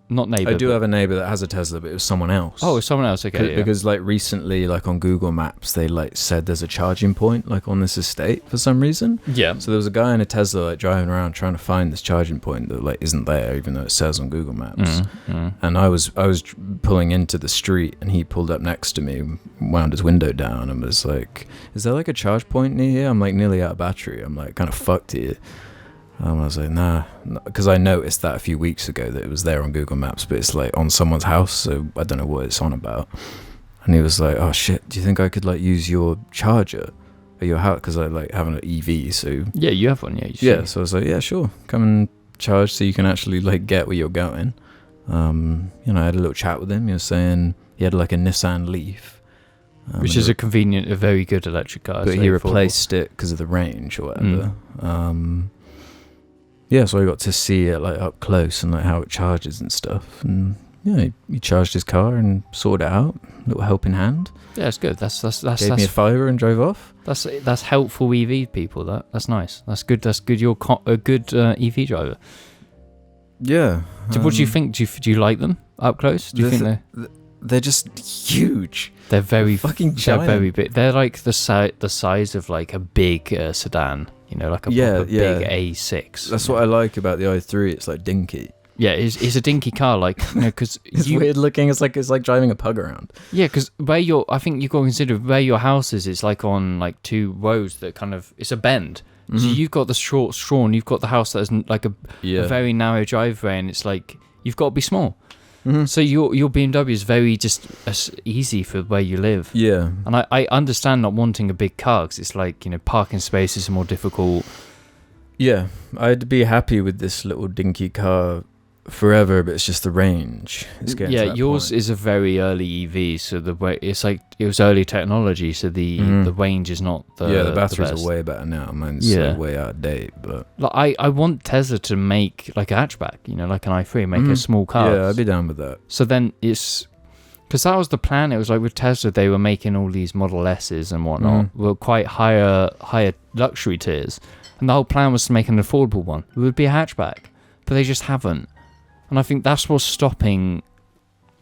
A: not neighbour.
C: I do have a neighbor that has a Tesla, but it was someone else.
A: Oh, it's someone else. Okay. Yeah.
C: Because like recently, like on Google Maps, they like said there's a charging point like on this estate for some reason.
A: Yeah.
C: So there was a guy in a Tesla like driving around trying to find this charging point that like isn't there, even though it says on Google Maps. And I was pulling into the street, and he pulled up next to me, wound his window down, and was like, "Is there like a charge point near here? I'm like nearly out of battery. I'm like kind of fucked here." I was like, nah, because I noticed that a few weeks ago that it was there on Google Maps, but it's like on someone's house, so I don't know what it's on about. And he was like, oh shit, do you think I could like use your charger at your house? Because I like have an EV, so
A: Yeah, you have one, yeah.
C: yeah. So I was like, yeah, sure, come and charge so you can actually like get where you're going. You know, I had a little chat with him. He was saying he had like a Nissan Leaf,
A: Which is a convenient, a very good electric car.
C: but
A: It's
C: he
A: very affordable.
C: replaced it because of the range or whatever. Yeah, so I got to see it like up close and like how it charges and stuff. And yeah, he charged his car and sorted it out. Little helping hand.
A: Yeah, it's good. That's
C: Gave me a fiver and drove off.
A: that's helpful EV people. That's nice. That's good. That's good. You're a good EV driver.
C: Yeah.
A: So what do you think? Do you like them up close? Do you think
C: they're just huge?
A: they're very
C: fucking
A: They're
C: giant.
A: very big. They're like the size of like a big sedan. You know, like a proper big A6.
C: That's what I like about the i3. It's like dinky.
A: Yeah, it's a dinky car. Like, you know, because
C: It's weird looking. It's like driving a pug around.
A: Yeah, because I think you've got to consider where your house is. It's like on like two roads that kind of, it's a bend. So you've got the short straw and you've got the house that is like a very narrow driveway, and it's like you've got to be small. So your BMW is very just easy for where you live.
C: Yeah.
A: And I understand not wanting a big car because it's like, you know, parking spaces are more difficult.
C: Yeah, I'd be happy with this little dinky car forever, but it's just the range. It's getting to that
A: yours
C: point.
A: is a very early EV, so the way it's like it was early technology, so the range is not the
C: the batteries
A: best.
C: are way better now. Mine's like way out of date, but
A: Like I want Tesla to make like a hatchback, like an i3, make a small car.
C: Yeah, I'd be down with that.
A: So then it's because that was the plan. It was like with Tesla, they were making all these Model S's and whatnot, were quite higher luxury tiers, and the whole plan was to make an affordable one. It would be a hatchback, but they just haven't. And I think that's what's stopping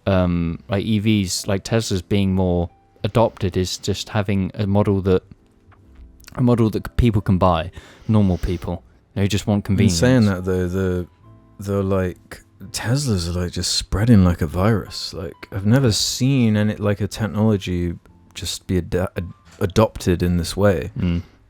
A: like EVs, like Tesla's being more adopted, is just having a model that people can buy, normal people. They just want convenience.
C: Saying that though, the like Teslas are like just spreading like a virus. Like I've never seen any like a technology just be adopted in this way.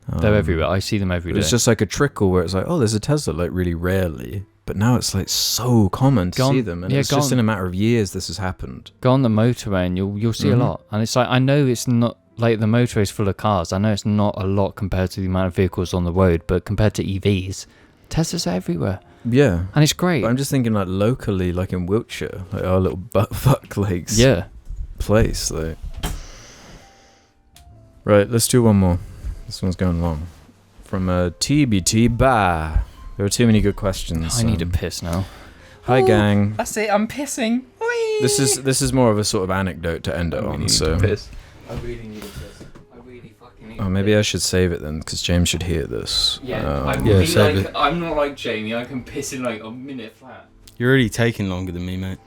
A: They're everywhere. I see them every day.
C: It's just like a trickle where it's like, oh, there's a Tesla, like really rarely. But now it's like so common to see them, and it's just in a matter of years this has happened.
A: Go on the motorway and you'll see a lot. And it's like, I know it's not like the motorway is full of cars. I know it's not a lot compared to the amount of vehicles on the road, but compared to EVs, Teslas are everywhere.
C: Yeah,
A: and it's great.
C: But I'm just thinking like locally, like in Wiltshire, like our little buttfuck lakes. Place like. Right, let's do one more. This one's going long. From TBT Ba. There are too many good questions.
A: I need a piss now.
C: Hi, gang.
A: That's it. I'm pissing. Whee!
C: This is more of a sort of anecdote to end it on. So.
A: I really need a piss. I really fucking need.
C: Oh, maybe I should save it then, because James should hear this.
B: Save it.
A: I'm not like Jamie. I can piss in like a minute flat.
B: You're already taking longer than me, mate.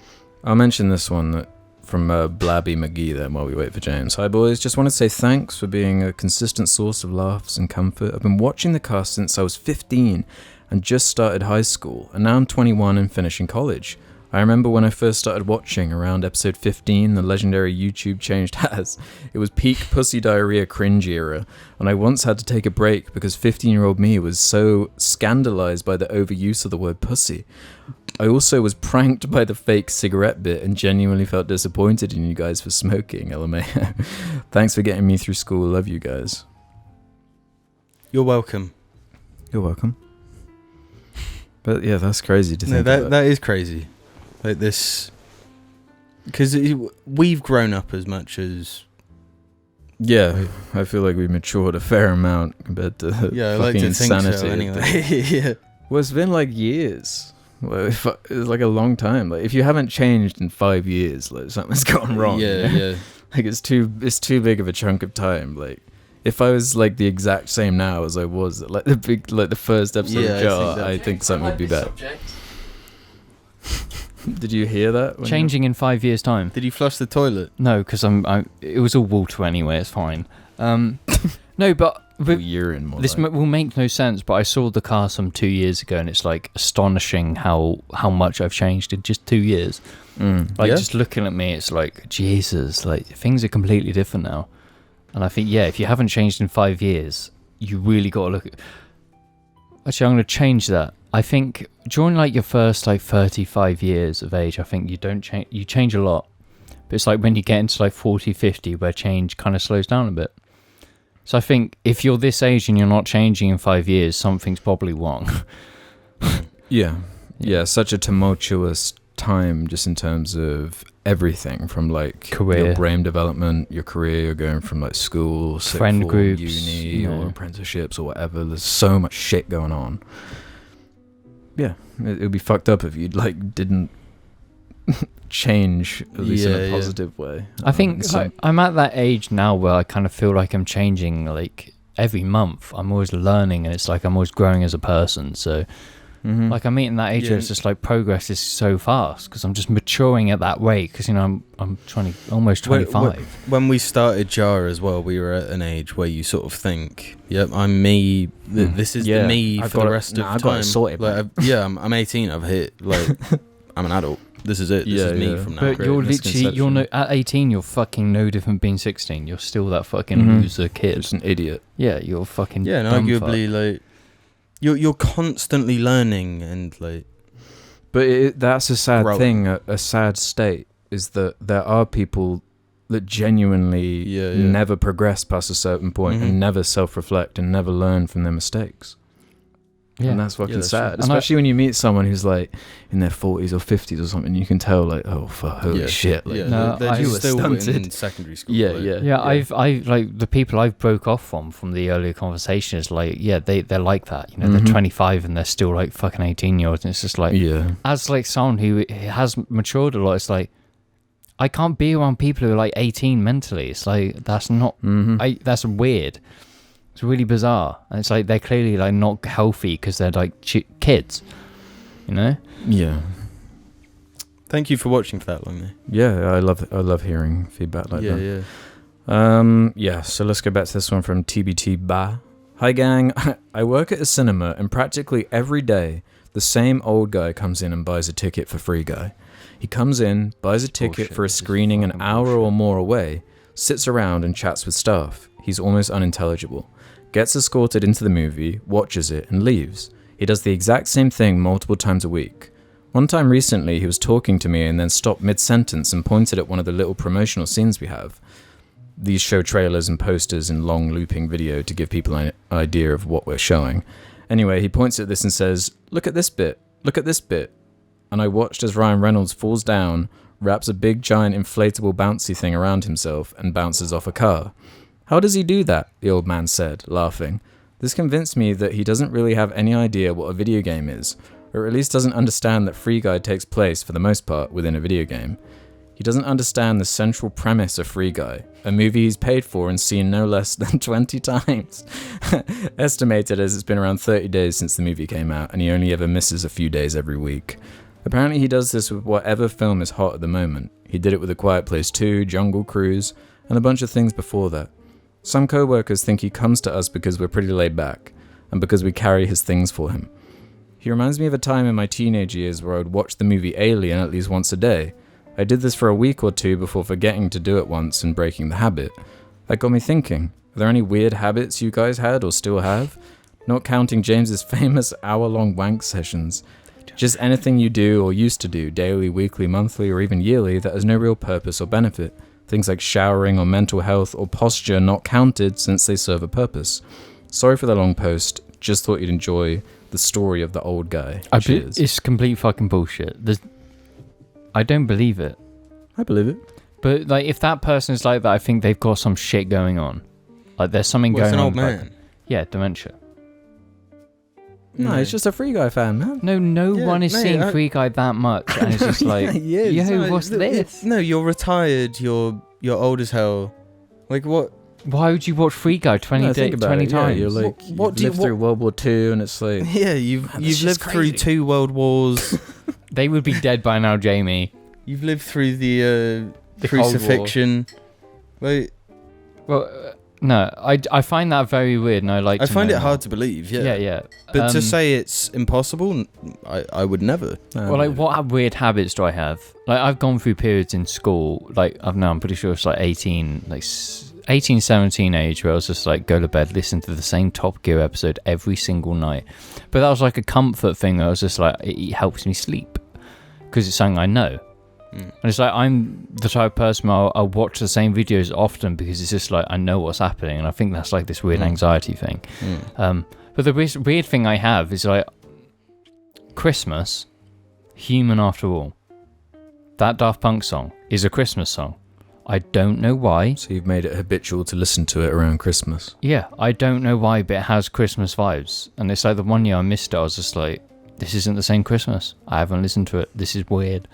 C: I'll mention this one from Blabby McGee then while we wait for James. Hi, boys. Just want to say thanks for being a consistent source of laughs and comfort. I've been watching the cast since I was 15. And just started high school, and now I'm 21 and finishing college. I remember when I first started watching around episode 15, the legendary YouTube changed hands. It was peak pussy diarrhea cringe era, and I once had to take a break because 15-year-old me was so scandalized by the overuse of the word pussy. I also was pranked by the fake cigarette bit and genuinely felt disappointed in you guys for smoking, LMAO. Thanks for getting me through school. Love you guys.
B: You're welcome.
C: You're welcome. But yeah, that's crazy to think
B: about. That is crazy. Like this, because we've grown up as much as.
C: Yeah, I feel like we've matured a fair amount compared to
B: I like to
C: insanity.
B: Think so anyway. Yeah.
C: Well, it's been like years. It's like a long time. Like if you haven't changed in 5 years, like something's gone wrong.
B: Yeah.
C: Like it's too big of a chunk of time. Like. If I was like the exact same now as I was at like the first episode of JAR, I think something would be better. Did you hear that?
A: Changing in 5 years' time.
B: Did you flush the toilet?
A: No, because it was all water anyway. It's fine. No, but
C: urine. More
A: this
C: like.
A: will make no sense. But I saw the car some 2 years ago, and it's like astonishing how much I've changed in just 2 years. Just looking at me, it's like Jesus. Like things are completely different now. And I think, if you haven't changed in 5 years, you really got to look at. Actually, I'm going to change that. I think during like your first like 35 years of age, I think you don't change. You change a lot, but it's like when you get into like 40, 50, where change kind of slows down a bit. So I think if you're this age and you're not changing in 5 years, something's probably wrong.
C: Yeah, such a tumultuous time just in terms of everything from like
A: career,
C: your brain development, your career, you're going from like school,
A: friend groups,
C: uni or apprenticeships or whatever. There's so much shit going on. Yeah, it would be fucked up if you like didn't change at least in a positive way.
A: I think I'm at that age now where I kind of feel like I'm changing like every month. I'm always learning, and it's like I'm always growing as a person. So like I'm eating that age where it's just like progress is so fast because I'm just maturing at that rate because I'm almost 25.
B: When we started JAR as well, we were at an age where you sort of think, yep, I'm me. This is the me for the rest of time.
C: Got it sorted,
B: I'm 18. I've hit like I'm an adult. This is it. This is me from now.
A: But you're literally at 18. You're fucking no different being 16. You're still that fucking loser kid.
C: Just an idiot.
A: Yeah, you're fucking.
B: Yeah, and arguably like. You're constantly learning and like,
C: but that's a sad thing. A sad state is that there are people that genuinely never progress past a certain point and never self-reflect and never learn from their mistakes.
A: Yeah.
C: And that's fucking
B: that's
C: sad.
B: true.
C: Especially when you meet someone who's like in their 40s or 50s or something, you can tell like, oh fuck, holy shit. Like,
A: No,
B: they're
A: I
B: just
A: was
B: still
C: stunted.
B: in secondary school.
C: Yeah,
B: like,
C: yeah.
A: Yeah, I like the people I've broke off from the earlier conversations, like, yeah, they're like that. You know,
C: Mhm.
A: they're 25 and they're still like fucking 18-year-olds. And it's just like,
C: yeah.
A: as like someone who has matured a lot, it's like, I can't be around people who are like 18 mentally. It's like, that's not,
C: Mm-hmm.
A: that's weird. It's really bizarre. And it's like, they're clearly like not healthy because they're like kids, you know?
C: Yeah.
B: Thank you for watching for that long, though.
C: Yeah, I love hearing feedback like that.
B: Yeah.
C: So let's go back to this one from TBT Ba. Hi gang, I work at a cinema and practically every day the same old guy comes in and buys a ticket for Free Guy. He comes in, buys a ticket
A: Bullshit.
C: for a
A: This is
C: screening an
A: fucking
C: hour
A: bullshit.
C: or more away, sits around and chats with staff. He's almost unintelligible. Gets escorted into the movie, watches it and leaves. He does the exact same thing multiple times a week. One time recently he was talking to me and then stopped mid-sentence and pointed at one of the little promotional scenes we have. These show trailers and posters in long looping video to give people an idea of what we're showing. Anyway, he points at this and says, look at this bit, look at this bit. And I watched as Ryan Reynolds falls down, wraps a big giant inflatable bouncy thing around himself and bounces off a car. How does he do that? The old man said, laughing. This convinced me that he doesn't really have any idea what a video game is, or at least doesn't understand that Free Guy takes place, for the most part, within a video game. He doesn't understand the central premise of Free Guy, a movie he's paid for and seen no less than 20 times. Estimated as it's been around 30 days since the movie came out, and he only ever misses a few days every week. Apparently he does this with whatever film is hot at the moment. He did it with A Quiet Place 2, Jungle Cruise, and a bunch of things before that. Some co-workers think he comes to us because we're pretty laid back, and because we carry his things for him. He reminds me of a time in my teenage years where I would watch the movie Alien at least once a day. I did this for a week or two before forgetting to do it once and breaking the habit. That got me thinking, are there any weird habits you guys had or still have? Not counting James's famous hour-long wank sessions. Just anything you do or used to do, daily, weekly, monthly, or even yearly, that has no real purpose or benefit. Things like showering or mental health or posture not counted since they serve a purpose. Sorry for the long post, just thought you'd enjoy the story of the old guy. Cheers.
A: It's complete fucking bullshit. I don't believe it.
C: I believe it.
A: But like, if that person's like that, I think they've got some shit going on. Like, there's something
B: Well, it's
A: going
B: an
A: on.
B: old man.
A: Yeah, dementia.
C: No, he's just a Free Guy fan, man.
A: No
B: Yeah,
A: one is
B: mate,
A: seeing Free Guy that much, and it's just like, yo, what's this?
B: No, you're retired. You're old as hell. Like what?
A: Why would you watch Free Guy 20
C: No, think about it. Yeah,
A: times?
C: you're like,
B: What do you-
C: lived through World War II, and it's like,
B: Yeah, you've
C: Man, this
B: lived
C: shit's
B: through
C: crazy.
B: 2 world wars.
A: They would be dead by now, Jamie.
B: You've lived through the
A: The Cold War.
B: crucifixion. Like,
A: Well, no, I find that very weird, and I like.
B: I
A: to
B: find
A: know
B: it
A: more.
B: hard to believe. Yeah.
A: Yeah.
B: But to say it's impossible, I would never.
A: Well, like, what weird habits do I have? Like, I've gone through periods in school, like, I'm pretty sure it's like 18, 17 age, where I was just like, go to bed, listen to the same Top Gear episode every single night. But that was like a comfort thing. I was just like, it helps me sleep because it's something I know. And it's like, I'm the type of person I'll watch the same videos often because it's just like, I know what's happening. And I think that's like this weird anxiety thing. But the weird thing I have is like, Christmas, Human After All. That Daft Punk song is a Christmas song. I don't know why.
C: So you've made it habitual to listen to it around Christmas.
A: Yeah, I don't know why, but it has Christmas vibes. And it's like the one year I missed it, I was just like, this isn't the same Christmas. I haven't listened to it. This is weird.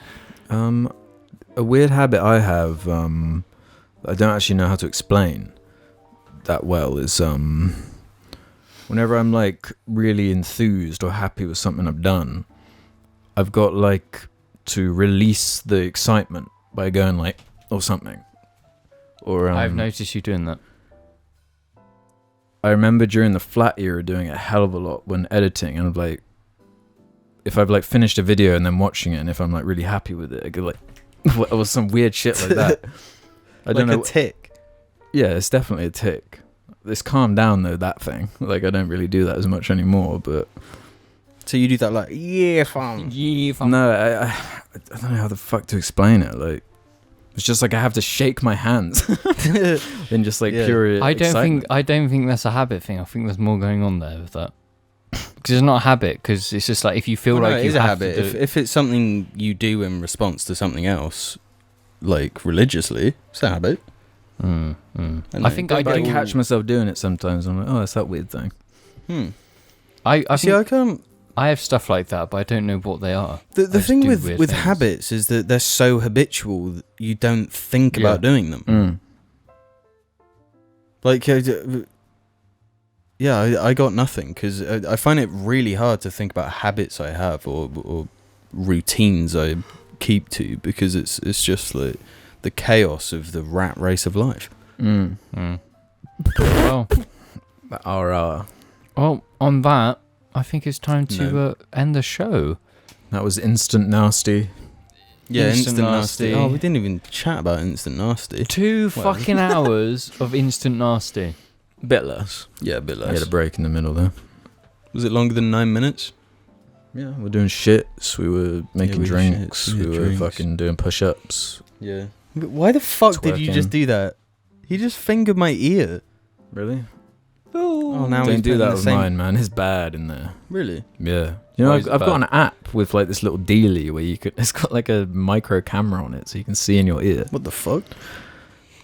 C: A weird habit I have, I don't actually know how to explain that well, is whenever I'm like really enthused or happy with something I've done, I've got like to release the excitement by going like, or something. Or
A: I've noticed you doing that.
C: I remember during the flat era doing it a hell of a lot when editing, and like, if I've like finished a video and then watching it, and if I'm like really happy with it, I go like, or some weird shit like that. I don't know.
B: A tick.
C: Yeah, it's definitely a tick. It's calmed down though, that thing. Like, I don't really do that as much anymore, but
B: So you do that like, yeah, fam.
C: no, I don't know how the fuck to explain it. Like, it's just like I have to shake my hands in just like
B: Yeah.
C: pure
A: I don't
C: excitement.
A: think that's a habit thing. I think there's more going on there with that. Because it's not a habit. Because it's just like if you feel like
B: it
A: you
B: is a
A: have
B: habit.
A: to do
B: If it's something you do in response to something else, like religiously, it's a habit.
A: I think I
C: But I
A: do.
C: catch myself doing it sometimes. I'm like, oh, that's that weird thing.
A: I
B: See,
A: think
B: I can't.
A: I have stuff like that, but I don't know what they are.
B: The
A: I just
B: thing
A: do
B: with
A: weird things.
B: habits is that they're so habitual that you don't think about doing them. Like, I got nothing because I find it really hard to think about habits I have or routines I keep to because it's just like the chaos of the rat race of life.
A: Well,
C: Well,
A: on that, I think it's time to end the show.
C: that was instant nasty.
B: Yeah,
A: Instant nasty.
B: Oh, we didn't even chat about instant nasty.
A: 2 fucking hours of instant nasty.
C: Bit less.
B: Yeah, a bit
C: I had
B: less.
C: a break in the middle there.
B: Was it longer than 9 minutes?
C: Yeah, we're doing shits. We were making
B: we did
C: drinks.
B: shits,
C: We
B: we
C: were
B: did drinks.
C: fucking doing push-ups.
B: Yeah. But why the fuck did you just
C: Twerking.
B: do that? He just fingered my ear.
C: Really?
B: Oh, now he's
C: Don't do
B: putting
C: that
B: the
C: with
B: same-
C: mine, man. It's bad in there.
B: Really?
C: Yeah. You know,
A: Why
C: I've
A: is it
C: got
A: bad?
C: an app with like this little dealie where you could. It's got like a micro camera on it, so you can see in your ear.
B: What the fuck?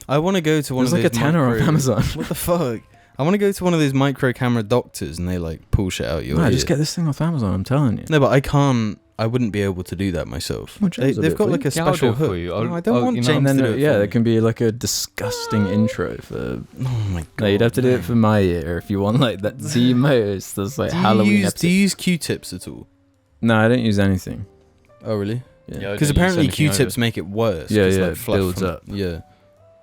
B: I want to go to one
C: It's
B: of
C: like
B: those
C: a tenner
B: micro-
C: off Amazon.
B: What the fuck? I want to go to one of those micro camera doctors and they like pull shit out your
C: No,
B: ear.
C: just get this thing off Amazon. I'm telling you.
B: No, but I can't. I wouldn't be able to do that myself.
C: Well, James will do
B: They've
C: it
B: got
C: for
B: like
C: you.
B: a
A: Yeah, I'll do
B: special
A: it for
B: hook.
A: you.
B: No, I don't want
A: you know-
B: James
C: And then
B: to do it
C: yeah,
B: for
C: there
B: me.
C: can be like a disgusting intro for.
B: Oh my god.
C: No, you'd have to do it
B: no.
C: for my ear if you want like that the most. There's like Halloween episode.
B: Do you use Q-tips at all?
C: No, I don't use anything.
B: Oh really?
A: Yeah, I
B: Because
A: don't use
B: apparently
A: anything
B: Q-tips make it worse.
C: Yeah,
B: 'cause,
C: yeah,
B: like,
C: it
B: fluff
C: builds
B: from-
C: up.
B: Yeah.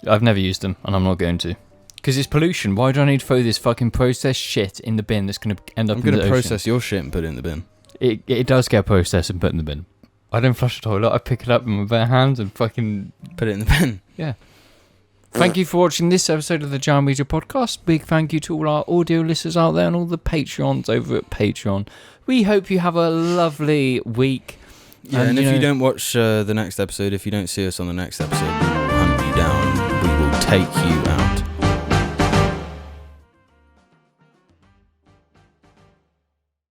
A: I've never used them, and I'm not going to. Because it's pollution. Why do I need to throw this fucking processed shit in the bin that's going to end up
B: I'm
A: in the
B: gonna
A: ocean?
B: process your shit and put it in the bin.
A: It does get processed and put in the bin. I don't flush the toilet. I pick it up with my bare hands and fucking...
B: Put it in the bin.
A: Yeah. Thank you for watching this episode of the Jar Media Podcast. Big thank you to all our audio listeners out there and all the Patreons over at Patreon. We hope you have a lovely week.
B: Yeah, and if you don't watch the next episode, if you don't see us on the next episode, we will hunt you down. We will take you out.